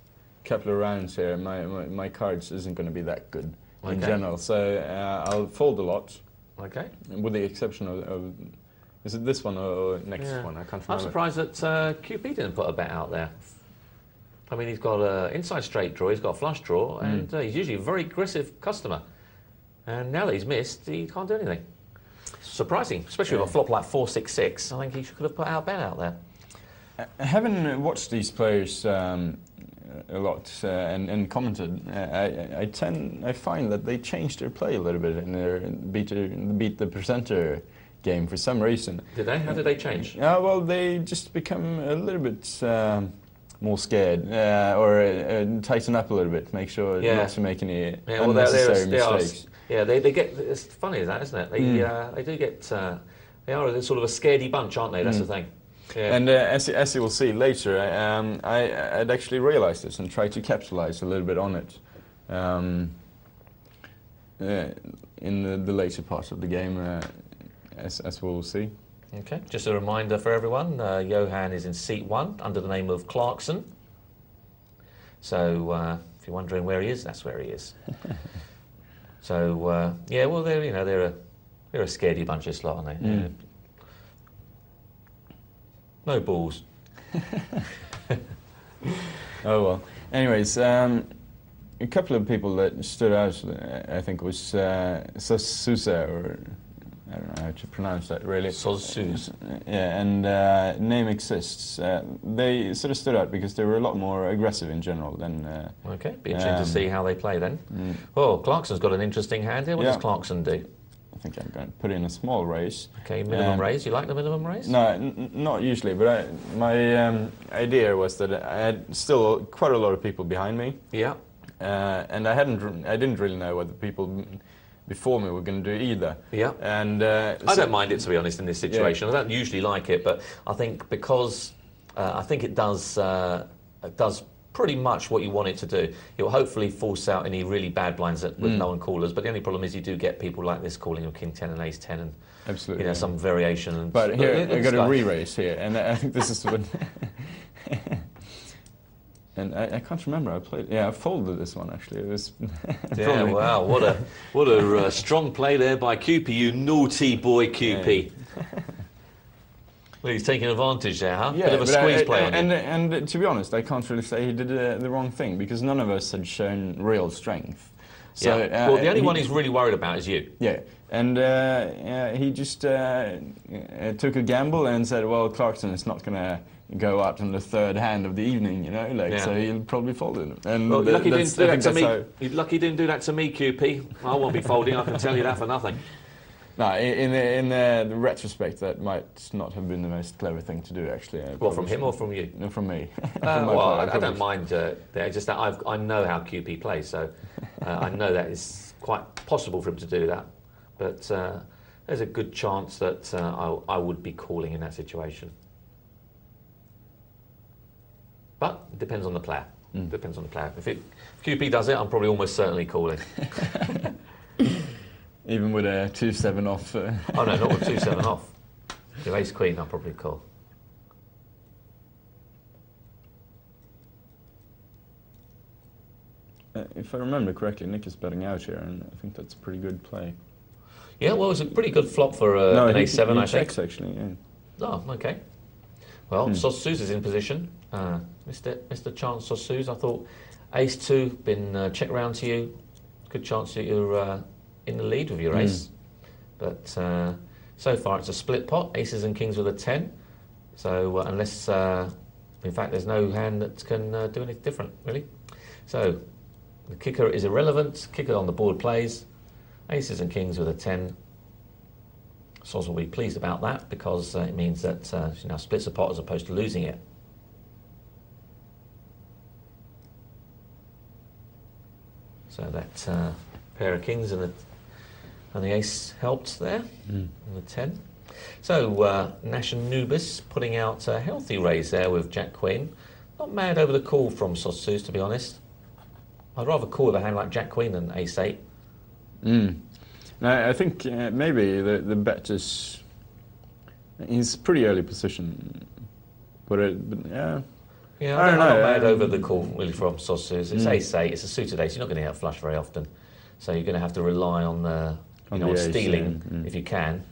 couple of rounds here, my cards isn't going to be that good in general. So I'll fold a lot. Okay. With the exception of is it this one or next one? I can't remember. I'm surprised that QP didn't put a bet out there. I mean, he's got an inside straight draw, he's got a flush draw, and he's usually a very aggressive customer. And now that he's missed, he can't do anything. Surprising, especially with a flop like 4-6-6. I think he could have put out a bet out there. Having watched these players a lot and commented, I find that they changed their play a little bit in their beat the presenter game for some reason. Did they? How did they change? Well, they just become a little bit more scared, or tighten up a little bit, make sure not to make any unnecessary mistakes. They get. It's funny, isn't it? They do get. They are sort of a scaredy bunch, aren't they? That's the thing. Yeah. And as you will see later, I'd actually realised this and tried to capitalize a little bit on it in the later part of the game, as we'll see. Okay, just a reminder for everyone, Johan is in seat 1 under the name of Clarkson. So if you're wondering where he is, that's where he is. So yeah, well they're a scaredy bunch, this lot, aren't they? No balls. Oh well. Anyways, a couple of people that stood out, I think, was Sousa, or I don't know how to pronounce that really. Sousa. Yeah, and Name Exists. They sort of stood out because they were a lot more aggressive in general than. Okay, be interesting to see how they play then. Oh, Clarkson's got an interesting hand here. What does Clarkson do? I think I'm going to put in a small raise. Okay, minimum raise. You like the minimum raise? No, not usually. But my idea was that I had still quite a lot of people behind me. Yeah. And I didn't really know what the people before me were going to do either. Yeah. And I don't mind it, to be honest, in this situation. I don't usually like it, but I think because I think it does pretty much what you want it to do. It will hopefully force out any really bad blinds with no one callers. But the only problem is you do get people like this calling your King 10 and Ace 10 and absolutely, some variation. And but here I got a re-raise here, and I think this is what. And I can't remember. I folded this one actually. It was. Yeah, wow! What a strong play there by QP, you naughty boy, QP. Yeah. Well, he's taking advantage there, huh? Yeah, bit of a squeeze play on you. And to be honest, I can't really say he did the wrong thing because none of us had shown real strength. So, well, the only one he's really worried about is you. Yeah, and he just took a gamble and said, well, Clarkson is not going to go out in the third hand of the evening, so he'll probably fold it. And well, lucky he didn't do that to me. Lucky he didn't do that to me, QP. I won't be folding, I can tell you that for nothing. No, in the retrospect, that might not have been the most clever thing to do, actually. What, from him or from you? No, from me. Well, I don't mind there. Just that I know how QP plays, so I know that it's quite possible for him to do that. But there's a good chance that I would be calling in that situation. But it depends on the player. Depends on the player. If QP does it, I'm probably almost certainly calling. Even with a 2-7 off. Oh no, not with 2-7 off. If ace queen, I'll probably call. If I remember correctly, Nick is betting out here, and I think that's a pretty good play. Yeah, well, it's a pretty good flop for an ace-7, I think. Checks, actually, yeah. Oh, okay. Well, Saussuz is in position. Mr. Chance Saussuz, I thought ace-2, been check round to you. Good chance that you're in the lead with your ace. But so far it's a split pot, aces and kings with a 10. So unless, in fact, there's no hand that can do anything different, really. So the kicker is irrelevant. Kicker on the board plays. Aces and kings with a 10. Soz will be pleased about that because it means that she now splits a pot as opposed to losing it. So that pair of kings and the ace helped there, and the 10. So Nash and Nubis putting out a healthy raise there with Jack Queen. Not mad over the call from Saussuz, to be honest. I'd rather call with a hand like Jack Queen than ace 8. No, I think maybe the bet is... He's pretty early position. But yeah... Yeah, I'm not mad over the call really from Saussuz. It's ace 8, it's a suited ace. You're not going to get flush very often. So you're going to have to rely on on stealing if you can.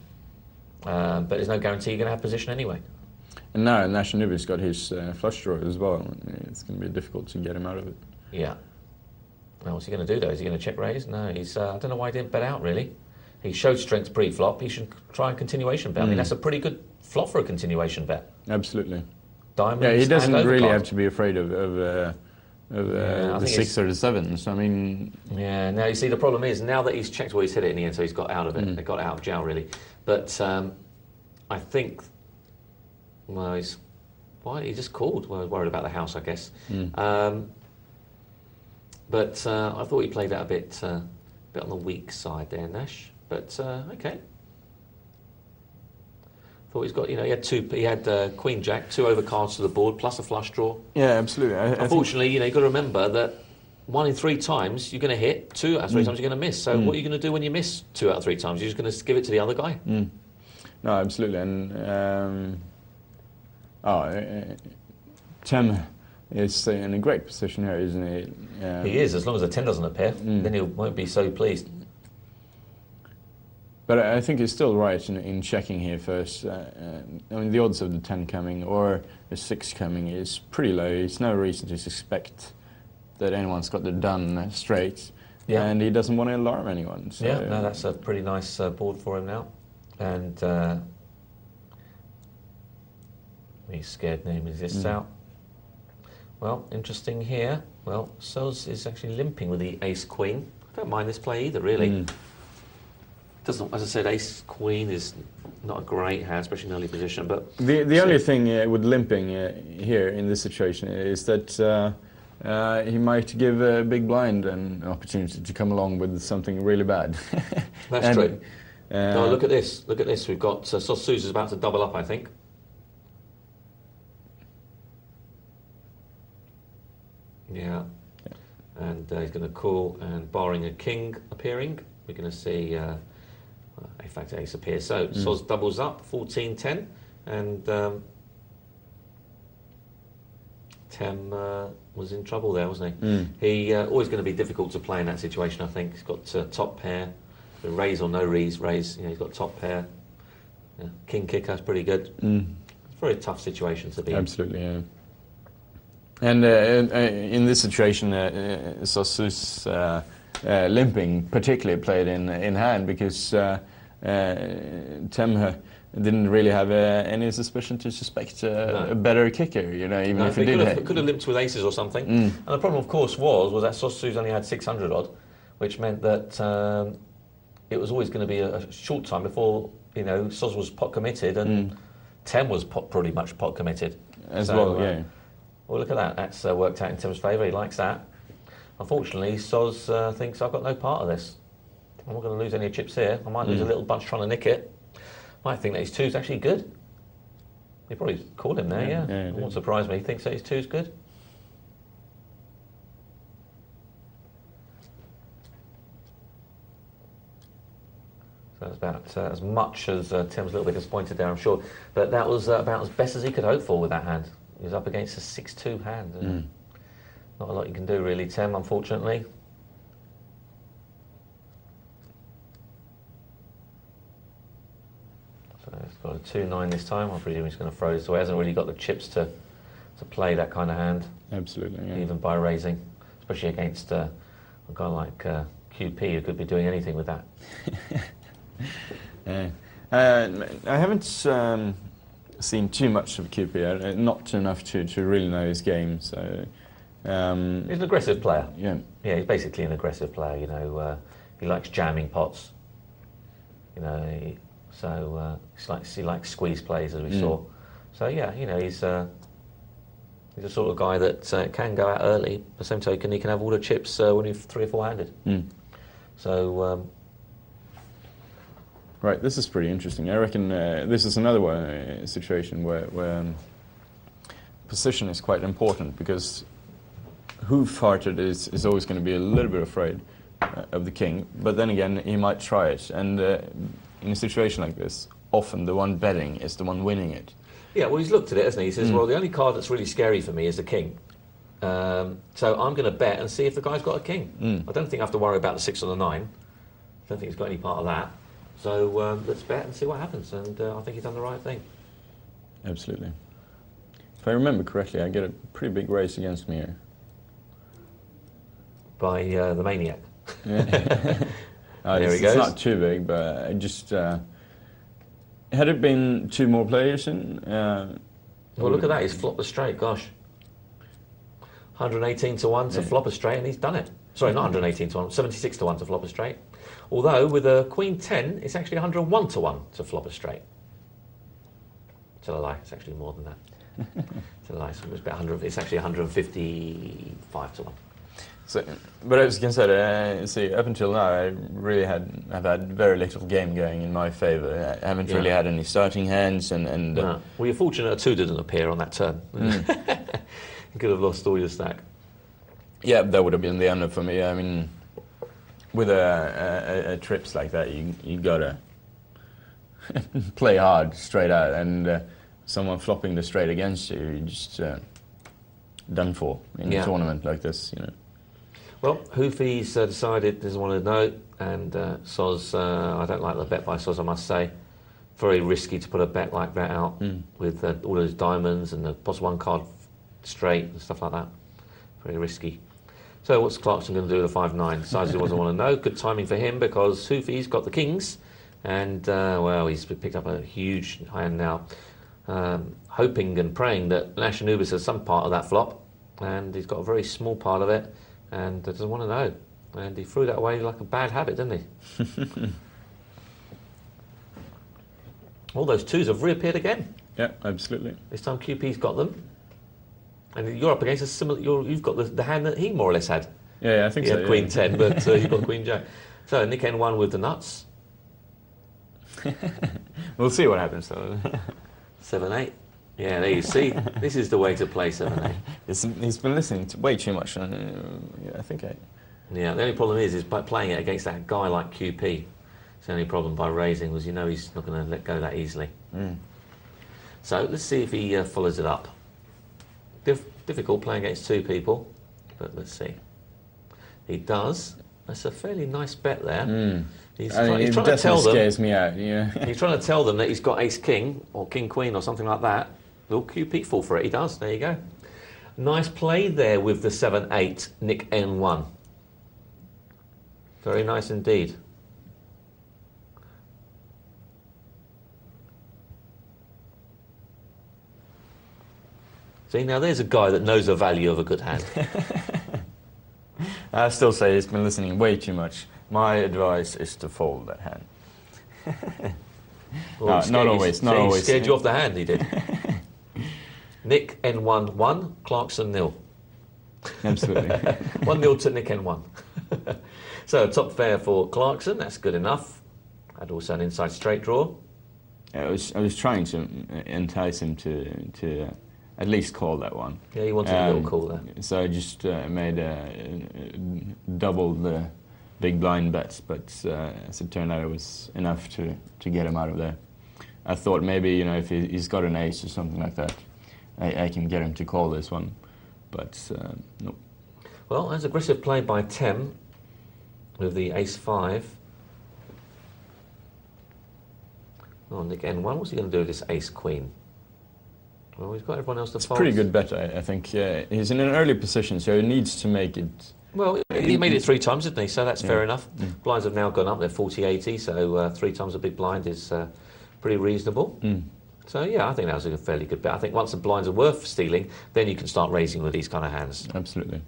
But there's no guarantee you're going to have position anyway. And now Nash Nubis got his flush draw as well. It's going to be difficult to get him out of it. Yeah. Now what's he going to do though? Is he going to check raise? No, he's. I don't know why he didn't bet out really. He showed strength pre-flop. He should try a continuation bet. I mean, that's a pretty good flop for a continuation bet. Absolutely. Diamonds. Yeah, he doesn't really have to be afraid of the 6 or the 7. So I mean. Yeah. Now you see, the problem is now that he's checked, well, he's hit it in the end, so he's got out of it. They got out of jail really. But I think. Well, he just called. Well, worried about the house, I guess. But I thought he played that a bit on the weak side there, Nash. But okay. Thought he's got, he had he had Queen Jack, 2 overcards to the board plus a flush draw. Yeah, absolutely. Unfortunately, you've got to remember that 1 in 3 times you're going to hit, 2 out of 3 times you're going to miss. So what are you going to do when you miss 2 out of 3 times? You're just going to give it to the other guy. No, absolutely. And Tim is in a great position here, isn't he? He is, as long as the 10 doesn't appear, then he won't be so pleased. But I think he's still right in checking here first. I mean, the odds of the 10 coming or the 6 coming is pretty low. There's no reason to suspect that anyone's got the done straight. Yeah. And he doesn't want to alarm anyone. So. Yeah, no, that's a pretty nice board for him now. And he's scared name exists out. Well, interesting here. Well, Soz is actually limping with the ace-queen. I don't mind this play either, really. Doesn't, as I said, ace-queen is not a great hand, especially in early position. But the only thing with limping here in this situation is that he might give a big blind an opportunity to come along with something really bad. That's true. No, look at this. Look at this. We've got Saussuz is about to double up, I think. Yeah. And he's going to call, and barring a king appearing, we're going to see in fact ace appears. So Soz doubles up, 14-10, and Tem was in trouble there, wasn't he? He always going to be difficult to play in that situation, I think. He's got top pair, the raise or no raise. He's got top pair. Yeah, king kicker is pretty good. It's a very tough situation to be in. Absolutely, yeah. And in this situation, Saussuz limping particularly played in hand because Tem didn't really have any suspicion to suspect a better kicker, even if he did. Could have limped with aces or something. And the problem, of course, was that Saussuz only had 600 odd, which meant that it was always going to be a short time before, you know, Soz was pot committed and Tem was pretty much pot committed. As well, yeah. Well, look at that. That's worked out in Tem's favour. He likes that. Unfortunately, Soz thinks I've got no part of this. I'm not going to lose any chips here. I might lose a little bunch trying to nick it. Might think that his two's actually good. You probably called him there, yeah. It won't surprise me. He thinks that his two's good. So that's about as much as Tim's a little bit disappointed there, I'm sure. But that was about as best as he could hope for with that hand. He was up against a 6-2 hand. Not a lot you can do, really, Tim, unfortunately. So he's got a 2-9 this time. I presume he's going to throw this away. He hasn't really got the chips to play that kind of hand. Absolutely, yeah. Even by raising, especially against a guy like QP who could be doing anything with that. I haven't seen too much of QP, not enough to really know his game. So he's an aggressive player. Yeah, he's basically an aggressive player. You know, he likes jamming pots. You know, he likes squeeze plays, as we saw. So yeah, you know, he's the sort of guy that can go out early. By the same token, he can have all the chips when he's 3 or 4 handed. So. Right, this is pretty interesting. I reckon this is another situation where position is quite important, because hoof-hearted is always going to be a little bit afraid of the king, but then again he might try it, and in a situation like this, often the one betting is the one winning it. Yeah, well, he's looked at it, hasn't he? He says, well, the only card that's really scary for me is the king. So I'm going to bet and see if the guy's got a king. I don't think I have to worry about the 6 or the 9. I don't think he's got any part of that. So let's bet and see what happens, and I think he's done the right thing. Absolutely. If I remember correctly, I get a pretty big race against me here. By the Maniac. Yeah. There he goes. It's not too big, but I just... had it been 2 more players in... well, look at that, he's flopped a straight, gosh. 118 to 1 to flop a straight, and he's done it. Sorry, not 118 to 1, 76 to 1 to flop a straight. Although, with a Queen 10, it's actually 101 to 1 to flop a straight. It's a lie, it's actually more than that. It's a lie, it's actually 155 to 1. So, but as you can say, up until now, I really have had very little game going in my favour. I haven't really had any starting hands, and no. Well, you're fortunate a 2 didn't appear on that turn. You could have lost all your stack. Yeah, that would have been the end for me. I mean, with a trips like that, you gotta play hard straight out, and someone flopping the straight against you, you're just done for in a tournament like this, you know. Well, Hoofy's decided doesn't want to know, and Soz, I don't like the bet by Soz, I must say. Very risky to put a bet like that out with all those diamonds and the possible 1 card straight and stuff like that. Very risky. So what's Clarkson going to do with the 5-9? Decides he doesn't want to know. Good timing for him, because Hoofy's got the kings, and well, he's picked up a huge hand now, hoping and praying that Nash Anubis has some part of that flop, and he's got a very small part of it, and doesn't want to know. And he threw that away like a bad habit, didn't he? All those 2s have reappeared again. Yeah, absolutely. This time QP's got them. And you're up against a similar... You've got the hand that he more or less had. Yeah, I think so. He had Queen 10, but you've got Queen Jack. So Nick N1 with the nuts. We'll see what happens, though. 7-8. Yeah, there you see. This is the way to play 7-8. He's been listening to way too much. I think Yeah, the only problem is by playing it against that guy like QP. It's the only problem by raising was, you know, he's not going to let go that easily. So let's see if he follows it up. Difficult playing against 2 people, but let's see. He does. That's a fairly nice bet there. He's trying to tell them. Scares me out. Yeah. He's trying to tell them that he's got Ace King or King Queen or something like that. Will QP fall for it? He does. There you go. Nice play there with the 7-8, Nick N1. Very nice indeed. See, now there's a guy that knows the value of a good hand. I still say he's been listening way too much. My advice is to fold that hand. Well, not always. Not always. He scared you off the hand, he did. Nick N1 1, Clarkson 0. Absolutely. 1-0 to Nick N1. So top pair for Clarkson, that's good enough. And also an inside straight draw. I was trying to entice him to at least call that one. Yeah, he wanted a little call there. So I just made double the big blind bets, but as it turned out, it was enough to get him out of there. I thought maybe, you know, if he's got an ace or something like that, I can get him to call this one, but no. Well, that's aggressive play by Tem with the ace-5. Oh, Nick N1, what's he going to do with this ace-queen? Well, he's got everyone else to It's a fold. pretty good bet, I think. He's in an early position, so he needs to make it. Well, he made it 3 times, didn't he? So that's fair enough. Mm. Blinds have now gone up, they're 40-80, so 3 times a big blind is pretty reasonable. Mm. So yeah, I think that was a fairly good bet. I think once the blinds are worth stealing, then you can start raising with these kind of hands. Absolutely.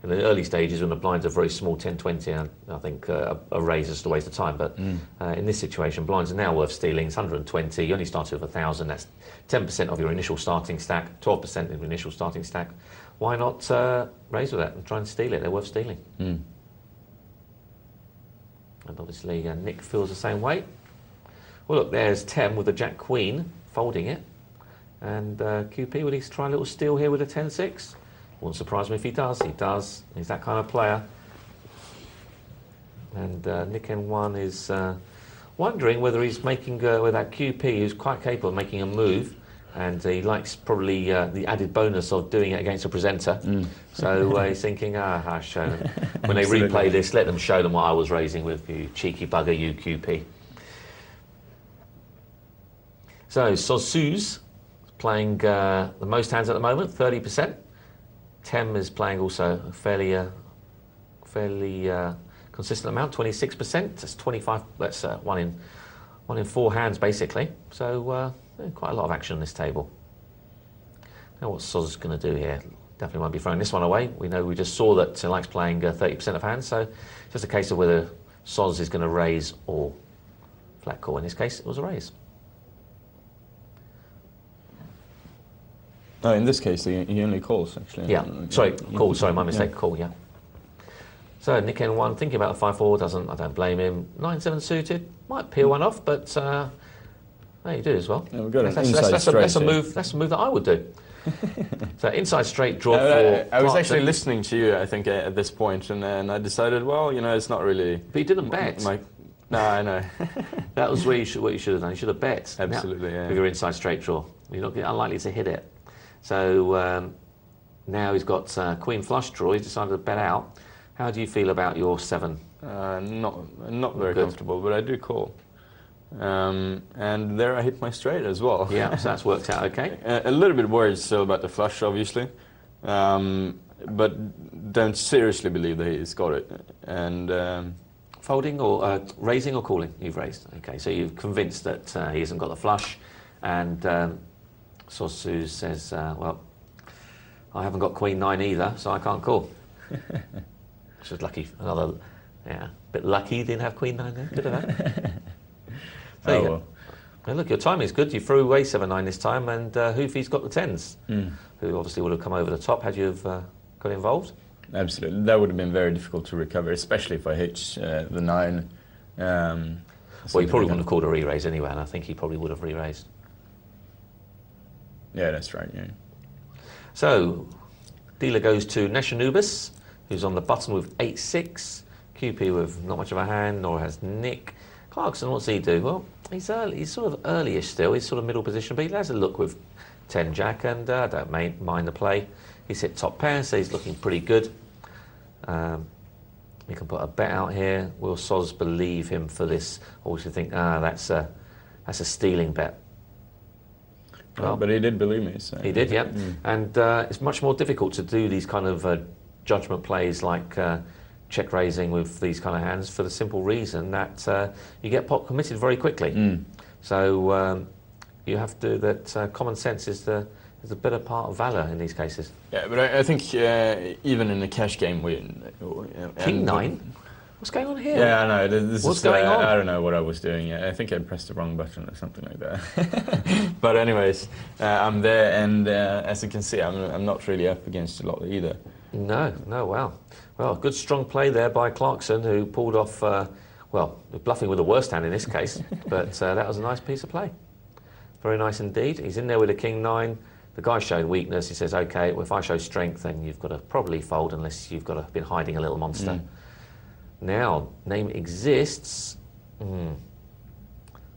In the early stages, when the blinds are very small, 10, 20, I think a raise is just a waste of time. But in this situation, blinds are now worth stealing. It's 120. You only started with 1,000. That's 10% of your initial starting stack, 12% of your initial starting stack. Why not raise with that and try and steal it? They're worth stealing. Mm. And obviously, Nick feels the same way. Well, look, there's Tem with the Jack Queen, folding it. And QP, will he try a little steal here with a 10-6? Wouldn't surprise me if he does. He does. He's that kind of player. And Nick N1 is wondering whether he's making, with that QP, who's quite capable of making a move. And he likes probably the added bonus of doing it against a presenter. Mm. So he's thinking, I'll show them. When they replay this, let them show them what I was raising with, you cheeky bugger, you QP. So Sosuz playing the most hands at the moment, 30%. Tem is playing also a fairly consistent amount, 26%. That's 25. That's one in 4 hands basically. So quite a lot of action on this table. Now what Soz is going to do here? Definitely won't be throwing this one away. We just saw that he likes playing 30% of hands. So it's just a case of whether Soz is going to raise or flat call. In this case, it was a raise. No, in this case, he only calls, actually. Yeah, sorry, call, sorry, my mistake, call, yeah. So Nick N1, thinking about a 5-4, I don't blame him. 9-7 suited, might peel one off, but no, you do as well. Yeah, we've got an that's a move that I would do. So inside straight, draw for I was actually listening to you, I think, at this point, and then I decided, well, you know, it's not really... But you didn't bet. No, I know. That was what you should have done. You should have bet. Absolutely, yeah. With your inside straight draw. You're not unlikely to hit it. So now he's got queen flush draw. He's decided to bet out. How do you feel about your 7? Not very comfortable, but I do call. And there I hit my straight as well. Yeah, so that's worked out okay. A little bit worried still about the flush, obviously, but don't seriously believe that he's got it. And folding or raising or calling? You've raised. Okay, so you've convinced that he hasn't got the flush, and Sosu says, well, I haven't got Queen 9 either, so I can't call. Which was lucky. Another, bit lucky you didn't have Queen 9 there. Good of that. So you go. Well, look, your timing is good. You threw away 7-9 this time, and Hoofy's got the 10s, who obviously would have come over the top had you have got involved. Absolutely. That would have been very difficult to recover, especially if I hit the 9. Well, he probably wouldn't have called a re-raise anyway, and I think he probably would have re-raised. Yeah, that's right, yeah. So, dealer goes to Neshanubis, who's on the button with 8-6. QP with not much of a hand, nor has Nick. Clarkson, what's he do? Well, he's early. He's sort of early-ish still. He's sort of middle position, but he has a look with 10 Jack, and I don't mind the play. He's hit top pair, so he's looking pretty good. You can put a bet out here. Will Soz believe him for this, or should think, that's a stealing bet? Well, but he did believe me. So. He did, yeah. And it's much more difficult to do these kind of judgment plays like check raising with these kind of hands for the simple reason that you get pot committed very quickly. So you have to, that common sense is the better part of valour in these cases. Yeah, but I think even in a cash game, King 9? What's going on here? Yeah, I know. This What's is, going on? I don't know what I was doing. I think I pressed the wrong button or something like that. But anyways, I'm there, and as you can see, I'm not really up against a lot either. No, wow. Well, good strong play there by Clarkson, who pulled off, well, bluffing with the worst hand in this case, but that was a nice piece of play. Very nice indeed. He's in there with a king-9. The guy showed weakness. He says, OK, well, if I show strength, then you've got to probably fold unless you've been hiding a little monster. Now, name exists.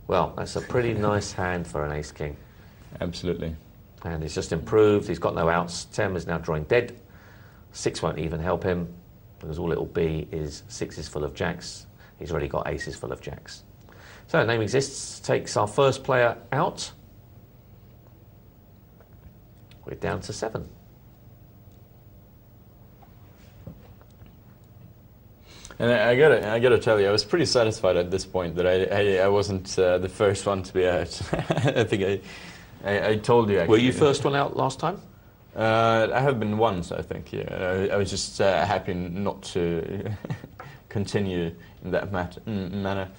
Well, that's a pretty nice hand for an ace-king. Absolutely. And he's just improved. He's got no outs. 10 is now drawing dead. 6 won't even help him, because all it'll be is 6s full of jacks. He's already got aces full of jacks. So, name exists takes our first player out. We're down to 7. And I gotta tell you, I was pretty satisfied at this point that I wasn't the first one to be out. I think I told you actually. Were you first one out last time? I have been once, I think. Yeah, I was just happy not to continue in that manner.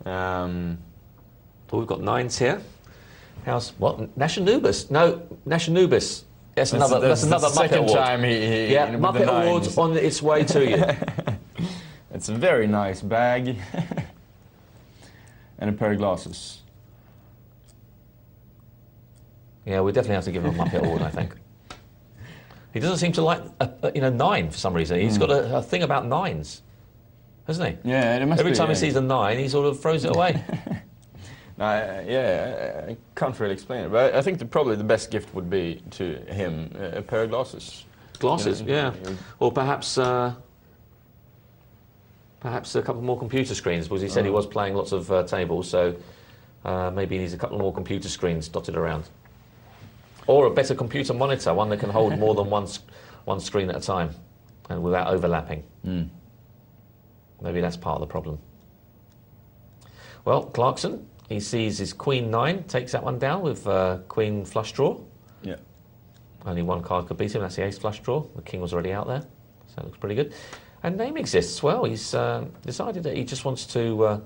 Well, we've got 9s here. How's what? Nationubus? No, Nationubus. That's another Muppet second Award. time he Yeah, with Muppet the Award's 9s. on its way to you. It's a very nice bag. And a pair of glasses. Yeah, we definitely have to give him a Muppet Award, I think. He doesn't seem to like, 9 for some reason. He's got a thing about 9s, hasn't he? Yeah, it must Every be, time he sees a 9, he sort of throws it away. No, I can't really explain it, but I think probably the best gift would be to him a pair of glasses. Glasses, yeah. Or perhaps a couple more computer screens, because he said he was playing lots of tables, so maybe he needs a couple more computer screens dotted around. Or a better computer monitor, one that can hold more than one screen at a time, and without overlapping. Maybe that's part of the problem. Well, Clarkson, he sees his Queen-9, takes that one down with Queen flush draw. Yeah. Only one card could beat him, that's the ace flush draw. The king was already out there, so it looks pretty good. And name exists. Well, he's decided that he just wants to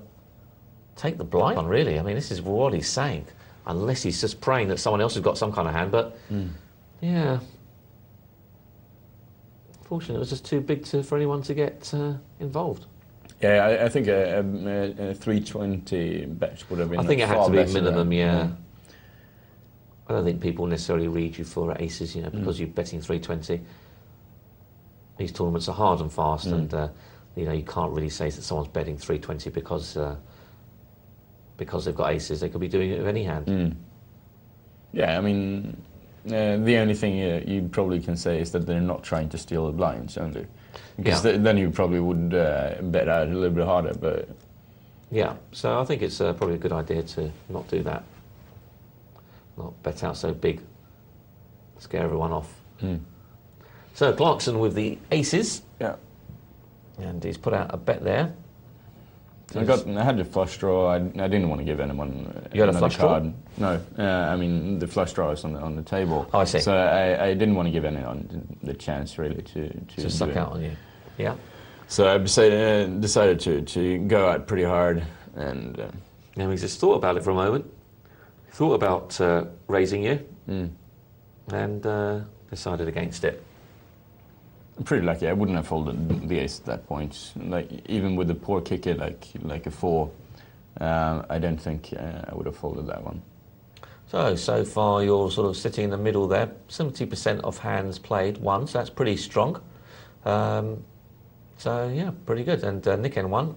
take the blind one, really. I mean, this is what he's saying. Unless he's just praying that someone else has got some kind of hand, but yeah. Fortunately, it was just too big for anyone to get involved. Yeah, I think a 320 bet would have been. I think it had to be minimum, than, yeah. I don't think people necessarily read you for aces, because you're betting 320. These tournaments are hard and fast, and you can't really say that someone's betting 320 because they've got aces. They could be doing it with any hand. Yeah, I mean, the only thing you probably can say is that they're not trying to steal the blinds only. Because then you probably would bet out a little bit harder, but... Yeah, so I think it's probably a good idea to not do that. Not bet out so big. Scare everyone off. So Clarkson with the aces. Yeah. And he's put out a bet there. I had the flush draw. I didn't want to give anyone You had a flush card. Draw? No, I mean the flush draw is on the table. Oh, I see. So I didn't want to give anyone the chance really to suck out on you. Yeah. So I decided to go out pretty hard, and Now he's just thought about it for a moment. Thought about raising you, and decided against it. I'm pretty lucky. I wouldn't have folded the ace at that point. Like even with the poor kicker, like a 4, I don't think I would have folded that one. So far you're sort of sitting in the middle there. 70% of hands played won, so that's pretty strong. So yeah, pretty good. And Nick N1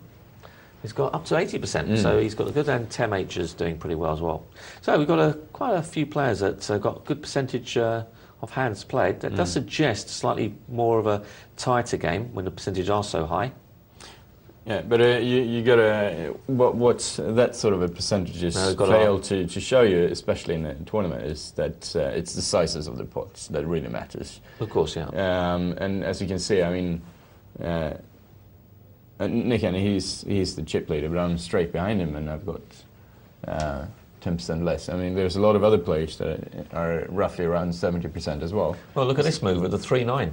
has got up to 80%, so he's got a good, and Tem H is doing pretty well as well. So we've got quite a few players that got a good percentage of hands played. That does suggest slightly more of a tighter game when the percentage are so high. Yeah, but you got to what's that sort of a percentages fail to show you, especially in a tournament, is that it's the sizes of the pots that really matters. Of course, yeah. And as you can see, I mean, Nick, and he's the chip leader, but I'm straight behind him, and I've got 10% less. I mean, there's a lot of other players that are roughly around 70% as well. Well, look at this move at the 3-9.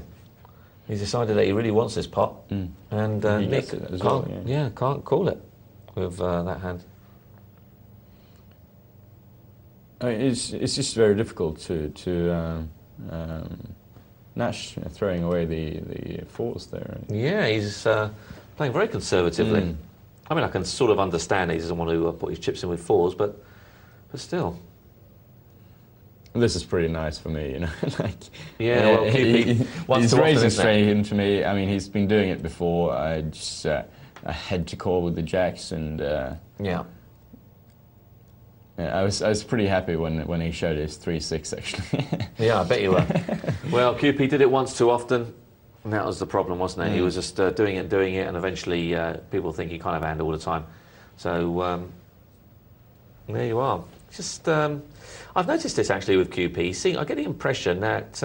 He's decided that he really wants this pot, and Nick can't call it with that hand. I mean, it's just very difficult to Nash throwing away the fours there. Yeah, he's playing very conservatively. I mean, I can sort of understand he doesn't want to put his chips in with fours, but still. This is pretty nice for me, you know. Like, well, he's raising straight into me. I mean, he's been doing it before. I had to call with the jacks, and I was pretty happy when he showed his 3-6 actually. Yeah, I bet you were. Well, QP did it once too often, and that was the problem, wasn't it? He was just doing it, and eventually people think he can't have a hand all the time. So there you are. Just I've noticed this actually with QP. See, I get the impression that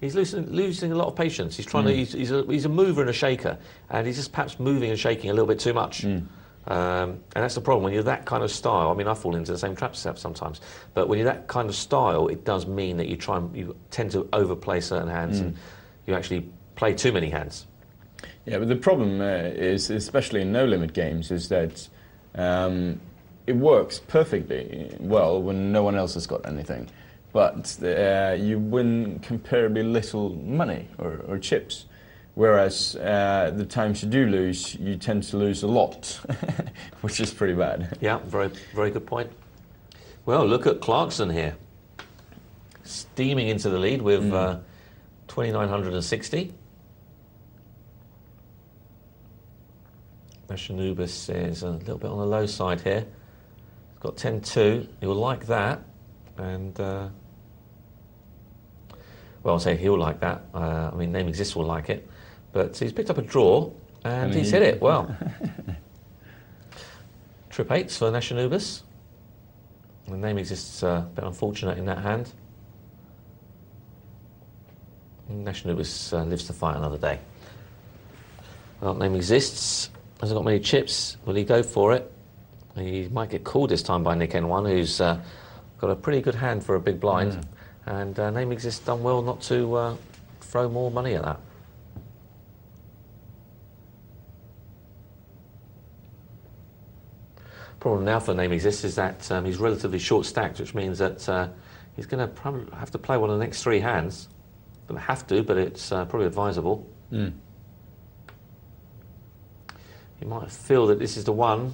he's losing a lot of patience. He's trying to. He's a mover and a shaker, and he's just perhaps moving and shaking a little bit too much. And that's the problem when you're that kind of style. I mean, I fall into the same traps sometimes. But when you're that kind of style, it does mean that you tend to overplay certain hands, and you actually play too many hands. Yeah, but the problem is, especially in no-limit games, is that it works perfectly well when no one else has got anything. But you win comparably little money or chips. Whereas the times you do lose, you tend to lose a lot, which is pretty bad. Yeah, very, very good point. Well, look at Clarkson here. Steaming into the lead with 2,960. Anubis is a little bit on the low side here. He's got 10-2. He'll like that. And, well, I'll say he'll like that. I mean, Name Exists will like it. But he's picked up a draw, and he's hit it well. Trip 8s for Anubis. The Name Exists a bit unfortunate in that hand. Anubis lives to fight another day. Well, Name Exists. Hasn't got many chips. Will he go for it? He might get called this time by Nick N1, who's got a pretty good hand for a big blind. And Name Exists done well not to throw more money at that. Problem now for Name Exists is that he's relatively short stacked, which means that he's going to probably have to play one of the next 3 hands. Doesn't have to, but it's probably advisable. You might feel that this is the one.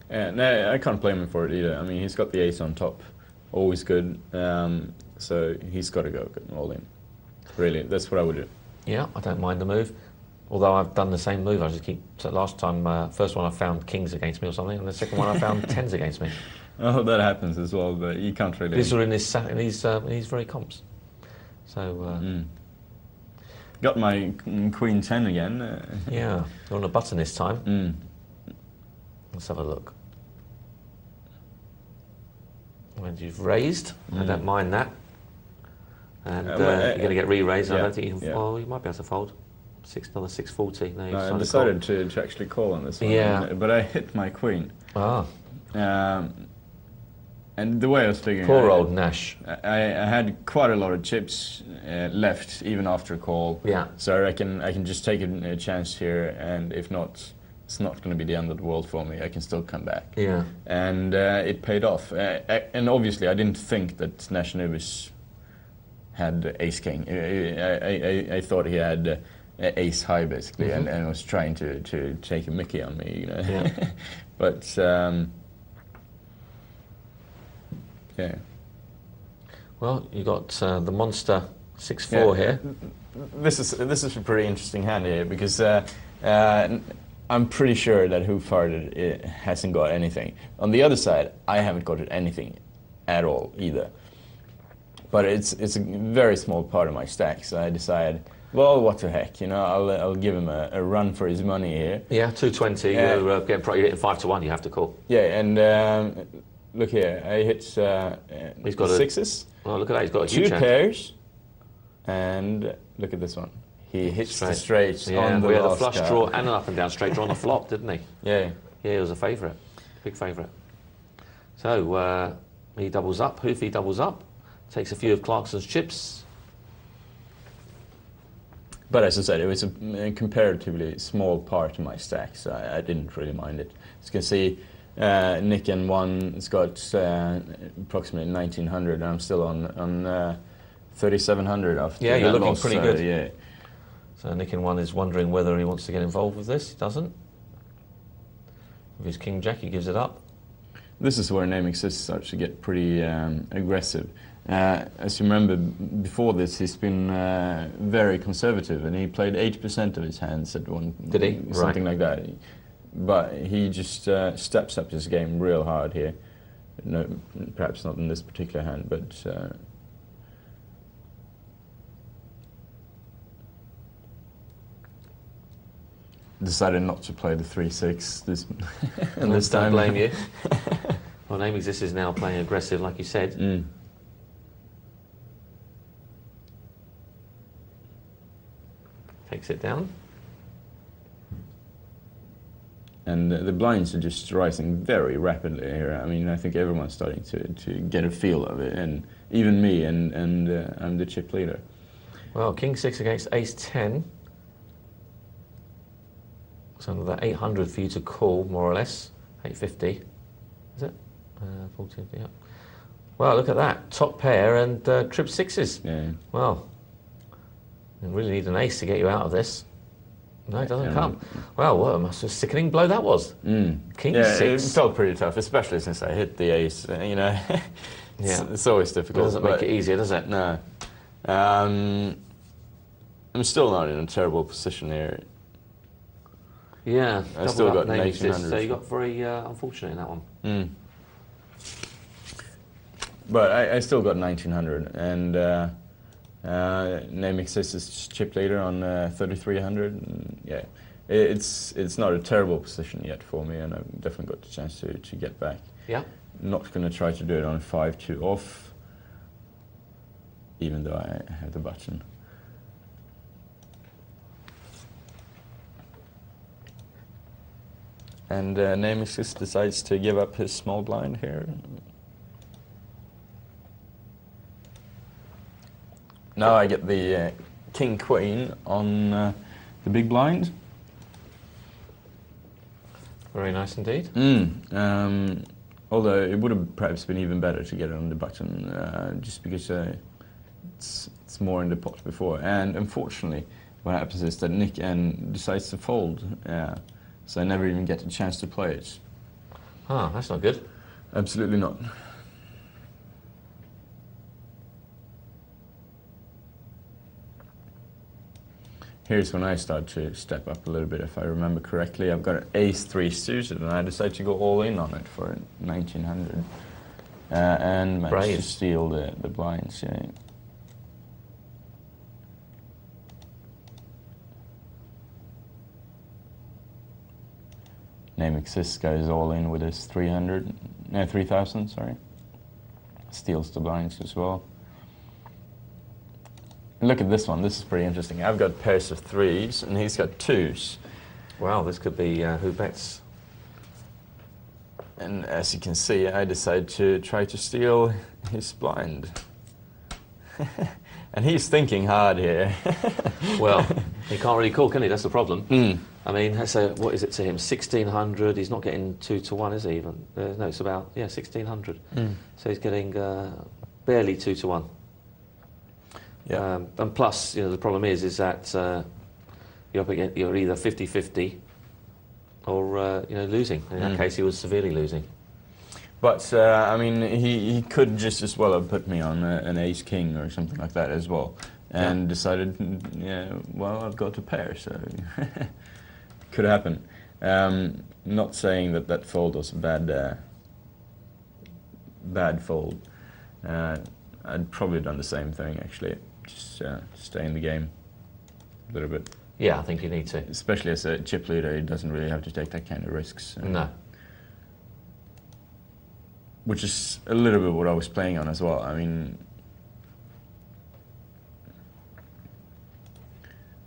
No, I can't blame him for it either. I mean, he's got the ace on top, always good. So he's got to go all in. Really, that's what I would do. Yeah, I don't mind the move. Although I've done the same move, I just keep. So last time, first one I found kings against me or something, and the second one I found tens against me. Oh, that happens as well, but you can't really. These are in these very comps. So. Got my queen 10 again. Yeah, you're on a button this time. Let's have a look. When you've raised, I don't mind that. And you're going to get re-raised. I don't think you can. Well, you might be able to fold. Another 640. No, I decided to actually call on this one. Yeah. But I hit my queen. Ah. And the way I was figuring, poor old Nash. I had quite a lot of chips left even after a call. Yeah. So I reckon I can just take a chance here, and if not, it's not going to be the end of the world for me. I can still come back. Yeah. And it paid off. And obviously, I didn't think that Nash Anubis had ace king. I thought he had ace high basically, and was trying to take a mickey on me, you know. Yeah. But yeah. Well, you got the monster 6-4 here. This is a pretty interesting hand here because I'm pretty sure that Who Farted it hasn't got anything. On the other side, I haven't got anything at all either. But it's a very small part of my stack, so I decided, well, what the heck, you know, I'll give him a run for his money here. Yeah, 220. You're getting 5-1. You have to call. Yeah, and look here, I hit He's got sixes. Oh, look at that. He's got a huge 2 pairs, and look at this one. He hits the straights on the we had a last flush card. draw and an up and down straight draw on the flop, didn't he? Yeah. Yeah, he was a favourite, big favourite. So he doubles up. Hoofy doubles up. Takes a few of Clarkson's chips. But as I said, it was a comparatively small part of my stack, so I didn't really mind it. As you can see, Nick and one has got approximately 1900, and I'm still on 3700 after Yeah, you're that looking loss, pretty so, good. Yeah. So Nick in one is wondering whether he wants to get involved with this. He doesn't. With his King Jack, he gives it up. This is where Name Exists starts to get pretty aggressive. As you remember, before this, he's been very conservative, and he played 80% of his hands at one. Did he? Something Right. like that. But he just steps up his game real hard here. No, perhaps not in this particular hand, but decided not to play the 3-6 this and this Don't time. blame you. Well, Name Exists is now playing aggressive, like you said. Mm. Takes it down. And the blinds are just rising very rapidly here. I mean, I think everyone's starting to get a feel of it, and even me, and I'm the chip leader. Well, King 6 against Ace 10. So another 800 for you to call, more or less. 850, is it? 14, yeah. Well, look at that. Top pair and trip sixes. Yeah. Well, you really need an ace to get you out of this. No, it doesn't Yeah. come. Well, what a sickening blow that was. Mm. King Yeah, 6. it felt pretty tough, especially since I hit the ace. You know, Yeah. it's always It difficult. doesn't make it easier, does it? No. I'm still not in a terrible position here. Yeah. I still doubled up got an Name Exists, 1800. So you got very unfortunate in that one. Mm. But I still got 1900, and Name Exists is chip leader on 3300. And yeah, it's not a terrible position yet for me, and I've definitely got the chance to get back. Yeah. Not going to try to do it on 5-2 off, even though I have the button. And Name Exists decides to give up his small blind here. Now I get the King Queen on the big blind. Very nice indeed. Although it would have perhaps been even better to get it on the button, just because it's more in the pot before. And unfortunately, what happens is that Nick N decides to fold, so I never even get a chance to play it. Ah, that's not good. Absolutely not. Here's when I start to step up a little bit, if I remember correctly. I've got an ace-3 suited, and I decide to go all in on it for 1900. And manage Brave. to steal the blinds, yeah. Name Exists goes all in with his 3,000, sorry. Steals the blinds as well. Look at this one, this is pretty interesting. I've got pairs of 3s, and he's got 2s. Wow, this could be who bets. And as you can see, I decide to try to steal his blind. And he's thinking hard here. Well, he can't really call, can he? That's the problem. Mm. I mean, so what is it to him? 1600. He's not getting 2 to 1, is he? Even no, it's about 1600. So he's getting barely 2 to 1. Yeah. And plus, the problem is that you're up against, you're either 50-50 or losing. In that case, he was severely losing. But, I mean, he could just as well have put me on an ace-king or something like that as well. And decided, well, I've got a pair, so could happen. Not saying that fold was a bad fold. I'd probably done the same thing, actually. Just stay in the game a little bit. Yeah, I think you need to. Especially as a chip leader, he doesn't really have to take that kind of risks. No. Which is a little bit what I was playing on as well. I mean,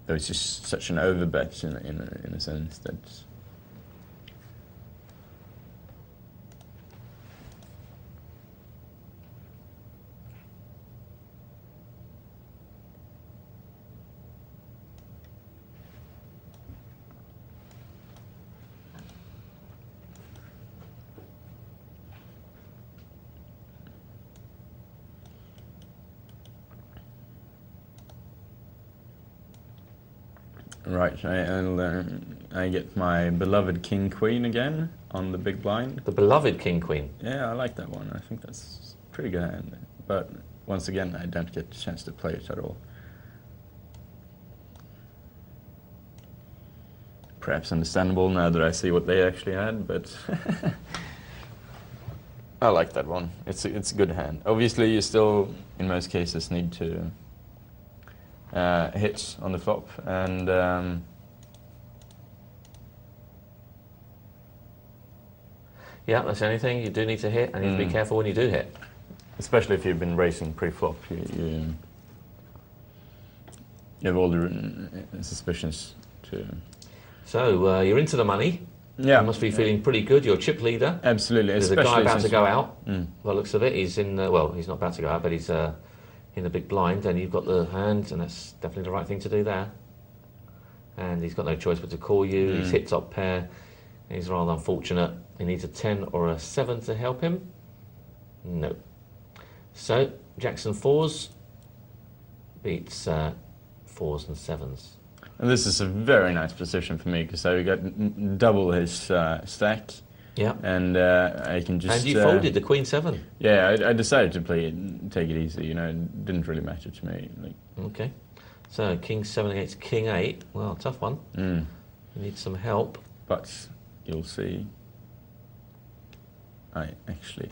there was just such an overbet in a sense that. Right, I get my beloved King Queen again on the big blind. The beloved King Queen. Yeah, I like that one. I think that's a pretty good hand. But once again, I don't get the chance to play it at all. Perhaps understandable now that I see what they actually had, but I like that one. It's a good hand. Obviously, you still, in most cases, need to hit on the flop, and yeah, that's the only thing. You do need to hit, and you need to be careful when you do hit. Especially if you've been racing pre-flop, you have all the suspicions to... So, you're into the money. Yeah. You must be feeling pretty good. You're a chip leader. Absolutely. There's a guy about to go out. Mm. By the looks of it, he's in, well, he's not about to go out, but he's in the big blind, and you've got the hand, and that's definitely the right thing to do there. And he's got no choice but to call you. He's hit top pair. He's rather unfortunate. He needs a 10 or a 7 to help him. No. So, Jackson 4s beats 4s and 7s. And this is a very nice position for me because I got double his stack. Yeah. And I can just... And you folded the Queen 7. Yeah, I decided to play it, take it easy. You know, it didn't really matter to me. Like. Okay. So, King 7 against King 8. Well, tough one. You need some help. But you'll see, I actually...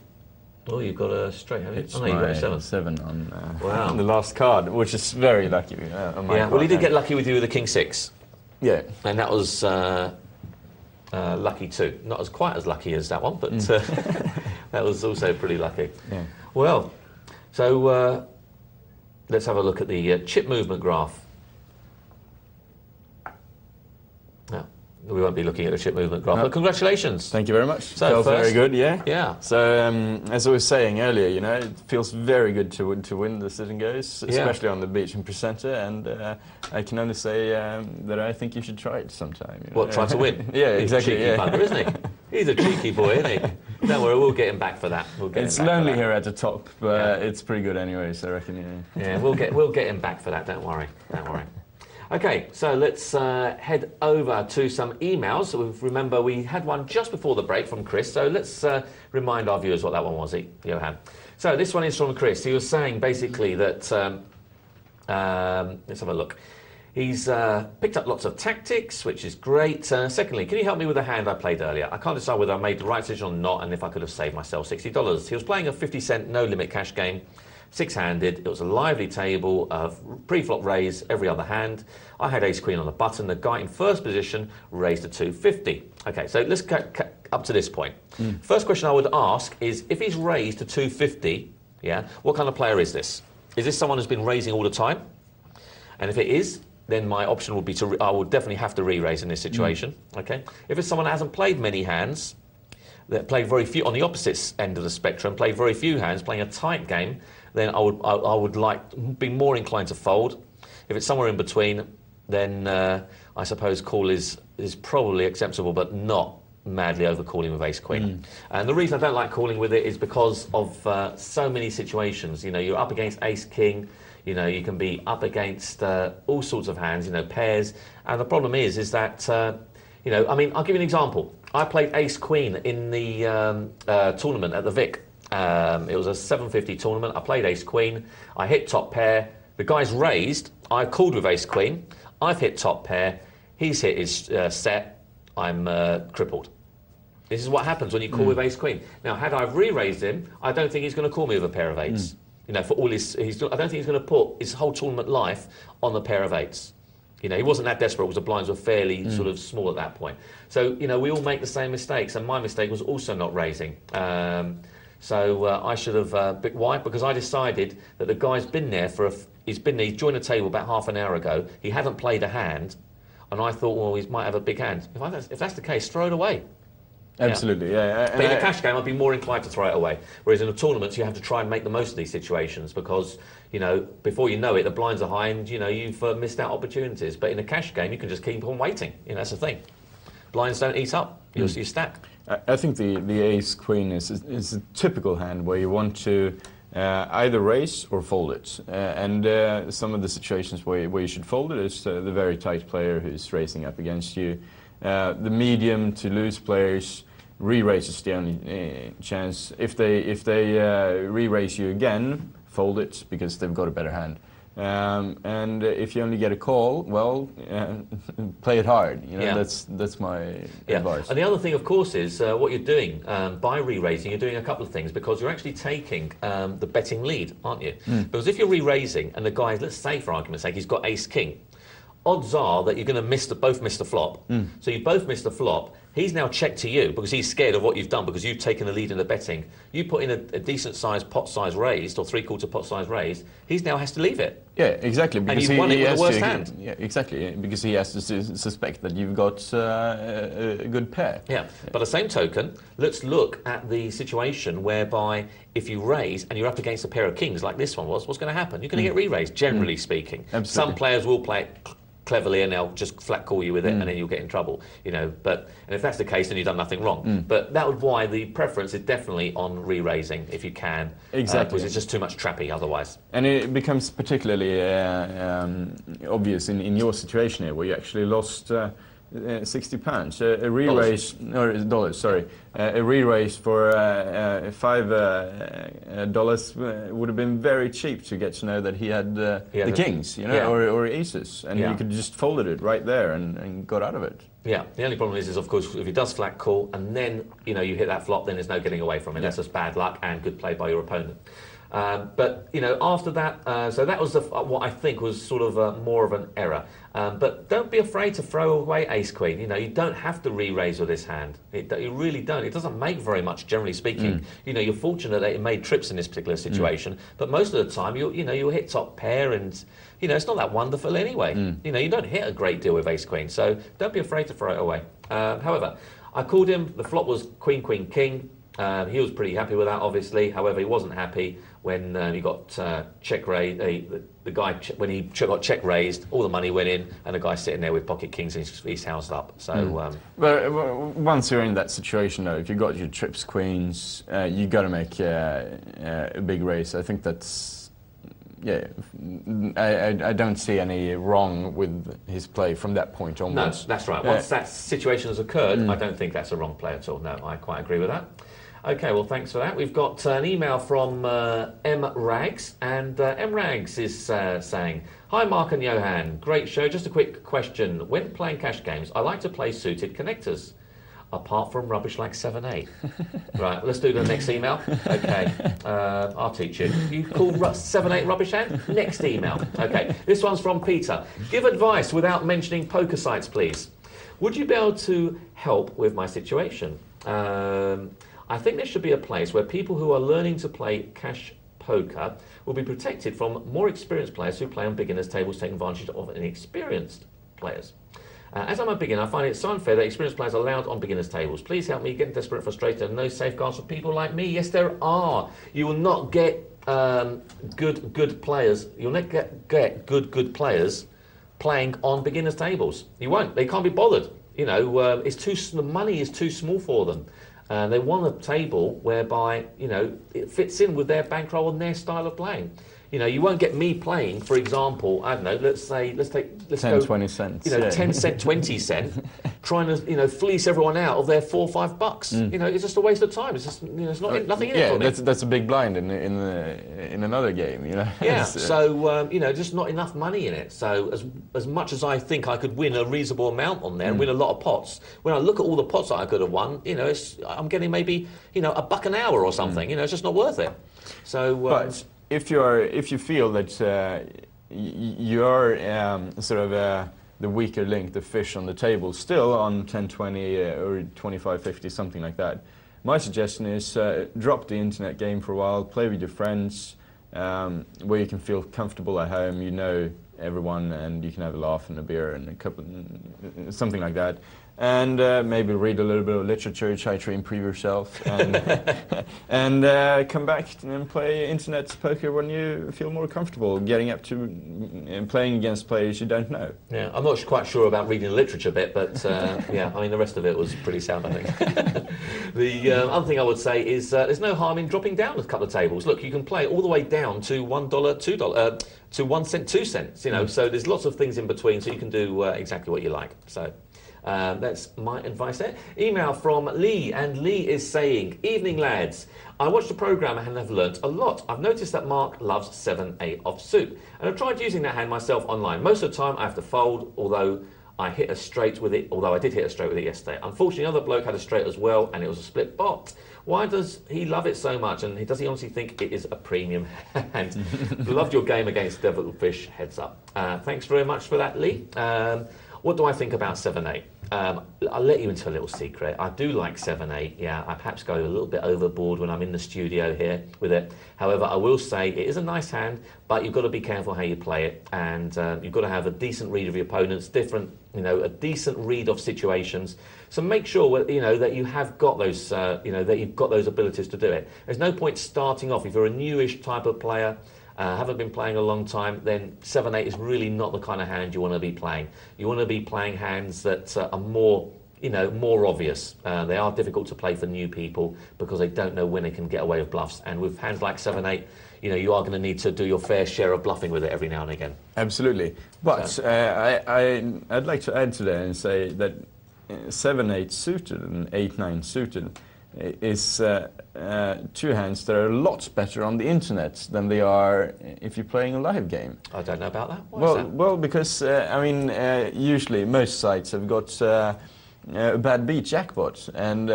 Oh, you've got a straight, haven't you? It's Oh, no, you've got a 7. 7 on, Wow. on the last card, which is very lucky. On my Yeah, well, he did get lucky with you with the King 6. Yeah. And that was lucky too. Not as quite as lucky as that one, but that was also pretty lucky. Yeah. Well, so let's have a look at the chip movement graph. Now, we won't be looking at the chip movement graph, but congratulations. Thank you very much. So Felt first, very good, yeah. Yeah. So as I was saying earlier, you know, it feels very good to win the sit and goes, especially on the beach in Presenter, and I can only say that I think you should try it sometime. You know? What, try to win? Yeah, He's exactly. a cheeky bugger, isn't he? He's a cheeky boy, isn't he? Don't worry, we'll get him back for that. We'll get It's him back lonely for that. here at the top, but it's pretty good anyway, so I reckon, Yeah, we'll get him back for that. Don't worry. Don't worry. Okay, so let's head over to some emails. So remember, we had one just before the break from Chris, so let's remind our viewers what that one was, Johan. So this one is from Chris. He was saying basically that, let's have a look. He's picked up lots of tactics, which is great. Secondly, can you help me with a hand I played earlier? I can't decide whether I made the right decision or not, and if I could have saved myself $60. He was playing a 50-cent no-limit cash game. 6-handed, it was a lively table of pre-flop raise every other hand. I had ace-queen on the button. The guy in first position raised to 250. Okay, so let's get up to this point. First question I would ask is, if he's raised to 250, yeah, what kind of player is this? Is this someone who's been raising all the time? And if it is, then my option would be to, I would definitely have to re-raise in this situation, okay? If it's someone that hasn't played many hands, that played very few, on the opposite end of the spectrum, played very few hands, playing a tight game, then I would be more inclined to fold. If it's somewhere in between, then I suppose call is probably acceptable, but not madly over calling with ace queen. And the reason I don't like calling with it is because of so many situations. You know, you're up against ace king. You know, you can be up against all sorts of hands. You know, pairs. And the problem is that you know, I mean, I'll give you an example. I played ace queen in the tournament at the Vic. It was a 750 tournament. I played ace queen. I hit top pair. The guy's raised. I called with ace queen. I've hit top pair. He's hit his set. I'm crippled. This is what happens when you call with ace queen. Now, had I re-raised him, I don't think he's going to call me with a pair of eights. You know, for all his, I don't think he's going to put his whole tournament life on the pair of eights. You know, he wasn't that desperate because the blinds were fairly sort of small at that point. So, you know, we all make the same mistakes, and my mistake was also not raising. So I should have picked wide, because I decided that the guy's been there he's joined the table about half an hour ago. He hadn't played a hand, and I thought, well, he might have a big hand. If that's the case, throw it away. Absolutely, yeah. But in a cash game, I'd be more inclined to throw it away. Whereas in a tournament, you have to try and make the most of these situations, because, you know, before you know it, the blinds are high and, you know, you've missed out opportunities. But in a cash game, you can just keep on waiting. You know, that's the thing. Blinds don't eat up. You stack. I think the ace queen is a typical hand where you want to either raise or fold it. And some of the situations where you should fold it is the very tight player who's racing up against you. The medium to loose players, re-raise is the only chance. If they re-raise you again, fold it because they've got a better hand. And if you only get a call, well, play it hard. You know, Yeah. that's my advice. And the other thing, of course, is what you're doing by re-raising. You're doing a couple of things because you're actually taking the betting lead, aren't you? Because if you're re-raising and the guy, let's say for argument's sake, he's got ace king, odds are that you're going to both miss the flop. So you both miss the flop. He's now checked to you because he's scared of what you've done because you've taken the lead in the betting. You put in a decent sized pot size raised or 3/4 pot size raised. He now has to leave it. Yeah, exactly. Because you won it with has the worst to, hand. Yeah, exactly. Because he has to suspect that you've got a good pair. Yeah. By the same token, let's look at the situation whereby if you raise and you're up against a pair of kings like this one was, what's going to happen? You're going to get re-raised, generally speaking. Absolutely. Some players will play it cleverly and they'll just flat call you with it and then you'll get in trouble, you know. But and if that's the case, then you've done nothing wrong. But that was why the preference is definitely on re-raising if you can. Exactly. Because it's just too much trappy otherwise. And it becomes particularly obvious in your situation here, where you actually lost £60. A re-raise, or dollars, sorry. A re-raise for $5 would have been very cheap to get to know that he had the kings, you know, Yeah. or aces, and you could just folded it right there and got out of it. Yeah, the only problem is of course, if he does flat call and then, you know, you hit that flop, then there's no getting away from it. That's just bad luck and good play by your opponent. But, you know, after that, so that was what I think was sort of more of an error. But don't be afraid to throw away ace-queen. You know, you don't have to re-raise with this hand. You really don't. It doesn't make very much, generally speaking. You know, you're fortunate that it made trips in this particular situation. But most of the time, you'll hit top pair and, you know, it's not that wonderful anyway. You know, you don't hit a great deal with ace-queen. So don't be afraid to throw it away. However, I called him. The flop was queen, queen, king. He was pretty happy with that, obviously. However, he wasn't happy when he got check raised. The guy, when he got check raised, all the money went in, and the guy sitting there with pocket kings and he's housed up. So, but once you're in that situation, though, if you got your trips, queens, you got to make a big raise. I think that's. Yeah, I don't see any wrong with his play from that point onwards. No, that's right. Once that situation has occurred, I don't think that's a wrong play at all. No, I quite agree with that. Okay, well, thanks for that. We've got an email from M. Rags, and M. Rags is saying, "Hi, Mark and Johan. Great show. Just a quick question. When playing cash games, I like to play suited connectors, apart from rubbish like 7-8. Right, let's do the next email. Okay, I'll teach you. You call 7-8 rubbish hand? Next email. Okay, this one's from Peter. Give advice without mentioning poker sites, please. Would you be able to help with my situation? I think there should be a place where people who are learning to play cash poker will be protected from more experienced players who play on beginners' tables, taking advantage of inexperienced players. As I'm a beginner, I find it so unfair that experienced players are allowed on beginners' tables. Please help me, getting desperate, frustrated, and no safeguards for people like me. Yes, there are. You will not get good players. You'll not get good players playing on beginners' tables. You won't. They can't be bothered. You know, the money is too small for them. They want a table whereby, you know, it fits in with their bankroll and their style of playing. You know, you won't get me playing, for example, I don't know, let's 10, go 20 cents. You know, 10 cent, 20 cent, trying to, you know, fleece everyone out of their $4 or $5. You know, it's just a waste of time. It's just, you know, it's not nothing in it for me. That's a big blind in another game, you know. Yeah. So you know, just not enough money in it. So as much as I think I could win a reasonable amount on there and win a lot of pots, when I look at all the pots that I could have won, you know, I'm getting maybe, you know, $1 an hour or something. You know, it's just not worth it. So. But if you feel that you're sort of the weaker link, the fish on the table, still on 10-20 or 25-50, something like that, my suggestion is drop the internet game for a while, play with your friends, where you can feel comfortable at home. You know everyone, and you can have a laugh and a beer and a cup, something like that. And maybe read a little bit of literature, try to improve yourself, and come back and play internet poker when you feel more comfortable getting up to and playing against players you don't know. Yeah, I'm not quite sure about reading the literature bit, but yeah, I mean the rest of it was pretty sound, I think. The other thing I would say is there's no harm in dropping down a couple of tables. Look, you can play all the way down to $1, $2, to 1 cent, 2 cents. You know, so there's lots of things in between, so you can do exactly what you like. So. That's my advice there. Email from Lee, and Lee is saying, "Evening lads, I watched the programme and have learnt a lot. I've noticed that Mark loves 7-8 offsuit, and I've tried using that hand myself online. Most of the time I have to fold, although I did hit a straight with it yesterday. Unfortunately, another bloke had a straight as well, and it was a split pot. Why does he love it so much, and does he honestly think it is a premium hand? Loved your game against Devilfish, heads up." Thanks very much for that, Lee. What do I think about 7-8? I'll let you into a little secret. I do like 7-8. Yeah, I perhaps go a little bit overboard when I'm in the studio here with it. However, I will say it is a nice hand, but you've got to be careful how you play it, and you've got to have a decent read of your opponents, a decent read of situations. So make sure that you have got those, that you've got those abilities to do it. There's no point starting off if you're a newish type of player. Haven't been playing a long time, then 7-8 is really not the kind of hand you want to be playing. You want to be playing hands that are more obvious. They are difficult to play for new people because they don't know when they can get away with bluffs. And with hands like 7-8, you are going to need to do your fair share of bluffing with it every now and again. Absolutely. But I'd like to add to that and say that 7-8 suited and 8-9 suited is two hands that are a lot better on the internet than they are if you're playing a live game. I don't know about that. Why is that? Well, because usually most sites have got a bad beat jackpot, and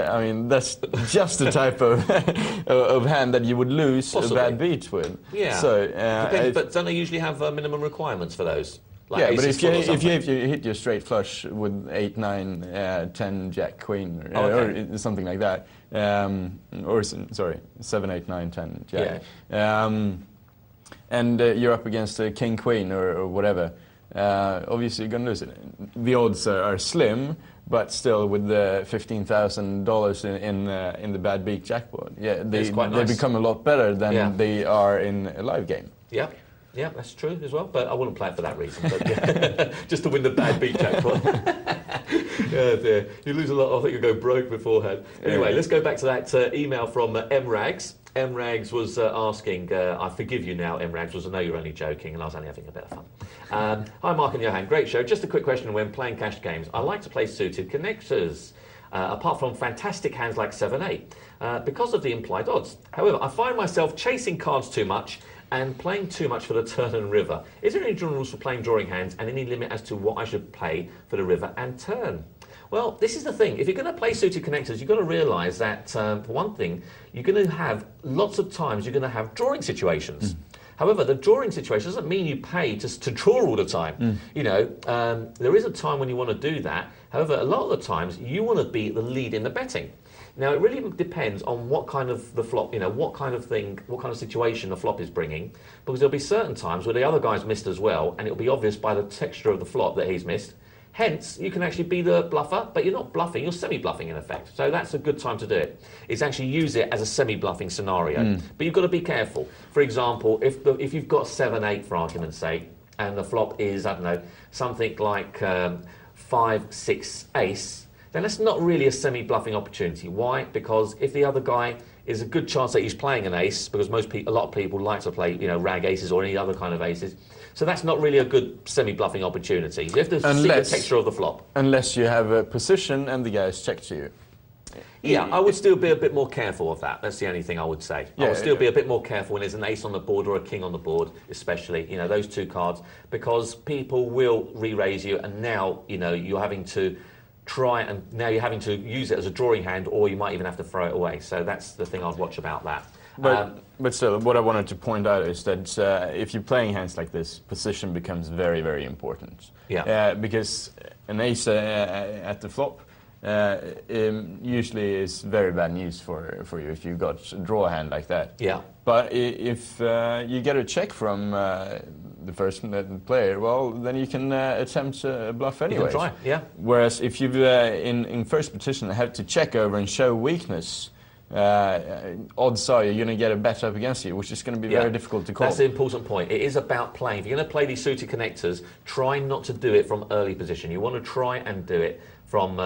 that's just the type of of hand that you would lose Possibly. a bad beat with. Yeah. So, but don't they usually have minimum requirements for those? Like yeah, but if you hit your straight flush with 8, 9, 10, Jack, Queen, okay. or something like that, or sorry, 7, 8, 9, 10, Jack, and you're up against a King, Queen, or whatever, obviously you're going to lose it. The odds are slim, but still with the $15,000 in the bad beat jackpot, they become a lot better than they are in a live game. Yeah. Yeah, that's true as well, but I wouldn't play it for that reason. But just to win the bad beat jackpot. Oh dear. You lose a lot. I think you'll go broke beforehand. Anyway, let's go back to that email from M-Rags. M-Rags was asking, I forgive you now, M-Rags, I know you're only joking, and I was only having a bit of fun. Hi, Mark and Johan. Great show. Just a quick question. When playing cash games, I like to play suited connectors. Apart from fantastic hands like 7-8, because of the implied odds. However, I find myself chasing cards too much and playing too much for the turn and river. Is there any general rules for playing drawing hands and any limit as to what I should play for the river and turn? Well, this is the thing. If you're going to play suited connectors, you've got to realise that, for one thing, you're going to have lots of times you're going to have drawing situations. However, the drawing situation doesn't mean you pay to draw all the time. There is a time when you want to do that. However, a lot of the times you want to be the lead in the betting. Now, it really depends on what kind of the flop, what kind of situation the flop is bringing, because there'll be certain times where the other guy's missed as well, and it'll be obvious by the texture of the flop that he's missed. Hence, you can actually be the bluffer, but you're not bluffing, you're semi-bluffing in effect. So that's a good time to do it. It's actually use it as a semi-bluffing scenario. But you've got to be careful. For example, if you've got 7-8, for argument's sake, and the flop is, I don't know, something like 5, 6, ace, then that's not really a semi-bluffing opportunity. Why? Because if the other guy is a good chance that he's playing an ace, because a lot of people like to play, rag aces or any other kind of aces. So that's not really a good semi-bluffing opportunity. You have to see the texture of the flop. Unless you have a position and the guy's checked to you. Yeah, I would still be a bit more careful of that. That's the only thing I would say. I would still be a bit more careful when there's an ace on the board or a king on the board, especially, those two cards, because people will re-raise you, and now, you're having to you're having to use it as a drawing hand, or you might even have to throw it away. So that's the thing I'd watch about that. But still, what I wanted to point out is that if you're playing hands like this, position becomes very, very important. Yeah. Because an ace at the flop usually is very bad news for you if you got a draw hand like that. Yeah. But if you get a check from the first player, well, then you can attempt a bluff anyway. You can try, yeah. Whereas if you've in first position have to check over and show weakness, odds are you're going to get a bet up against you, which is going to be very difficult to call. That's the important point. It is about playing. If you're going to play these suited connectors, try not to do it from early position. You want to try and do it from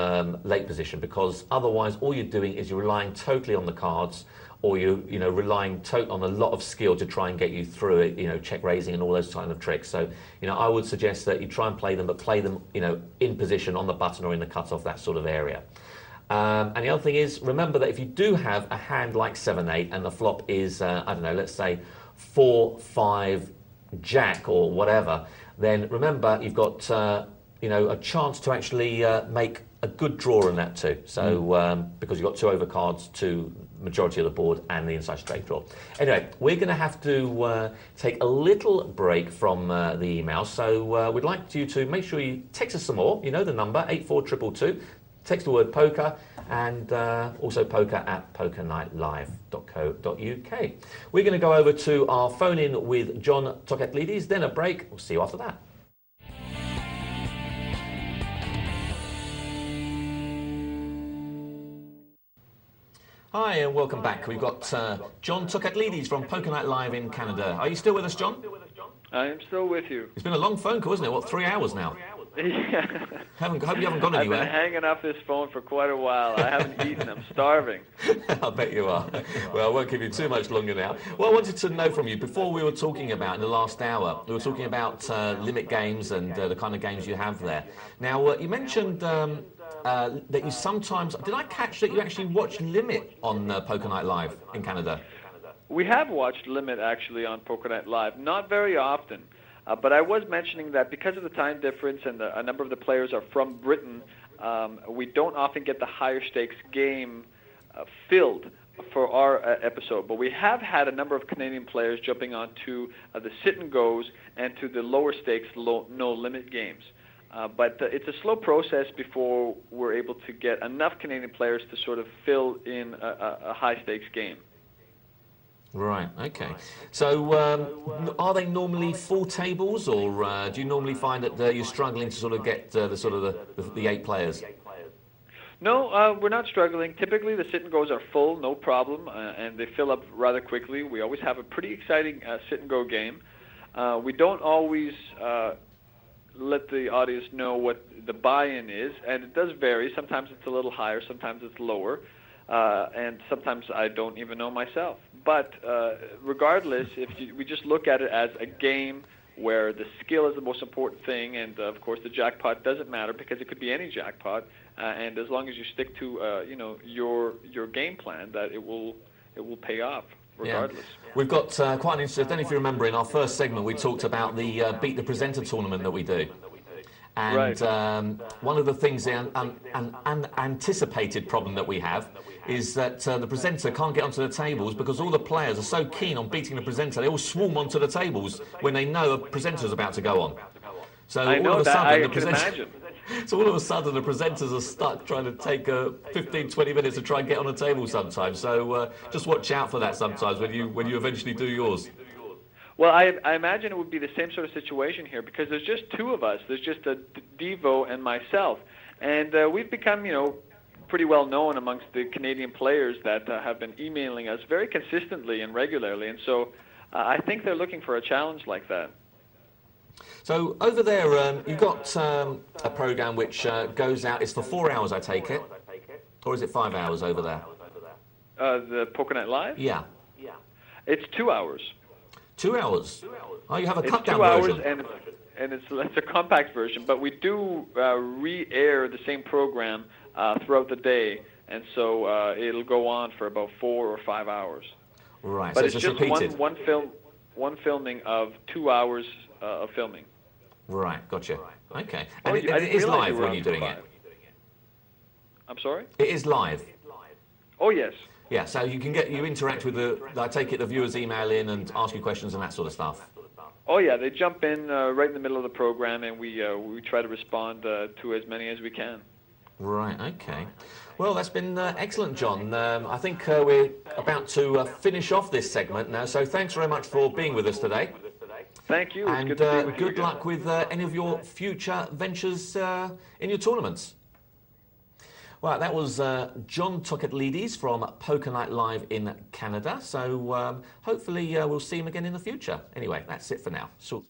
late position, because otherwise all you're doing is you're relying totally on the cards, or you're relying on a lot of skill to try and get you through it, check raising and all those kind of tricks. So, I would suggest that you try and play them, but play them, in position on the button or in the cutoff, that sort of area. And the other thing is, remember that if you do have a hand like 7-8 and the flop is, I don't know, let's say 4-5 Jack or whatever, then remember you've got, a chance to actually make a good draw in that too. So, because you've got 2 overcards to majority of the board and the inside straight draw. Anyway, we're going to have to take a little break from the email. So we'd like you to make sure you text us some more. You know the number, 84222. Text the word poker, and also poker@pokernightlive.co.uk. We're going to go over to our phone-in with John Tokatlides, then a break. We'll see you after that. Hi, and welcome back. We've got John Tokatlides from Poker Night Live in Canada. Are you still with us, John? I am still with you. It's been a long phone call, isn't it? What, 3 hours now? Yeah. Hope you haven't gone anywhere. I've been hanging up this phone for quite a while. I haven't eaten. I'm starving. I bet you are. Well, I won't give you too much longer now. Well, I wanted to know from you, before we were talking about, in the last hour, we were talking about limit games and the kind of games you have there. Now, you mentioned that you sometimes... Did I catch that you actually watch Limit on Poker Night Live in Canada? We have watched Limit, actually, on Poker Night Live. Not very often. But I was mentioning that because of the time difference and a number of the players are from Britain, we don't often get the higher stakes game filled for our episode. But we have had a number of Canadian players jumping onto the sit and goes and to the lower stakes no limit games. But it's a slow process before we're able to get enough Canadian players to sort of fill in a high stakes game. Right, okay. So are they normally full tables, or do you normally find that you're struggling to sort of get the 8 players? No, we're not struggling. Typically the sit and goes are full, no problem, and they fill up rather quickly. We always have a pretty exciting sit and go game. We don't always let the audience know what the buy-in is, and it does vary. Sometimes it's a little higher, sometimes it's lower. And sometimes I don't even know myself. But regardless, we just look at it as a game where the skill is the most important thing, and of course the jackpot doesn't matter because it could be any jackpot, and as long as you stick to your game plan, that it will pay off regardless. Yeah. We've got quite an interesting. I don't know if you remember, in our first segment we talked about the Beat the Presenter tournament that we do. And right. One of the things, an unanticipated problem that we have, is that the presenter can't get onto the tables because all the players are so keen on beating the presenter, they all swarm onto the tables when they know a presenter's about to go on. So all of a sudden, the presenters are stuck trying to take 15, 20 minutes to try and get on a table sometimes. So just watch out for that sometimes when you eventually do yours. Well, I imagine it would be the same sort of situation here because there's just 2 of us. There's just a Devo and myself. And we've become, pretty well known amongst the Canadian players that have been emailing us very consistently and regularly. And so I think they're looking for a challenge like that. So over there, you've got a program which goes out. It's for 4 hours, I take it. Or is it 5 hours over there? The Poker Night Live? Yeah. It's 2 hours. 2 hours? Oh, you have a cut-down version. version. It's 2 hours, and it's a compact version, but we do re-air the same program throughout the day, and so it'll go on for about 4 or 5 hours. Right, but so it's just repeated. one filming of 2 hours of filming. Right, gotcha. Okay. And it is live when you're doing it? I'm sorry? It is live? Oh, yes. Yeah, so you interact with I take it the viewers email in and ask you questions and that sort of stuff. Oh yeah, they jump in right in the middle of the program, and we try to respond to as many as we can. Right, okay. Well, that's been excellent, John. I think we're about to finish off this segment now, so thanks very much for being with us today. Thank you. And it's good to be with you good luck with any of your future ventures in your tournaments. Well, that was John Tokatlides from Poker Night Live in Canada. So hopefully we'll see him again in the future. Anyway, that's it for now. So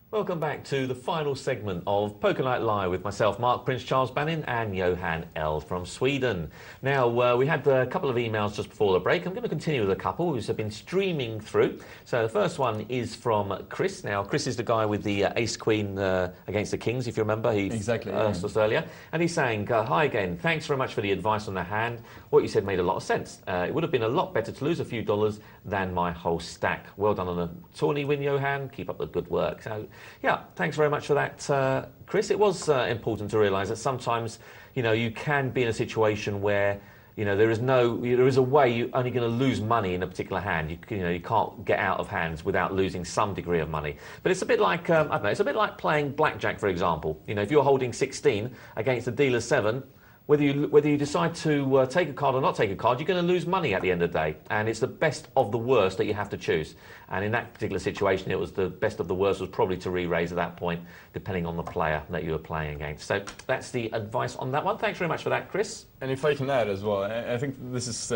Welcome back to the final segment of Poker Night Live with myself, Mark Prince Charles Banin, and Johan Eldt from Sweden. Now, we had a couple of emails just before the break. I'm going to continue with a couple which have been streaming through. So the first one is from Chris. Now, Chris is the guy with the ace-queen against the kings, if you remember. He exactly, asked us earlier. And he's saying, hi again, thanks very much for the advice on the hand. What you said made a lot of sense. It would have been a lot better to lose a few dollars than my whole stack. Well done on a tourney win, Johan. Keep up the good work. So, yeah, thanks very much for that, Chris. It was important to realise that sometimes, you know, you can be in a situation where, you know, there is a way you're only going to lose money in a particular hand. You can't get out of hands without losing some degree of money. But it's a bit like, I don't know, it's a bit like playing blackjack, for example. You know, if you're holding 16 against the dealer's 7, whether you decide to take a card or not take a card, you're going to lose money at the end of the day. And it's the best of the worst that you have to choose. And in that particular situation, it was the best of the worst was probably to re-raise at that point, depending on the player that you were playing against. So that's the advice on that one. Thanks very much for that, Chris. And if I can add as well, I think this is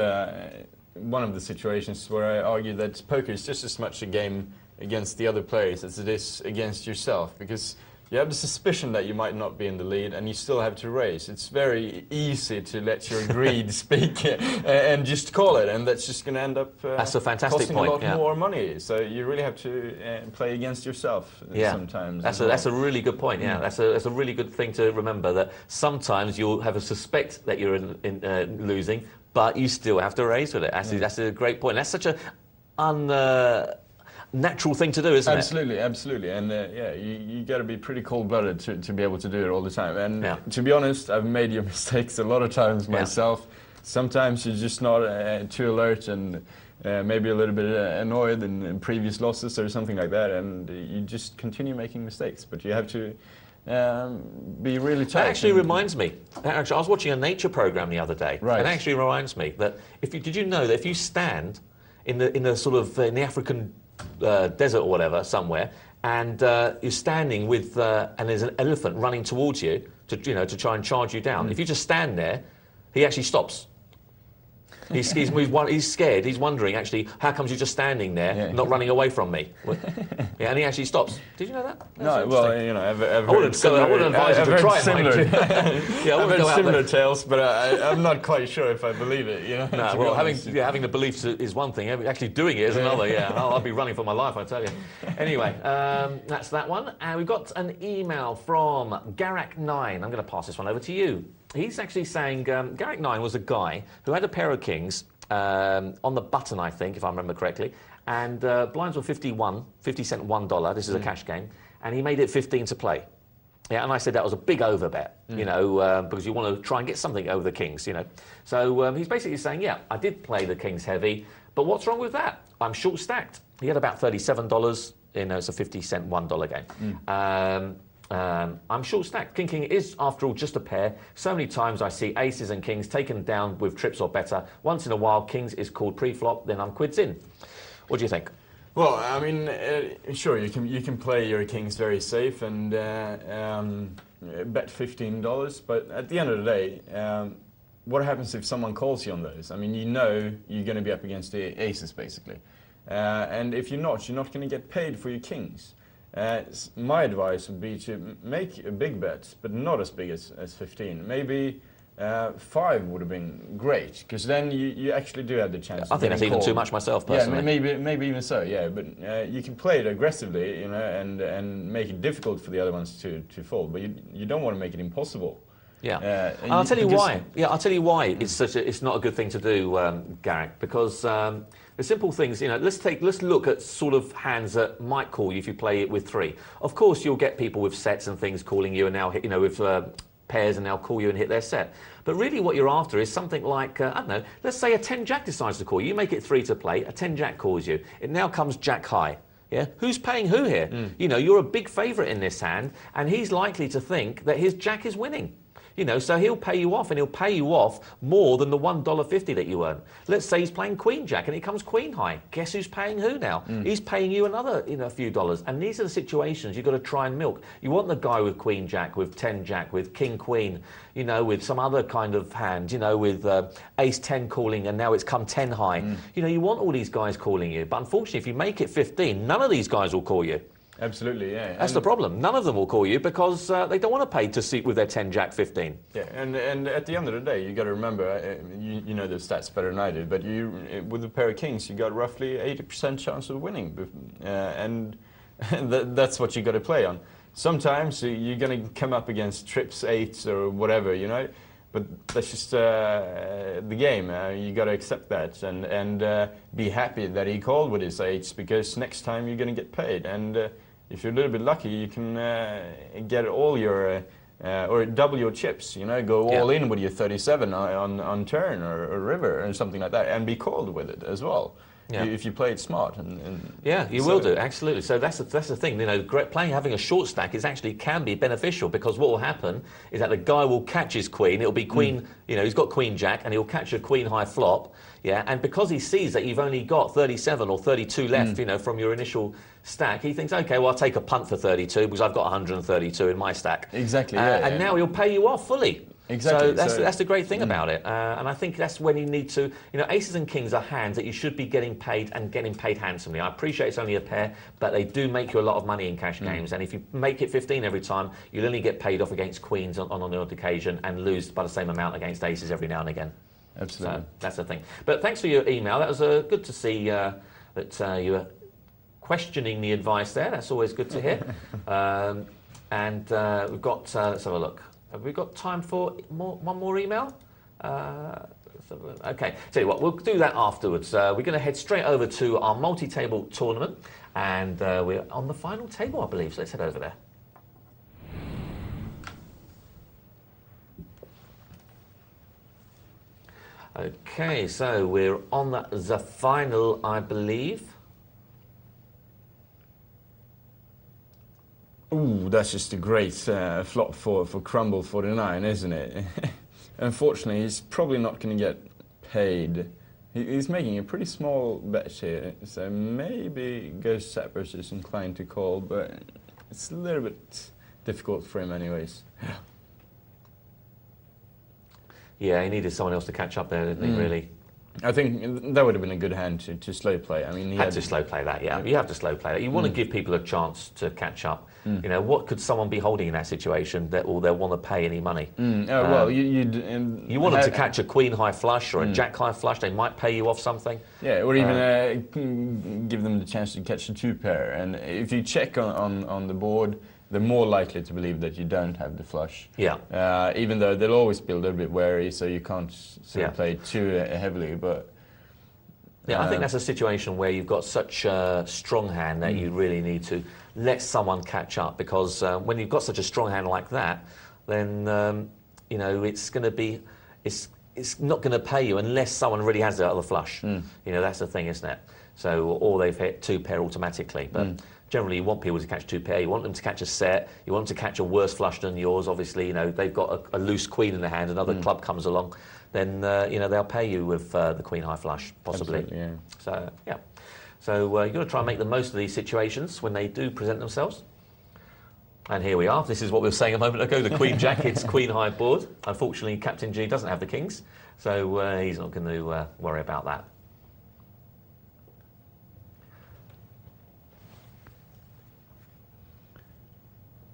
one of the situations where I argue that poker is just as much a game against the other players as it is against yourself, because you have the suspicion that you might not be in the lead and you still have to raise. It's very easy to let your greed speak and just call it, and that's just going to end up that's a fantastic costing point, a lot yeah. more money. So you really have to play against yourself sometimes. That's a really good point, yeah. That's a really good thing to remember, that sometimes you'll have a suspect that you're in losing, but you still have to raise with it. That's a great point. That's such a natural thing to do, isn't it? Absolutely. And you got to be pretty cold-blooded to be able to do it all the time. And to be honest, I've made your mistakes a lot of times myself. Sometimes you're just not too alert and maybe a little bit annoyed in previous losses or something like that, and you just continue making mistakes. But you have to be really tight. That actually reminds me. I was watching a nature program the other day. Right. It actually reminds me that did you know that if you stand in the sort of in the African desert or whatever somewhere, and you're standing with and there's an elephant running towards you to try and charge you down. If you just stand there, he actually stops. He's scared. He's wondering, actually, how comes you're just standing there, not running away from me? And he actually stops. Did you know that? No, well, I've I wouldn't advise you to try it, mate. I've heard similar tales, but I'm not quite sure if I believe it. No, well, having the beliefs is one thing. Actually doing it is another. Yeah, I'll be running for my life, I tell you. Anyway, that's that one. And we've got an email from Garak9. I'm going to pass this one over to you. He's actually saying Garak9 was a guy who had a pair of kings on the button, I think, if I remember correctly, and blinds were 50 cent $1. This is a cash game, and he made it 15 to play. Yeah, and I said that was a big overbet, because you want to try and get something over the kings, So he's basically saying, yeah, I did play the kings heavy, but what's wrong with that? I'm short stacked. He had about $37. It's a 50 cent $1 game. I'm short stacked. King is, after all, just a pair. So many times I see aces and kings taken down with trips or better. Once in a while, kings is called pre-flop, then I'm quids in. What do you think? Well, I mean, sure, you can play your kings very safe and bet $15, but at the end of the day, what happens if someone calls you on those? I mean, you're going to be up against the aces, basically. And if you're not going to get paid for your kings. My advice would be to make a big bet, but not as big as 15. Maybe 5 would have been great, because then you actually do have the chance. I think that's even too much myself, personally. Yeah, maybe even so. Yeah, but you can play it aggressively, and make it difficult for the other ones to fold. But you don't want to make it impossible. Yeah, and I'll tell you why. Yeah, I'll tell you why it's not a good thing to do, Garak, because the simple things, let's look at sort of hands that might call you if you play it with 3. Of course, you'll get people with sets and things calling you, and now with pairs, and they'll call you and hit their set. But really, what you're after is something like I don't know. Let's say a 10 Jack decides to call you. You make it 3 to play. A 10 Jack calls you. It now comes Jack high. Yeah, who's paying who here? You're a big favourite in this hand, and he's likely to think that his Jack is winning. So he'll pay you off, and he'll pay you off more than the $1.50 that you earn. Let's say he's playing Queen Jack, and it comes Queen high. Guess who's paying who now? He's paying you another, a few dollars. And these are the situations you've got to try and milk. You want the guy with Queen Jack, with 10 Jack, with King Queen, with some other kind of hand, with Ace 10 calling, and now it's come 10 high. You want all these guys calling you. But unfortunately, if you make it 15, none of these guys will call you. Absolutely, yeah. That's the problem. None of them will call you because they don't want to pay to sit with their 10 Jack 15. Yeah, and at the end of the day, you got to remember, you know the stats better than I do, but with a pair of kings, you got roughly 80% chance of winning, and that's what you got to play on. Sometimes you're going to come up against trips, eights, or whatever, you know. But that's just the game. You got to accept that and be happy that he called with his eights, because next time you're going to get paid. And if you're a little bit lucky, you can get all your or double your chips. You know, go all in with your 37 on turn or river or something like that, and be called with it as well. Yeah. If you play it smart, yeah, you will do, absolutely. So that's the thing. You know, having a short stack can be beneficial, because what will happen is that the guy will catch his queen. It'll be queen. You know, he's got queen jack, and he'll catch a queen high flop. Yeah, and because he sees that you've only got 37 or 32 left, you know, from your initial stack, he thinks, okay, well, I'll take a punt for 32 because I've got 132 in my stack. Exactly. And now he'll pay you off fully. Exactly. So that's the great thing about it, and I think that's when you need to, you know, aces and kings are hands that you should be getting paid, and getting paid handsomely. I appreciate it's only a pair, but they do make you a lot of money in cash games, and if you make it 15 every time, you'll only get paid off against queens on an odd occasion, and lose by the same amount against aces every now and again. Absolutely. So that's the thing. But thanks for your email. That was good to see that you were questioning the advice there. That's always good to hear. And we've got, let's have a look. Have we got time for one more email? Okay, tell you what, we'll do that afterwards. We're going to head straight over to our multi-table tournament, and we're on the final table, I believe, so let's head over there. Okay, so we're on the final, I believe. Ooh, that's just a great flop for Crumble 49, isn't it? Unfortunately, he's probably not going to get paid. He's making a pretty small bet here, so maybe Ghost Sappers is inclined to call, but it's a little bit difficult for him anyways. Yeah, he needed someone else to catch up there, didn't he, really? I think that would have been a good hand to slow play. I mean, he had to slow play that, yeah. You have to slow play that. You want to give people a chance to catch up. You know, what could someone be holding in that situation that they'll want to pay any money? Well, you want them to catch a queen high flush or a jack high flush. They might pay you off something. Yeah, or even give them the chance to catch a two pair. And if you check on the board, they're more likely to believe that you don't have the flush. Yeah. Even though they'll always be a little bit wary, so you can't sort of play too heavily. But yeah, I think that's a situation where you've got such a strong hand that you really need to let someone catch up, because when you've got such a strong hand like that, then you know, it's going to be, it's not going to pay you unless someone really has the other flush. You know, that's the thing, isn't it? So, or they've hit two pair automatically, but. Generally, you want people to catch two pair. You want them to catch a set. You want them to catch a worse flush than yours. Obviously, you know, they've got a loose queen in their hand. Another club comes along, then you know, they'll pay you with the queen high flush, possibly. Absolutely, yeah. So yeah, so you've got to try and make the most of these situations when they do present themselves. And here we are. This is what we were saying a moment ago. The queen jack hits queen high board. Unfortunately, Captain G doesn't have the kings, so he's not going to worry about that.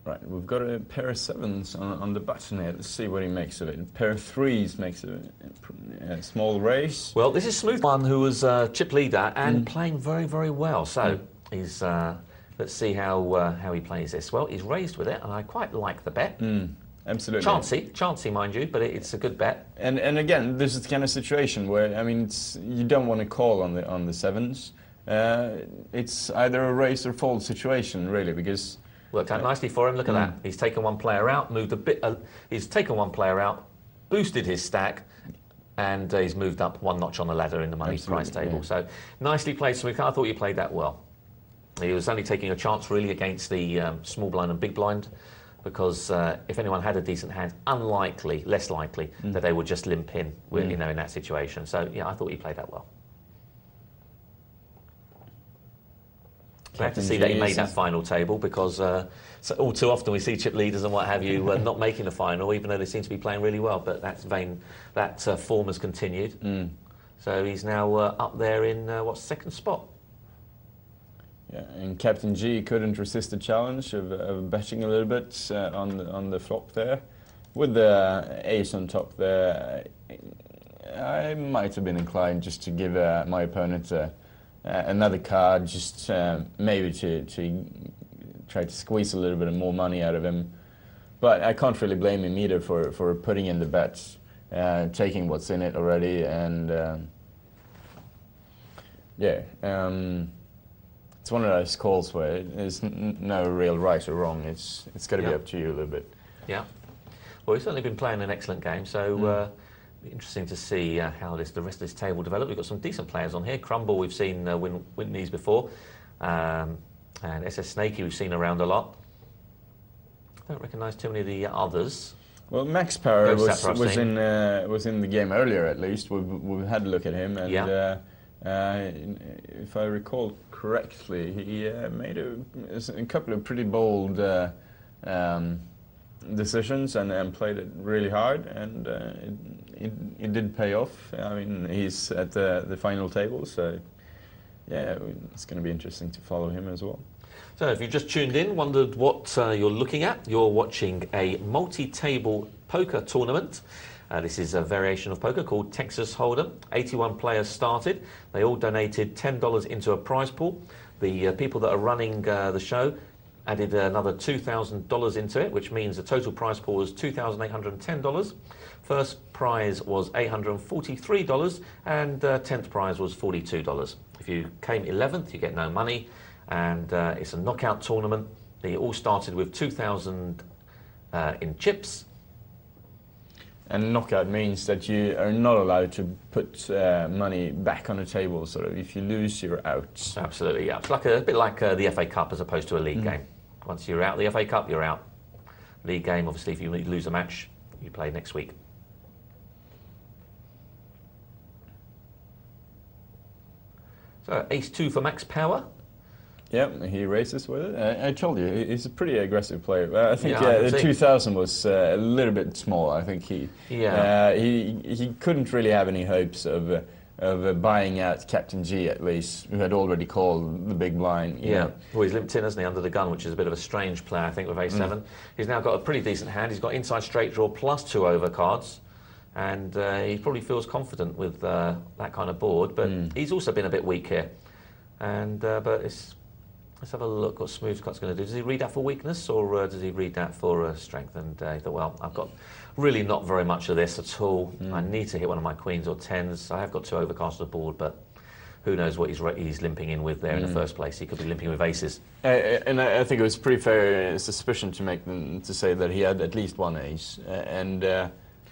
Right, we've got a pair of sevens on the button here. Let's see what he makes of it. A pair of threes makes a small raise. Well, this is Smooth One, who was chip leader and playing very, very well. So he's let's see how he plays this. Well, he's raised with it, and I quite like the bet. Absolutely. Chancey, mind you, but it's a good bet. And again, this is the kind of situation where, I mean, you don't want to call on the sevens. It's either a raise or fold situation, really, because. Worked out nicely for him. Look at that. He's taken one player out, moved a bit. He's taken one player out, boosted his stack, and he's moved up one notch on the ladder in the money price table. Yeah. So nicely played, Smith. I thought you played that well. He was only taking a chance really against the small blind and big blind, because if anyone had a decent hand, less likely that they would just limp in, you know, in that situation. So yeah, I thought he played that well. Glad to see that he made that final table, because so all too often we see chip leaders and what have you not making the final, even though they seem to be playing really well. But that form has continued. So he's now up there in second spot? Yeah, and Captain G couldn't resist the challenge of betting a little bit on the flop there. With the ace on top there, I might have been inclined just to give my opponent another card, just maybe to try to squeeze a little bit more money out of him. But I can't really blame him either for putting in the bets, taking what's in it already, and yeah. It's one of those calls where there's no real right or wrong. It's got to be up to you a little bit. Yeah. Well, he's certainly been playing an excellent game, so it'll be interesting to see how the rest of this table develop. We've got some decent players on here. Crumble, we've seen win these before, and SS Snakey we've seen around a lot. I don't recognise too many of the others. Well, Max Power was in the game earlier at least. We've had a look at him, and if I recall correctly, he made a couple of pretty bold decisions and played it really hard, and it did pay off. I mean, he's at the final table, so yeah, it's going to be interesting to follow him as well. So if you just tuned in, wondered what you're looking at, you're watching a multi-table poker tournament. This is a variation of poker called Texas Hold'em. 81 players started. They all donated $10 into a prize pool. The people that are running the show added another $2,000 into it, which means the total prize pool was $2,810. First prize was $843, and 10th prize was $42. If you came 11th, you get no money, and it's a knockout tournament. They all started with 2,000 in chips. And knockout means that you are not allowed to put money back on the table. Sort of, if you lose, you're out. Absolutely, yeah. It's like a bit like the FA Cup as opposed to a league game. Once you're out the FA Cup, you're out. League game, obviously, if you lose a match, you play next week. So ace-2 for Max Power. Yep, he races with it. I told you, he's a pretty aggressive player. I think the 2000 was a little bit small. I think he couldn't really have any hopes of buying out Captain G, at least, who had already called the big blind. Yeah, well, he's limped in, hasn't he, under the gun, which is a bit of a strange player, I think, with A7. He's now got a pretty decent hand. He's got inside straight draw plus 2 overcards, and he probably feels confident with that kind of board, but he's also been a bit weak here. And but let's have a look what Smoothcut's going to do. Does he read that for weakness, or does he read that for strength? And he thought, well, I've got really not very much of this at all. I need to hit one of my queens or tens. I have got 2 overcasts on the board, but who knows what he's limping in with there in the first place. He could be limping with aces. And I think it was pretty fair suspicion to say that he had at least 1 ace.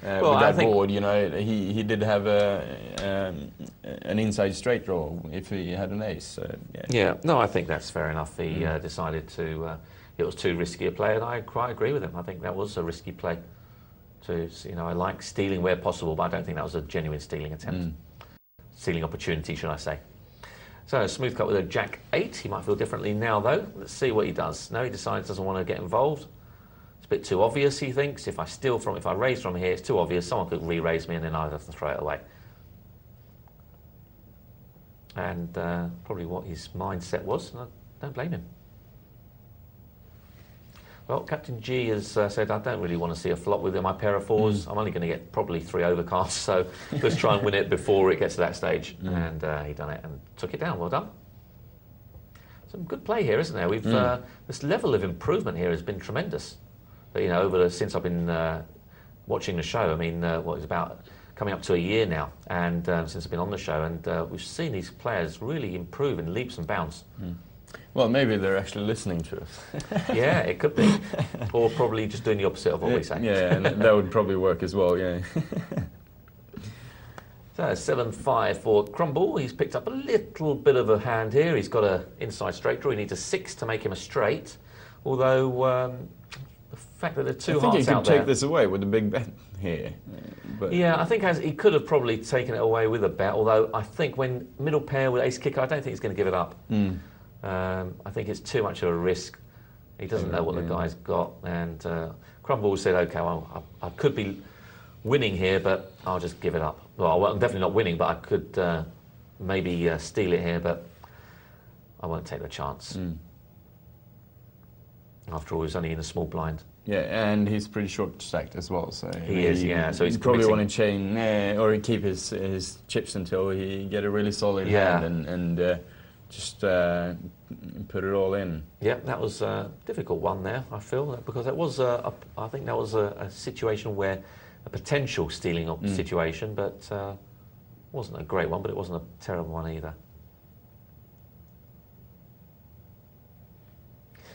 Well, with that board, you know, he did have an inside straight draw if he had an ace. So, yeah, no, I think that's fair enough. He decided to, it was too risky a play, and I quite agree with him. I think that was a risky play. I like stealing where possible, but I don't think that was a genuine stealing attempt. Stealing opportunity, should I say. So, Smooth cut with a Jack-8. He might feel differently now, though. Let's see what he does. No, he decides doesn't want to get involved. It's a bit too obvious, he thinks. If I raise from here, it's too obvious. Someone could re-raise me, and then I'd have to throw it away. And probably what his mindset was, and I don't blame him. Well, Captain G has said, I don't really want to see a flop with my pair of 4s. I'm only going to get probably 3 overcasts, so let's try and win it before it gets to that stage. And he done it and took it down. Well done. Some good play here, isn't there? We've this level of improvement here has been tremendous. But, you know, since I've been watching the show, I mean, it's about coming up to a year now, and since I've been on the show, and we've seen these players really improve in leaps and bounds. Well, maybe they're actually listening to us. Yeah, it could be. Or probably just doing the opposite of what we say. Yeah, and that would probably work as well, yeah. So 7-5 for Crumble. He's picked up a little bit of a hand here. He's got an inside straight draw. He needs a 6 to make him a straight. Although the fact that there are 2 hearts out there... I think he could take this away with a big bet here. But yeah, I think he could have probably taken it away with a bet. Although I think when middle pair with ace kicker, I don't think he's going to give it up. I think it's too much of a risk. He doesn't know what the guy's got, and Crumble said, "Okay, well, I could be winning here, but I'll just give it up. Well, I'm definitely not winning, but I could maybe steal it here, but I won't take the chance. After all, he's only in a small blind. Yeah, and he's pretty short stacked as well. So he is, yeah. So he's probably committing. want to chain or keep his chips until he get a really solid hand and just put it all in. Yeah, that was a difficult one there, I feel, because that was I think that was a situation where a potential stealing situation, but wasn't a great one, but it wasn't a terrible one either.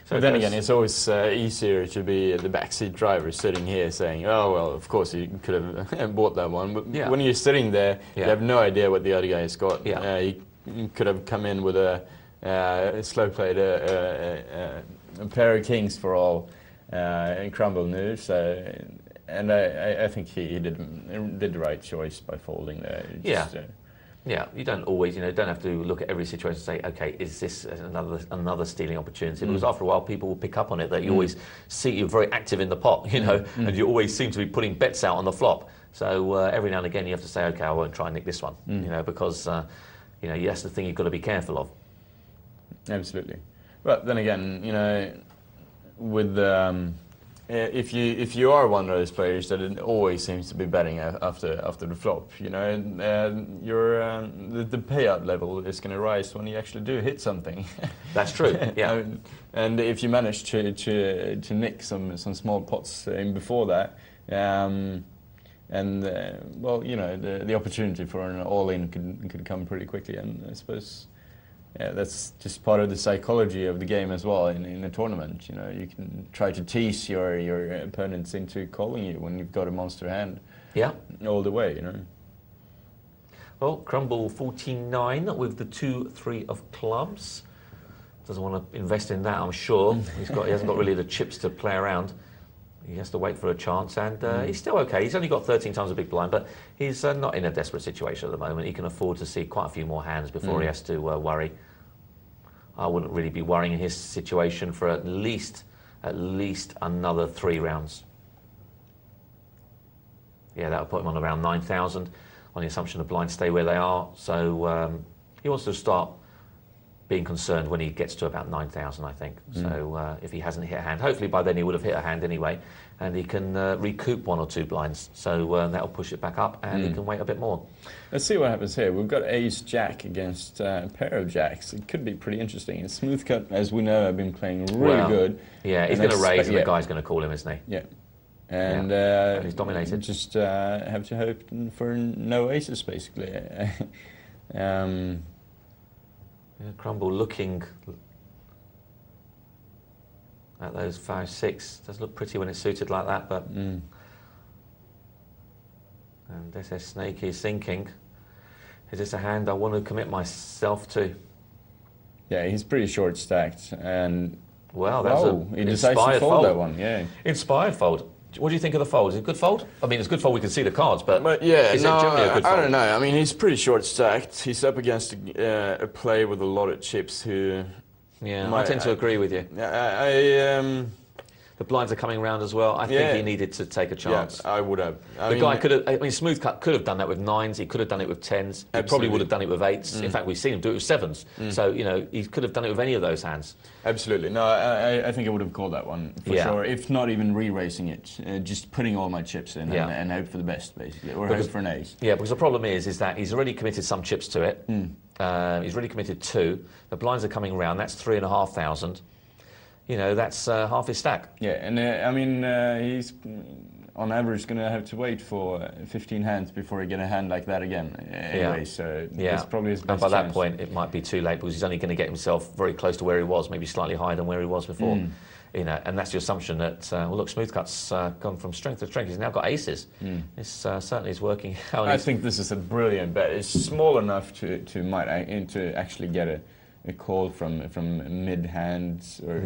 But then again, it's always easier to be the backseat driver sitting here saying, oh, well, of course you could have bought that one. But when you're sitting there, you have no idea what the other guy's got. Yeah. You could have come in with a slow played a pair of kings for all and crumble new. So, and I think he did the right choice by folding there. Yeah, you don't always, don't have to look at every situation and say, okay, is this another stealing opportunity? Because after a while, people will pick up on it that you always see you're very active in the pot, and you always seem to be putting bets out on the flop. So every now and again, you have to say, okay, I won't try and nick this one, because that's the thing you've got to be careful of. Absolutely, but then again, with if you are one of those players that it always seems to be betting after the flop, your the payout level is going to rise when you actually do hit something. That's true. Yeah. And if you manage to nick some small pots in before that, the opportunity for an all-in could come pretty quickly, and I suppose. Yeah, that's just part of the psychology of the game as well. In a tournament, you can try to tease your opponents into calling you when you've got a monster hand. Yeah, all the way, Well, Crumble 49 with the 2-3 of clubs. Doesn't want to invest in that, I'm sure. He hasn't got really the chips to play around. He has to wait for a chance, and he's still okay. He's only got 13 times a big blind, but he's not in a desperate situation at the moment. He can afford to see quite a few more hands before he has to worry. I wouldn't really be worrying in his situation for at least another 3 rounds. Yeah, that would put him on around 9,000 on the assumption the blinds stay where they are. So he wants to start being concerned when he gets to about 9,000, I think. So if he hasn't hit a hand, hopefully by then he would have hit a hand anyway, and he can recoup 1 or 2 blinds. So that'll push it back up, and he can wait a bit more. Let's see what happens here. We've got Ace-Jack against a pair of jacks. It could be pretty interesting. And Smooth Cut, as we know, have been playing really good. Yeah, he's going to raise, and the guy's going to call him, isn't he? Yeah. And he's dominated. Just have to hope for no aces, basically. Crumble looking at those 5-6. Does look pretty when it's suited like that, but and this Snake is thinking, is this a hand I want to commit myself to? Yeah, he's pretty short stacked, and well, that's he decides to fold that one. Yeah, inspired fold. What do you think of the fold? Is it a good fold? I mean, it's a good fold. We can see the cards, but yeah, is it generally a good fold? I don't know. I mean, he's pretty short stacked. He's up against a player with a lot of chips who. Yeah, I tend to agree with you. The blinds are coming around as well. I think he needed to take a chance. Yeah, I would have. The guy could have. I mean, Smooth Cut could have done that with 9s. He could have done it with 10s. He probably would have done it with 8s. In fact, we've seen him do it with 7s. So he could have done it with any of those hands. Absolutely. No, I think I would have called that one for sure. If not even re-racing it, just putting all my chips in and hope for the best, basically, or hope for an ace. Yeah, because the problem is that he's already committed some chips to it. He's already committed 2. The blinds are coming round. That's 3,500. That's half his stack. Yeah, and I mean, he's on average going to have to wait for 15 hands before he get a hand like that again. Anyway, so that's probably his best chance. And by that point, it might be too late because he's only going to get himself very close to where he was, maybe slightly higher than where he was before. And that's the assumption that, well, look, Smooth Cut's gone from strength to strength. He's now got aces. This certainly is working out. I think this is a brilliant bet. It's small enough to actually get a call from mid hands or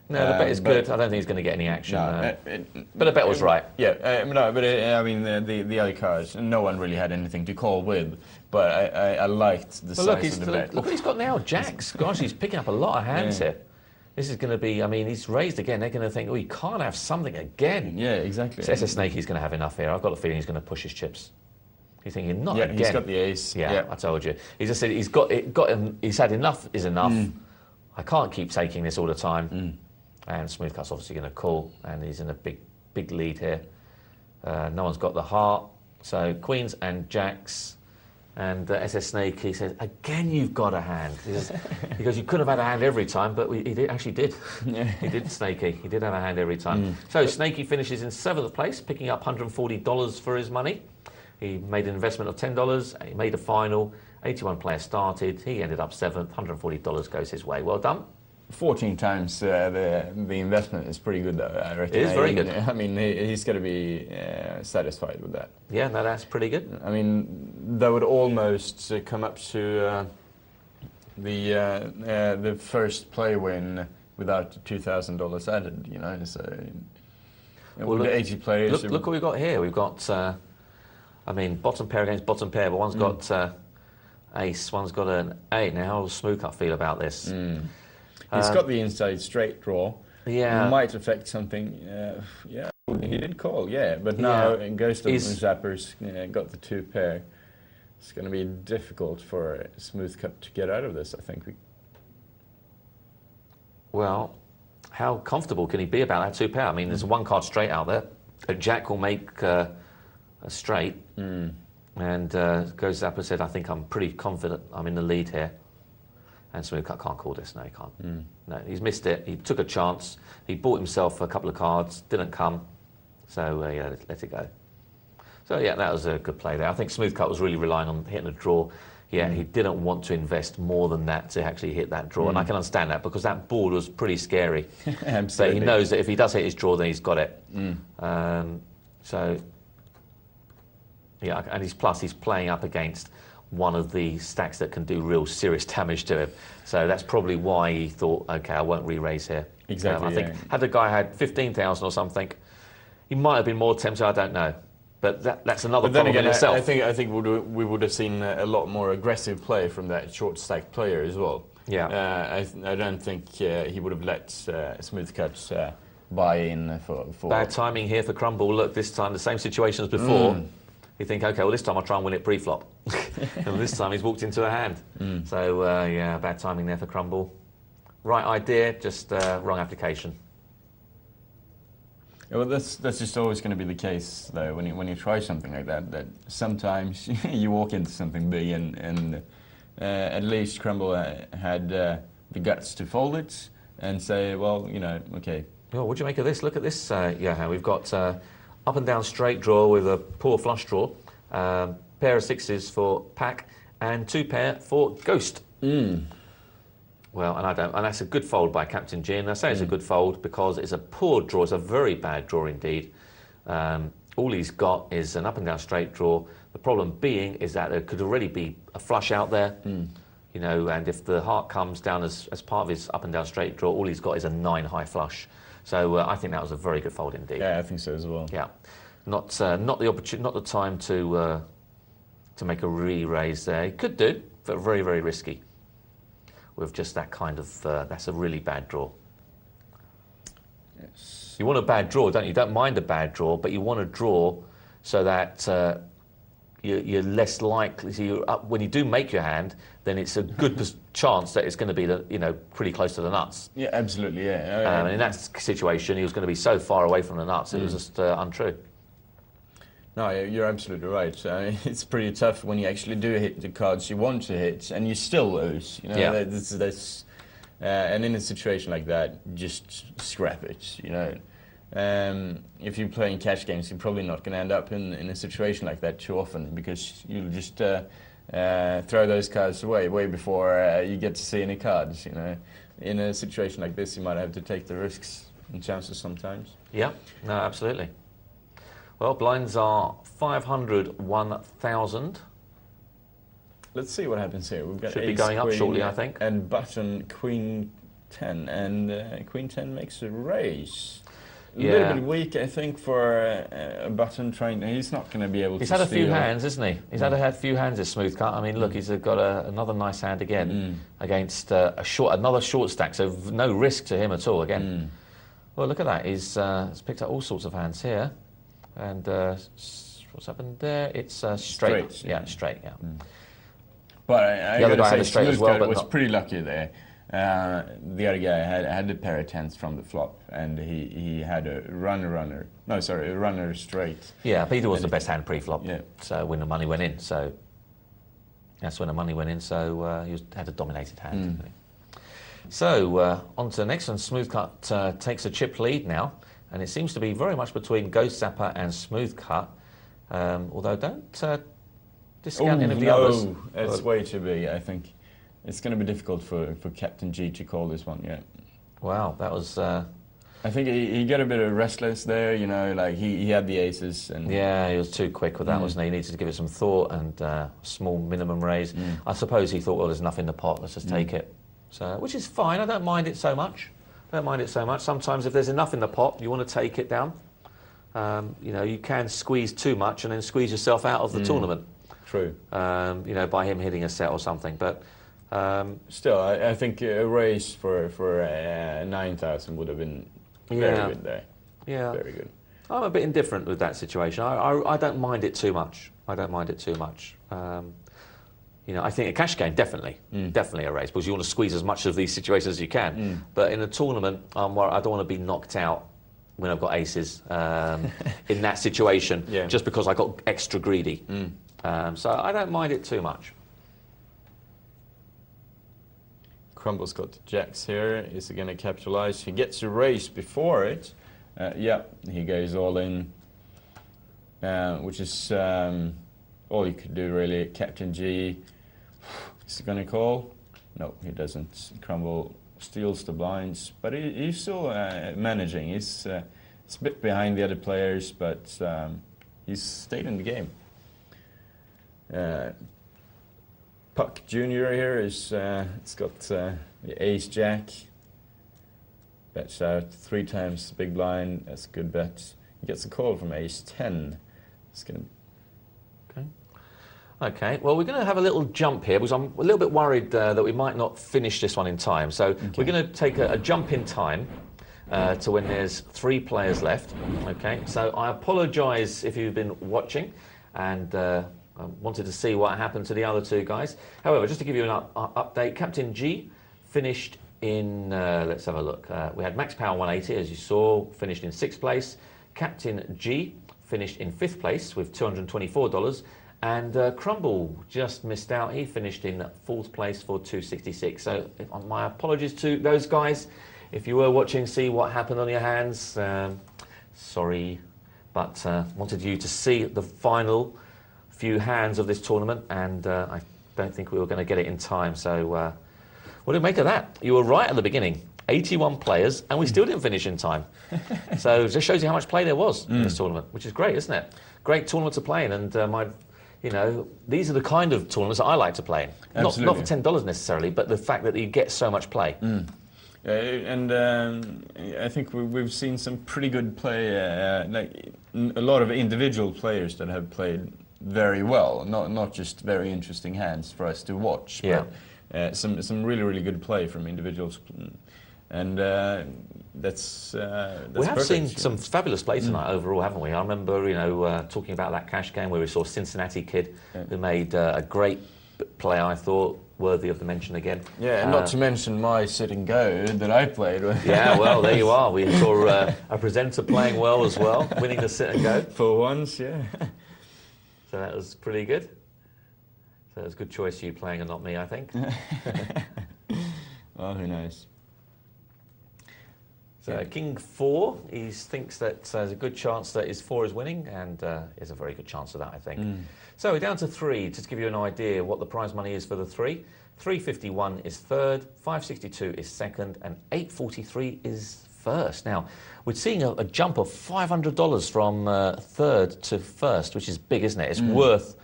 no, the bet is good. I don't think he's going to get any action. But the bet was right. Yeah, I mean the other cards, no one really had anything to call with. But I liked the size of the bet. Look what he's got now, jacks. Gosh, he's picking up a lot of hands here. This is going to be. I mean, he's raised again. They're going to think, oh, he can't have something again. Yeah, exactly. So SS Snake, he's going to have enough here. I've got a feeling he's going to push his chips. You're thinking, not Yeah, again. he's got the ace. Yeah, I told you. He just said he's had enough is enough. I can't keep taking this all the time. And Smoothcut's obviously going to call, and he's in a big lead here. No one's got the heart. So queens and jacks. And SS Snake, he says, again, you've got a hand. Because you could have had a hand every time, but he actually did. Yeah. He did, Snakey. He did have a hand every time. So Snakey finishes in 7th place, picking up $140 for his money. He made an investment of $10. He made a final. 81 players started. He ended up 7th. $140 goes his way. Well done. 14 times the investment is pretty good, though. I reckon. It is very good. I mean, he's got to be satisfied with that. Yeah, no, that's pretty good. I mean, that would almost come up to the first play win without $2,000 added. You know, so Well, with 80 players. Look what we've got here. We've got, I mean, bottom pair against bottom pair, but one's got ace, one's got an 8. Now, how does Smoothcut feel about this? He's got the inside straight draw. Yeah. Might affect something. Yeah, he did call, but now Ghost of Zappers got the 2 pair. It's going to be difficult for Smoothcut to get out of this, I think. Well, how comfortable can he be about that 2 pair? I mean, there's a 1 card straight out there. A jack will make a straight. And Ghost Zapper said, I think I'm pretty confident I'm in the lead here. And Smoothcut can't call this. No, he can't. No, he's missed it. He took a chance. He bought himself a couple of cards. Didn't come. So, let it go. So, yeah, that was a good play there. I think Smoothcut was really relying on hitting a draw. Yeah, he didn't want to invest more than that to actually hit that draw. And I can understand that because that board was pretty scary. Absolutely. So he knows that if he does hit his draw, then he's got it. So, yeah, and he's playing up against one of the stacks that can do real serious damage to him. So that's probably why he thought, okay, I won't re-raise here. Exactly. I think had the guy had 15,000 or something, he might have been more tempted. I don't know, but that's another problem in itself. I think we would have seen a lot more aggressive play from that short stack player as well. Yeah. I don't think he would have let Smoothcut buy in for bad timing here for Crumble. Look, this time the same situation as before. You think, okay, well, this time I'll try and win it pre-flop. And this time he's walked into a hand. So, yeah, bad timing there for Crumble. Right idea, just wrong application. Yeah, well, that's just always going to be the case, though, when you try something like that, that sometimes you walk into something big and at least Crumble had the guts to fold it and say, well, you know, okay. Well, what do you make of this? Look at this, Johan. We've got up and down straight draw with a poor flush draw, pair of 6s for Pack, and 2 pair for Ghost. Well, and that's a good fold by Captain G. And I say it's a good fold because it's a poor draw. It's a very bad draw indeed. All he's got is an up and down straight draw. The problem being is that there could already be a flush out there, you know, and if the heart comes down as part of his up and down straight draw, all he's got is a 9 high flush. So I think that was a very good fold indeed. Yeah, I think so as well. Yeah, not the opportunity, not the time to make a re-raise there. He could do, but very, very risky. With just that kind of, that's a really bad draw. Yes. You want a bad draw, don't you? You don't mind a bad draw, but you want to draw so that you're less likely. So when you do make your hand, then it's a good chance that it's going to be, pretty close to the nuts. Yeah, absolutely. Yeah. And in that situation, he was going to be so far away from the nuts, it was just untrue. No, you're absolutely right. It's pretty tough when you actually do hit the cards you want to hit, and you still lose. You know, Yeah. And in a situation like that, just scrap it. You know, if you're playing cash games, you're probably not going to end up in a situation like that too often because you'll just throw those cards away way before you get to see any cards. You know, in a situation like this, you might have to take the risks and chances sometimes. Yeah, no, absolutely. Well, blinds are 500, 1,000. Let's see what happens here. We've got Should be ace, going up queen, shortly, I think. And button, queen 10, and queen 10 makes a raise. A little bit weak, I think, for a button trying. He's not going to be able to. He's had a few steal. hands, isn't he? He's had a few hands of Smoothcut. I mean, look, he's got another nice hand again against another short stack, so no risk to him at all again. Well, look at that. He's picked up all sorts of hands here. And What's happened there? It's straight. Straight, Yeah, straight. Yeah. But I The other gotta guy had say, a straight as well, Smoothcut but was not- pretty lucky there. The other guy had a pair of tens from the flop, and he had a runner straight. Yeah, Peter was the best hand pre-flop. Yeah. So when the money went in, so that's when the money went in. So had a dominated hand. Didn't he? So on to the next one. Smoothcut takes a chip lead now, and it seems to be very much between Ghost Zapper and Smoothcut. Although don't discount any of the others. It's way too big. I think it's going to be difficult for Captain G to call this one. Yeah. Wow, that was. I think he got a bit of restless there. You know, like he had the aces and. Yeah, he was too quick with that, wasn't he? He needed to give it some thought and small minimum raise. I suppose he thought, well, there's nothing in the pot. Let's just take it. So, which is fine. I don't mind it so much. Sometimes if there's enough in the pot, you want to take it down. You know, you can squeeze too much and then squeeze yourself out of the tournament. True. You know, by him hitting a set or something. But still, I think a race for 9,000 would have been very good there. Yeah. Very good. I'm a bit indifferent with that situation. I don't mind it too much. You know, I think a cash game, definitely a race, because you want to squeeze as much of these situations as you can. But in a tournament, I don't want to be knocked out when I've got aces in that situation, just because I got extra greedy. So I don't mind it too much. Crumble's got the jacks here. Is he going to capitalize? He gets a raise before it. Yeah, he goes all in, which is all you could do really. Captain G, is he going to call? No, he doesn't. Crumble steals the blinds, but he's still managing. He's a bit behind the other players, but he's stayed in the game. Puck Junior here is it's got the ace jack. Bets out 3 times the big blind. That's a good bet. He gets a call from ace 10. It's going to. Okay, well, we're going to have a little jump here because I'm a little bit worried that we might not finish this one in time. So we're going to take a jump in time to when there's 3 players left. Okay, so I apologise if you've been watching and I wanted to see what happened to the other 2 guys. However, just to give you an update, Captain G finished in, let's have a look. We had Max Power 180, as you saw, finished in 6th place. Captain G finished in 5th place with $224. And Crumble just missed out. He finished in 4th place for 266. So my apologies to those guys. If you were watching, see what happened on your hands. Sorry, but wanted you to see the final few hands of this tournament, and I don't think we were going to get it in time. So what do you make of that? You were right at the beginning. 81 players, and we still didn't finish in time. So it just shows you how much play there was in this tournament, which is great, isn't it? Great tournament to play in, and you know, these are the kind of tournaments that I like to play in. Not for $10 necessarily, but the fact that you get so much play. And I think we've seen some pretty good play, like a lot of individual players that have played very well, not just very interesting hands for us to watch, but some really good play from individuals. And that's we have seen some fabulous play tonight overall, haven't we? I remember, you know, talking about that cash game where we saw Cincinnati Kid, who made a great play, I thought, worthy of the mention again. Yeah, and not to mention my sit and go that I played with. Yeah, well, there you are. We saw a presenter playing well as well, winning the sit and go. For once, yeah. So that was pretty good. So it was a good choice you playing and not me, I think. Oh, who knows? So King 4, he thinks that there's a good chance that his 4 is winning, and there's a very good chance of that, I think. So we're down to 3, just to give you an idea what the prize money is for the 3. 351 is 3rd, 562 is 2nd, and 843 is 1st. Now, we're seeing a jump of $500 from 3rd to 1st, which is big, isn't it? It's worth,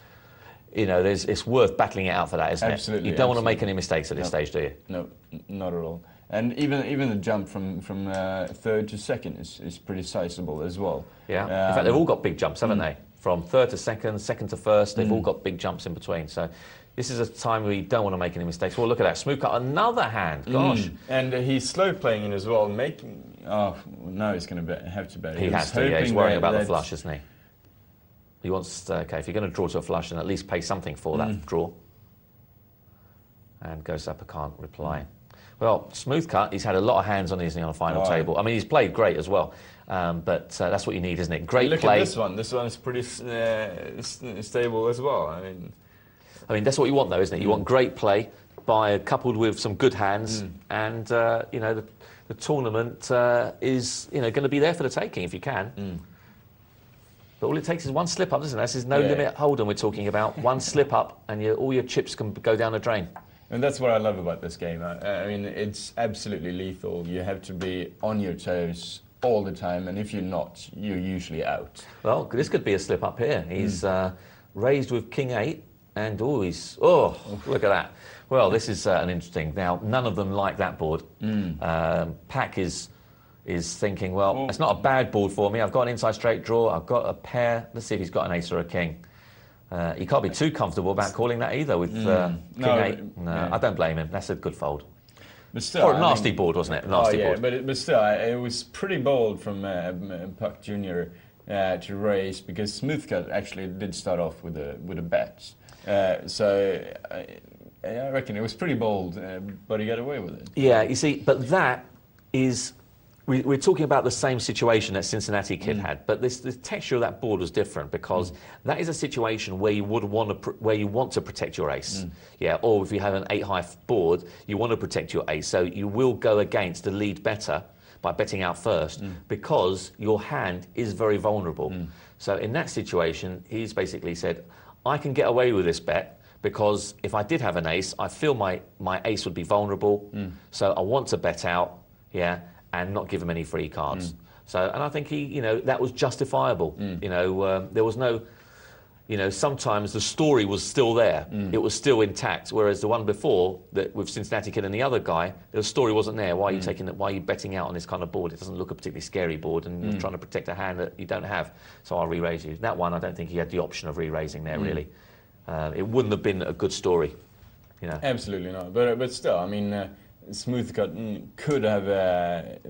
you know, it's worth battling it out for that, isn't it? You don't want to make any mistakes at this stage, do you? No, not at all. And even the jump from 3rd to 2nd is pretty sizable as well. Yeah, in fact, they've all got big jumps, haven't they? From 3rd to 2nd, 2nd to 1st, they've all got big jumps in between. So this is a time we don't want to make any mistakes. Well, look at that. Smoothcut, another hand. Gosh. And he's slow playing in as well. Oh, no, he's going to have to bet. He has to, yeah. He's worrying about the flush, isn't he? He wants, okay, if you're going to draw to a flush, then at least pay something for that draw. And Gosapa can't reply. Well, smooth cut, he's had a lot of hands on his on the final table. I mean, he's played great as well. But that's what you need, isn't it? Great Look play. At this one. This one is pretty stable as well. I mean, that's what you want, though, isn't it? You want great play, coupled with some good hands, and you know, the tournament is going to be there for the taking if you can. But all it takes is one slip up, isn't it? This is no limit Hold'em we're talking about. One slip up, and all your chips can go down the drain. And that's what I love about this game. I mean, it's absolutely lethal. You have to be on your toes all the time, and if you're not, you're usually out. Well, this could be a slip up here. He's raised with King 8, and look at that. Well, this is an interesting. Now, none of them like that board. Pack is thinking, well, it's not a bad board for me. I've got an inside straight draw. I've got a pair. Let's see if he's got an ace or a king. He can't be too comfortable about calling that either with King 8. No, I don't blame him. That's a good fold. But still, or a nasty board, wasn't it? A nasty board. But still, it was pretty bold from Puck Jr. To raise, because Smoothcut actually did start off with a bet. So I reckon it was pretty bold, but he got away with it. Yeah, you see, but that is... We're talking about the same situation that Cincinnati Kid had, but the texture of that board was different, because that is a situation where you want to protect your ace, or if you have an 8-high board, you want to protect your ace, so you will go against the lead better by betting out first, because your hand is very vulnerable. So in that situation, he's basically said, I can get away with this bet, because if I did have an ace, I feel my ace would be vulnerable, so I want to bet out, and not give him any free cards. So, and I think he, that was justifiable. There was no, sometimes the story was still there. It was still intact. Whereas the one before, that with Cincinnati Kid and the other guy, the story wasn't there. Why are you taking it? Why are you betting out on this kind of board? It doesn't look a particularly scary board, and you're trying to protect a hand that you don't have. So I'll re-raise you. That one, I don't think he had the option of re-raising there. Really, it wouldn't have been a good story. Absolutely not. But still, I mean. Smoothcut could have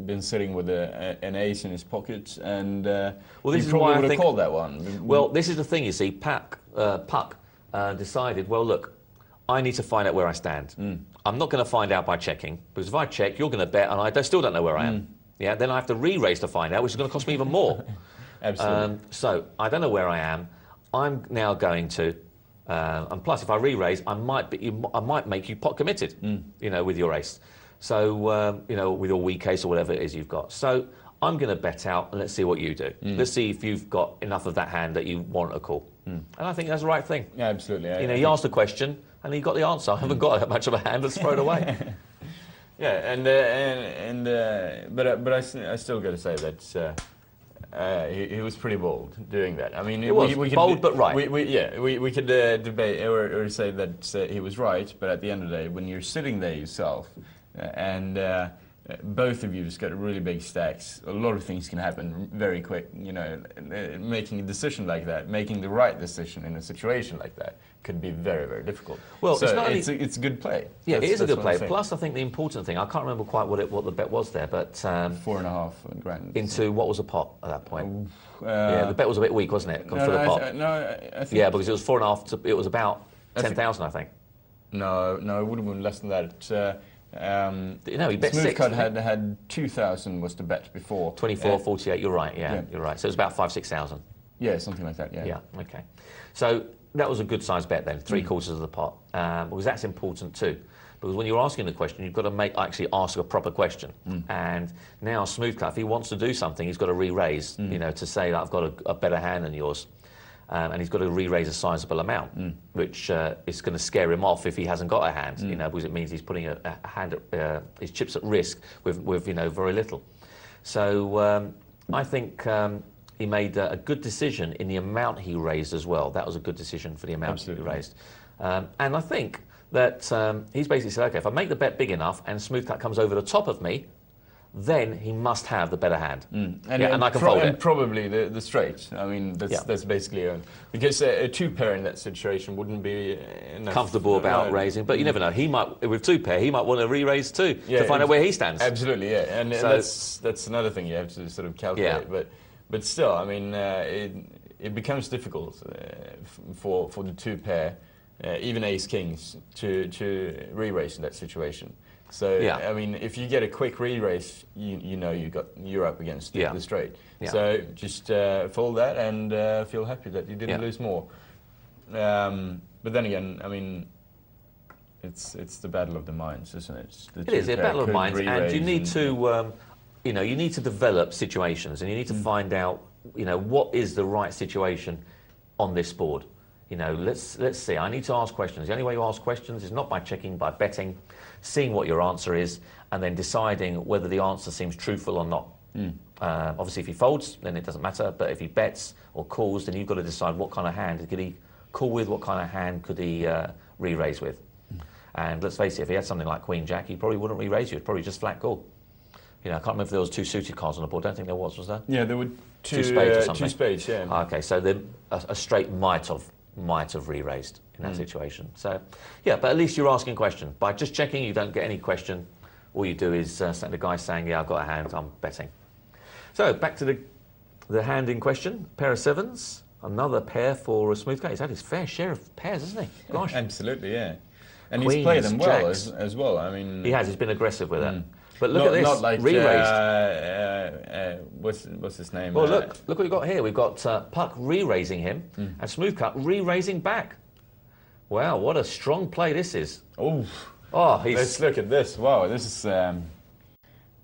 been sitting with an ace in his pocket, and he probably would have called that one. Well, this is the thing, you see. Puck decided, well, look, I need to find out where I stand. I'm not going to find out by checking, because if I check, you're going to bet, and I still don't know where I am. Then I have to re-raise to find out, which is going to cost me even more. Absolutely. So I don't know where I am. I'm now going to... and plus, if I re-raise, I might make you pot committed, with your ace. So, with your weak ace or whatever it is you've got. So I'm going to bet out, and let's see what you do. Let's see if you've got enough of that hand that you warrant a call. And I think that's the right thing. Yeah, absolutely. He asked a question, and he got the answer. I haven't got that much of a hand. Let's throw it away. But I still got to say that. He was pretty bold doing that. I mean, we bold but right. We could debate or say that he was right, but at the end of the day, when you're sitting there yourself, and both of you just got really big stacks, a lot of things can happen very quick. Making a decision like that, making the right decision in a situation like that, could be very, very difficult. Well, so it's a good play. Yeah, it is a good play. Plus, I think the important thing, I can't remember quite what the bet was there, but 4.5 grand into what was a pot at that point. The bet was a bit weak, wasn't it? I think because it was 4.5. It was about 10,000, I think. No, it would have been less than that. He bet Smoothcut had 2,000 was the bet before. 24, 48. You're right. Yeah, you're right. So it was about 5,000, 6,000. Yeah, something like that. Yeah. Okay. So that was a good sized bet then, 3/4 of the pot, because that's important too. Because when you're asking the question, you've got to actually ask a proper question. And now Smoothcut, if he wants to do something, he's got to re-raise. To say that I've got a better hand than yours. And he's got to re-raise a sizable amount, which is going to scare him off if he hasn't got a hand, because it means he's putting a hand, his chips at risk with very little. So I think he made a good decision in the amount he raised as well. That was a good decision for the amount he raised. And I think that he's basically said, okay, if I make the bet big enough and Smoothcut comes over the top of me, then he must have the better hand. And I can fold it. Probably the straight. I mean, that's basically because a two-pair in that situation wouldn't be enough, comfortable about raising. But you never know. He might, with two-pair, he might want to re-raise too to find out where he stands. Absolutely, yeah. And that's another thing you have to sort of calculate. But still, I mean, it becomes difficult for the two pair, even ace kings, to re-raise in that situation. So I mean, if you get a quick re-raise, you know you're up against the straight. Yeah. So just fold that and feel happy that you didn't lose more. But then again, I mean, it's the battle of the minds, isn't it? It is a battle of minds, and you need to, you know, you need to develop situations, and you need to find out, you know, what is the right situation on this board. You know, let's see. I need to ask questions. The only way you ask questions is not by checking, by betting, seeing what your answer is, and then deciding whether the answer seems truthful or not. Obviously, if he folds, then it doesn't matter. But if he bets or calls, then you've got to decide what kind of hand could he call with, what kind of hand could he re-raise with. And let's face it, if he had something like Queen Jack, he probably wouldn't re-raise you. It'd probably just flat call. You know, I can't remember if there was two suited cards on the board. I don't think there was there? Yeah, there were two spades or something. Two spades, yeah. Okay, so a straight might have re-raised in that situation. So, yeah, but at least you're asking questions. By just checking, you don't get any question. All you do is the guy saying, yeah, I've got a hand, I'm betting. So, back to the hand in question, pair of sevens. Another pair for a smooth cut. He's had his fair share of pairs, hasn't he? Gosh. Absolutely, yeah. And Queens, he's played them well jacks. as well. I mean, he has. He's been aggressive with it. But look at this, not like, re-raised. What's his name? Well, look what we've got here. We've got Puck re-raising him and Smooth Cut re-raising back. Wow, what a strong play this is. Oh, let's look at this. Wow, this is.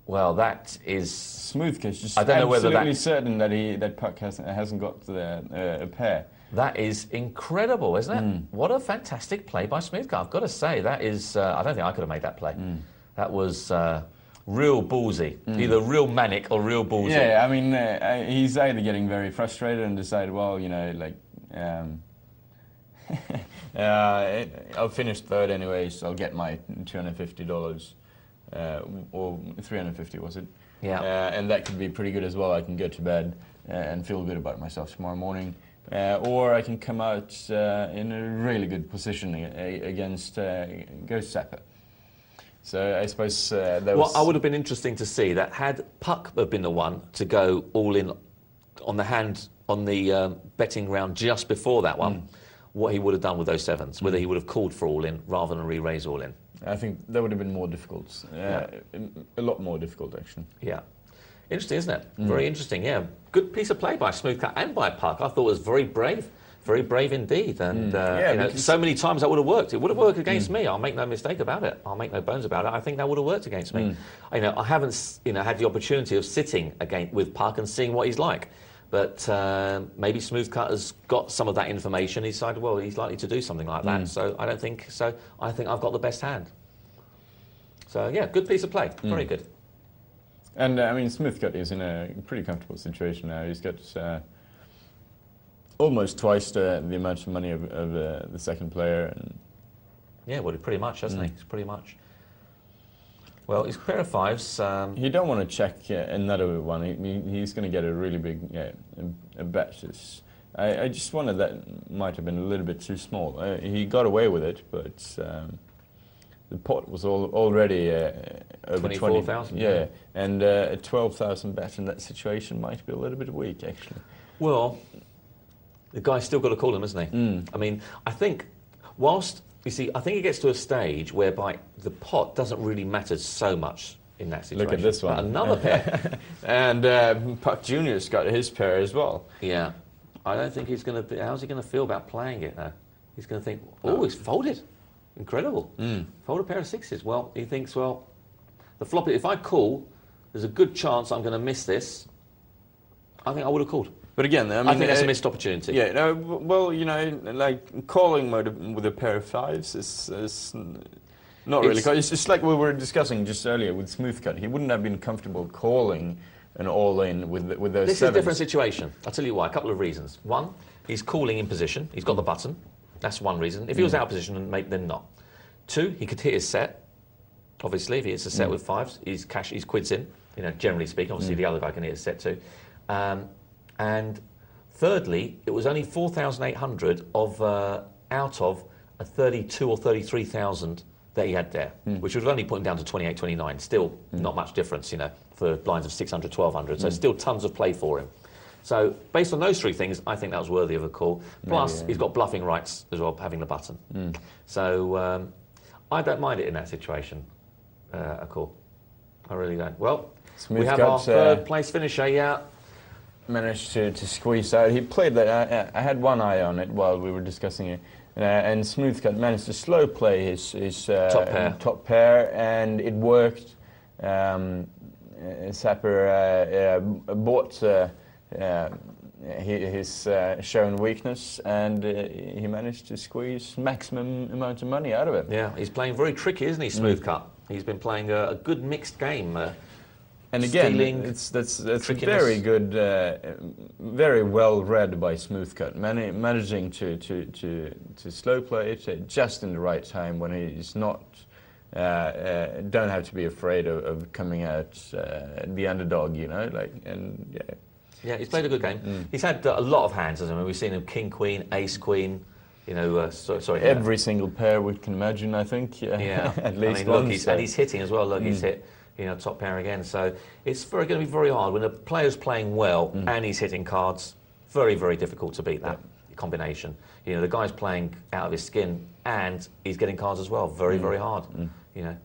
Well, that is Smooth Cut. Just I don't know whether absolutely certain that Puck hasn't got a pair. That is incredible, isn't it? What a fantastic play by Smooth Cut. I've got to say, that is. I don't think I could have made that play. That was real ballsy. Either real manic or real ballsy. Yeah, I mean, he's either getting very frustrated and decided, well, you know, like, I'll finish third anyway, so I'll get my $250, or $350 was it? Yeah. And that could be pretty good as well. I can go to bed and feel good about myself tomorrow morning. Or I can come out in a really good position against Ghost Sapper. So I suppose there was... What I would have been interesting to see, that had Puck have been the one to go all in on the hand on the betting round just before that one, what he would have done with those sevens, whether he would have called for all in rather than re-raise all in. I think that would have been more difficult. A lot more difficult, actually. Yeah. Interesting, isn't it? Very interesting, yeah. Good piece of play by Smooth Cut and by Puck. I thought it was very brave indeed. And you know, so many times that would have worked. It would have worked against me. I'll make no mistake about it. I'll make no bones about it. I think that would have worked against me. You know, I haven't had the opportunity of sitting with Puck and seeing what he's like. But maybe Smooth Cut has got some of that information. He decided, well, he's likely to do something like that. So I don't think so. I think I've got the best hand. So yeah, good piece of play. Very good. And I mean, Smooth Cut is in a pretty comfortable situation now. He's got almost twice the amount of money of the second player. And yeah, well, pretty much, hasn't he? It's pretty much. Well, his pair of fives. You don't want to check another one. He's going to get a really big a bet. I just wondered that might have been a little bit too small. He got away with it, but the pot was already over 24,000. Yeah, and a 12,000 bet in that situation might be a little bit weak, actually. Well, the guy's still got to call him, hasn't he? I mean, I think whilst. You see, I think it gets to a stage whereby the pot doesn't really matter so much in that situation. Look at this one. But another pair. And Puck Jr.'s got his pair as well. Yeah. I don't think he's going to... How's he going to feel about playing it, though? He's going to think, oh, he's folded. Incredible. Fold a pair of sixes. Well, he thinks, well, the flop... If I call, there's a good chance I'm going to miss this. I think I would have called. But again, I mean, I think that's a missed opportunity. Yeah, no, well, you know, like calling with a pair of fives is not really. It's just like we were discussing just earlier with Smooth Cut. He wouldn't have been comfortable calling an all-in with those This sevens. is a different situation. I'll tell you why. A couple of reasons. One, he's calling in position. He's got the button. That's one reason. If he was out of position, then not. Two, he could hit his set. Obviously, if he hits a set with fives, he's quids in. You know, generally speaking. Obviously, the other guy can hit his set too. And thirdly, it was only 4,800 out of a 32 or 33,000 that he had there, which would have only put him down to 28, 29. Still not much difference, you know, for blinds of 600, 1,200. So still tons of play for him. So based on those three things, I think that was worthy of a call. Plus, he's got bluffing rights as well, having the button. So I don't mind it in that situation, a call. I really don't. Well, we have our third place finisher, yeah. Managed to squeeze out. He played that. I had one eye on it while we were discussing it. And Smoothcut managed to slow play his top pair, and it worked. Sapper bought his shown weakness, and he managed to squeeze maximum amount of money out of it. Yeah, he's playing very tricky, isn't he, Smoothcut? He's been playing a good mixed game. And again, that's very good, very well read by Smoothcut, managing to slow play it just in the right time when he's not. Don't have to be afraid of coming out the underdog, you know, Yeah, he's played a good game. He's had a lot of hands, hasn't he? We've seen him king, queen, ace, queen. You know, sorry. Every single pair we can imagine, I think. Yeah, at least look, once. and he's hitting as well. Look, he's hit. Top pair again. So it's going to be very hard when a player's playing well and he's hitting cards. Very, very difficult to beat that combination. You know, the guy's playing out of his skin and he's getting cards as well. Very, very hard. You know,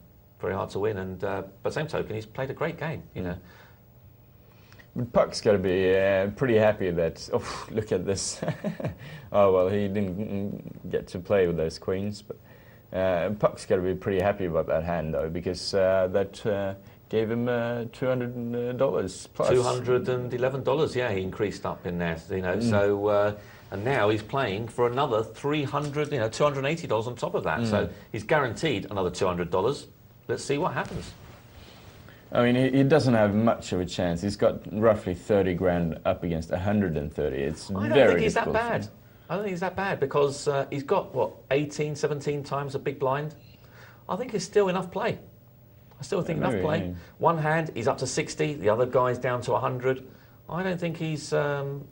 very hard to win. And but same token, he's played a great game. You know. But Puck's got to be pretty happy that. Oh, look at this. Oh well, he didn't get to play with those queens, but. Puck's got to be pretty happy about that hand, though, because that gave him $200 plus. $211, yeah, he increased up in there, you know. So, and now he's playing for another $280 on top of that. So he's guaranteed another $200. Let's see what happens. I mean, he doesn't have much of a chance. He's got roughly 30 grand up against 130. It's very difficult. I don't think he's that bad. I don't think he's that bad because he's got, 18, 17 times a big blind. I think it's still enough play. I still think enough play. Yeah. One hand, he's up to 60. The other guy's down to 100. I don't think he's an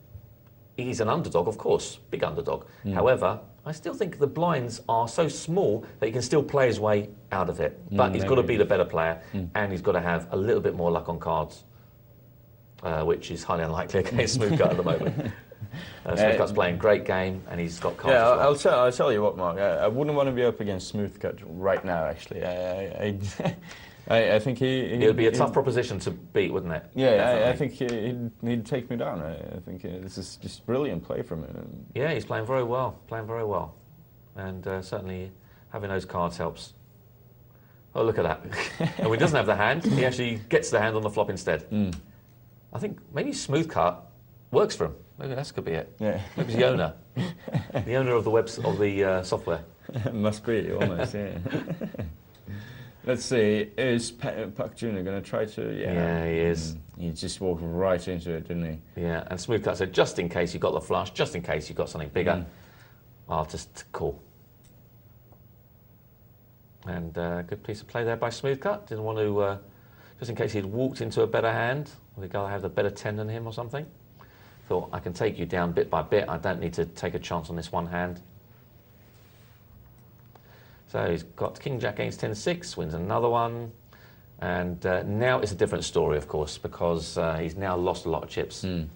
underdog, of course, big underdog. However, I still think the blinds are so small that he can still play his way out of it. But he's got to be the better player, and he's got to have a little bit more luck on cards, which is highly unlikely against Smoothcut at the moment. Smoothcut's playing a great game, and he's got cards. Yeah, as well. I'll tell you what, Mark. I wouldn't want to be up against Smoothcut right now. Actually, I think it would be a tough proposition to beat, wouldn't it? Yeah, I think he'd take me down. I think this is just brilliant play from him. Yeah, he's playing very well, and certainly having those cards helps. Oh, look at that! And when he doesn't have the hand, he actually gets the hand on the flop instead. I think maybe Smoothcut works for him. Maybe that could be it. Yeah. Maybe the owner. The owner of the software. Must be, almost, yeah. Let's see, is Puck Jr. going to try to... Yeah, he is. He just walked right into it, didn't he? Yeah, and Smoothcut said, just in case you got the flush, just in case you got something bigger, I'll just call. And good piece of play there by Smoothcut. Didn't want to, just in case he'd walked into a better hand, or the guy had a better 10 than him or something. Thought, I can take you down bit by bit. I don't need to take a chance on this one hand. So he's got King Jack against 10-6, wins another one. And now it's a different story, of course, because he's now lost a lot of chips. And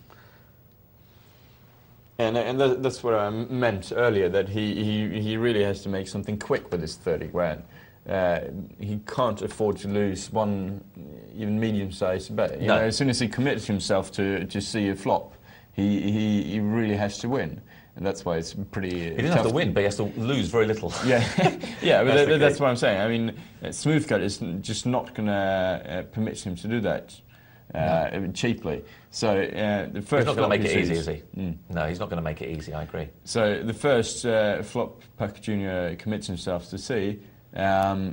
that's what I meant earlier, that he really has to make something quick with his 30 grand. He can't afford to lose one even medium-sized bet. You know, as soon as he commits himself to see a flop, he really has to win. And that's why it's pretty He doesn't have to win, but he has to lose very little. Yeah, yeah, but that's what I'm saying. I mean, Smoothcut is just not going to permit him to do that cheaply. So the first he's not going to make it easy, is he? No, he's not going to make it easy, I agree. So the first flop Puck Jr. commits himself to see,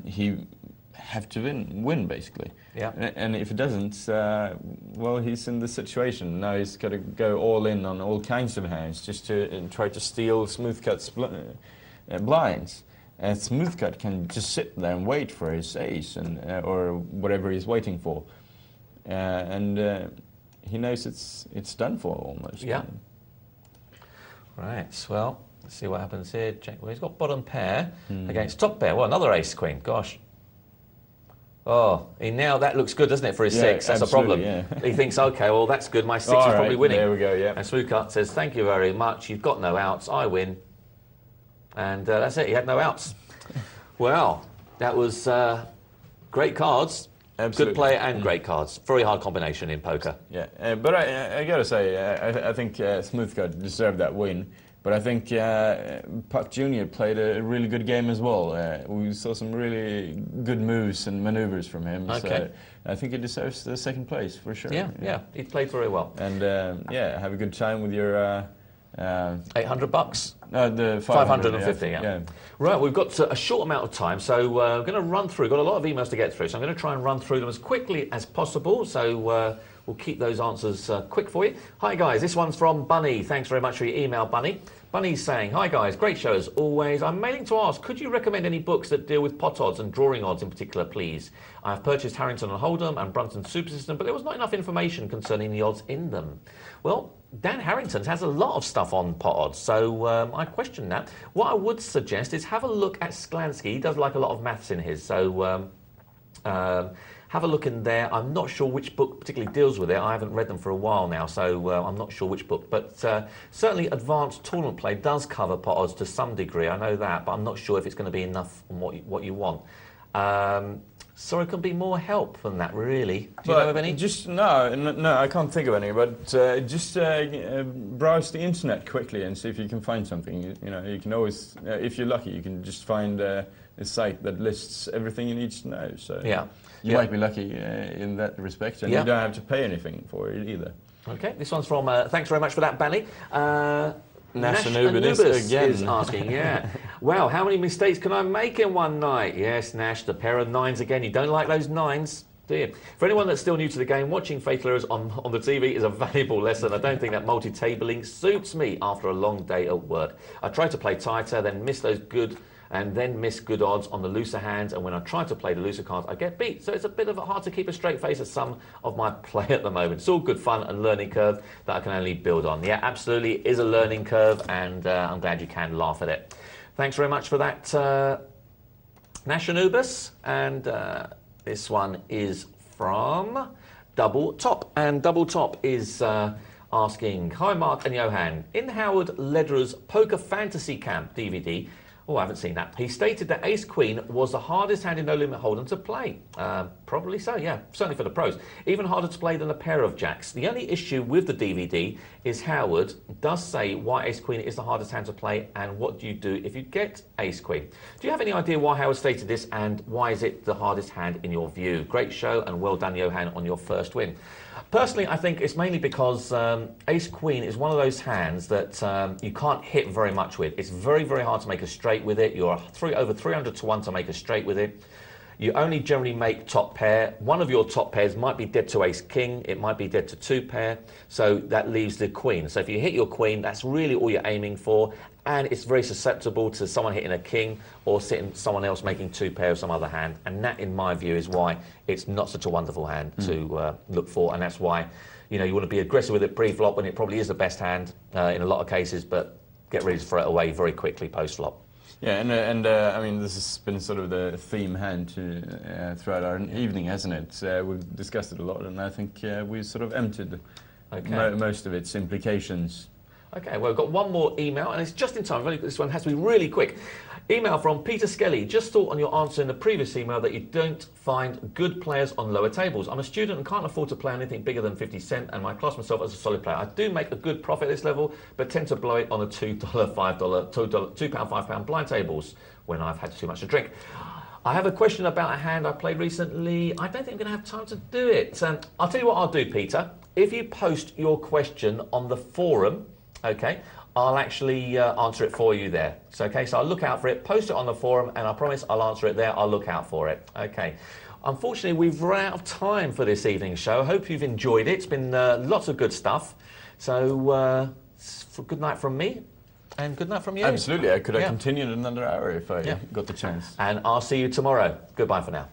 he have to win basically. Yeah. And if he doesn't, well, he's in the situation. Now he's got to go all in on all kinds of hands just to try to steal Smoothcut's blinds. And Smoothcut can just sit there and wait for his ace and or whatever he's waiting for, and he knows it's done for almost. Yeah. Right. Well, let's see what happens here. Check. Well, he's got bottom pair against top pair. Well, another ace queen. Gosh. Oh, now that looks good, doesn't it, for his 6? That's a problem. Yeah. He thinks, okay, well, that's good. My 6 is All probably right, winning. there we go, yeah. And Swookat says, thank you very much. You've got no outs. I win. And that's it. He had no outs. Well, that was great cards. Absolutely. Good play and great cards. Very hard combination in poker. Yeah, but I got to say, I think Smoothcut deserved that win. But I think Puck Jr. played a really good game as well. We saw some really good moves and maneuvers from him. Okay. So I think he deserves the 2nd place for sure. Yeah, he played very well. And have a good time with your... $800? No, the 550, yeah. Right, we've got a short amount of time, so we're going to run through. Got a lot of emails to get through, so I'm going to try and run through them as quickly as possible. So we'll keep those answers quick for you. Hi guys, this one's from Bunny. Thanks very much for your email, Bunny. Bunny's saying, hi guys, great show as always. I'm mailing to ask, could you recommend any books that deal with pot odds and drawing odds in particular, please? I've purchased Harrington and Hold'em and Brunton Super System, but there was not enough information concerning the odds in them. Well, Dan Harrington's has a lot of stuff on pot odds, so I question that. What I would suggest is have a look at Sklansky. He does like a lot of maths in his, so have a look in there. I'm not sure which book particularly deals with it. I haven't read them for a while now, so I'm not sure which book. But certainly Advanced Tournament Play does cover pot odds to some degree. I know that, but I'm not sure if it's going to be enough on what you want. Sorry, it can be more help than that, really. Do you know of any? No, I can't think of any. But just browse the internet quickly and see if you can find something. You can always, if you're lucky, you can just find a site that lists everything you need to know. So you might be lucky in that respect, and you don't have to pay anything for it either. Okay, this one's from. Thanks very much for that, Banny. Nash Anubis is asking, wow, how many mistakes can I make in one night? Yes, Nash, the pair of 9s again. You don't like those 9s, do you? For anyone that's still new to the game, watching Fatal Errors on the TV is a valuable lesson. I don't think that multi-tabling suits me after a long day at work. I try to play tighter, then miss good odds on the looser hands, and when I try to play the looser cards, I get beat. So it's a bit of hard to keep a straight face at some of my play at the moment. It's all good fun and learning curve that I can only build on. Yeah, absolutely, it is a learning curve, and I'm glad you can laugh at it. Thanks very much for that, Nash Anubis, and this one is from Double Top, and Double Top is asking, hi Mark and Johan, in Howard Lederer's Poker Fantasy Camp DVD, oh, I haven't seen that. He stated that Ace Queen was the hardest hand in No Limit Hold'em to play. Probably so, yeah, certainly for the pros. Even harder to play than a pair of jacks. The only issue with the DVD is Howard does say why Ace Queen is the hardest hand to play and what do you do if you get Ace Queen. Do you have any idea why Howard stated this and why is it the hardest hand in your view? Great show and well done, Johan, on your first win. Personally, I think it's mainly because Ace Queen is one of those hands that you can't hit very much with. It's very, very hard to make a straight with it. You're over 300 to 1 to make a straight with it. You only generally make top pair. One of your top pairs might be dead to Ace King. It might be dead to 2 pair. So that leaves the Queen. So if you hit your Queen, that's really all you're aiming for. And it's very susceptible to someone hitting a King or someone else making 2 pair of some other hand. And that, in my view, is why it's not such a wonderful hand to look for. And that's why you want to be aggressive with it pre-flop when it probably is the best hand in a lot of cases, but get ready to throw it away very quickly post-flop. Yeah, and I mean, this has been sort of the theme hand throughout our evening, hasn't it? We've discussed it a lot, and I think we sort of emptied most of its implications. Okay, well, we've got one more email, and it's just in time. This one has to be really quick. Email from Peter Skelly. Just thought on your answer in the previous email that you don't find good players on lower tables. I'm a student and can't afford to play anything bigger than 50 cent, and I class myself as a solid player. I do make a good profit at this level, but tend to blow it on the $2, $5, £2, £5 blind tables when I've had too much to drink. I have a question about a hand I played recently. I don't think I'm going to have time to do it. I'll tell you what I'll do, Peter. If you post your question on the forum, okay, I'll actually answer it for you there. So, okay, so I'll look out for it, post it on the forum, and I promise I'll answer it there. I'll look out for it. Okay. Unfortunately, we've run out of time for this evening's show. I hope you've enjoyed it. It's been lots of good stuff. So, good night from me, and good night from you. Absolutely. I could have continued another hour if I got the chance. And I'll see you tomorrow. Goodbye for now.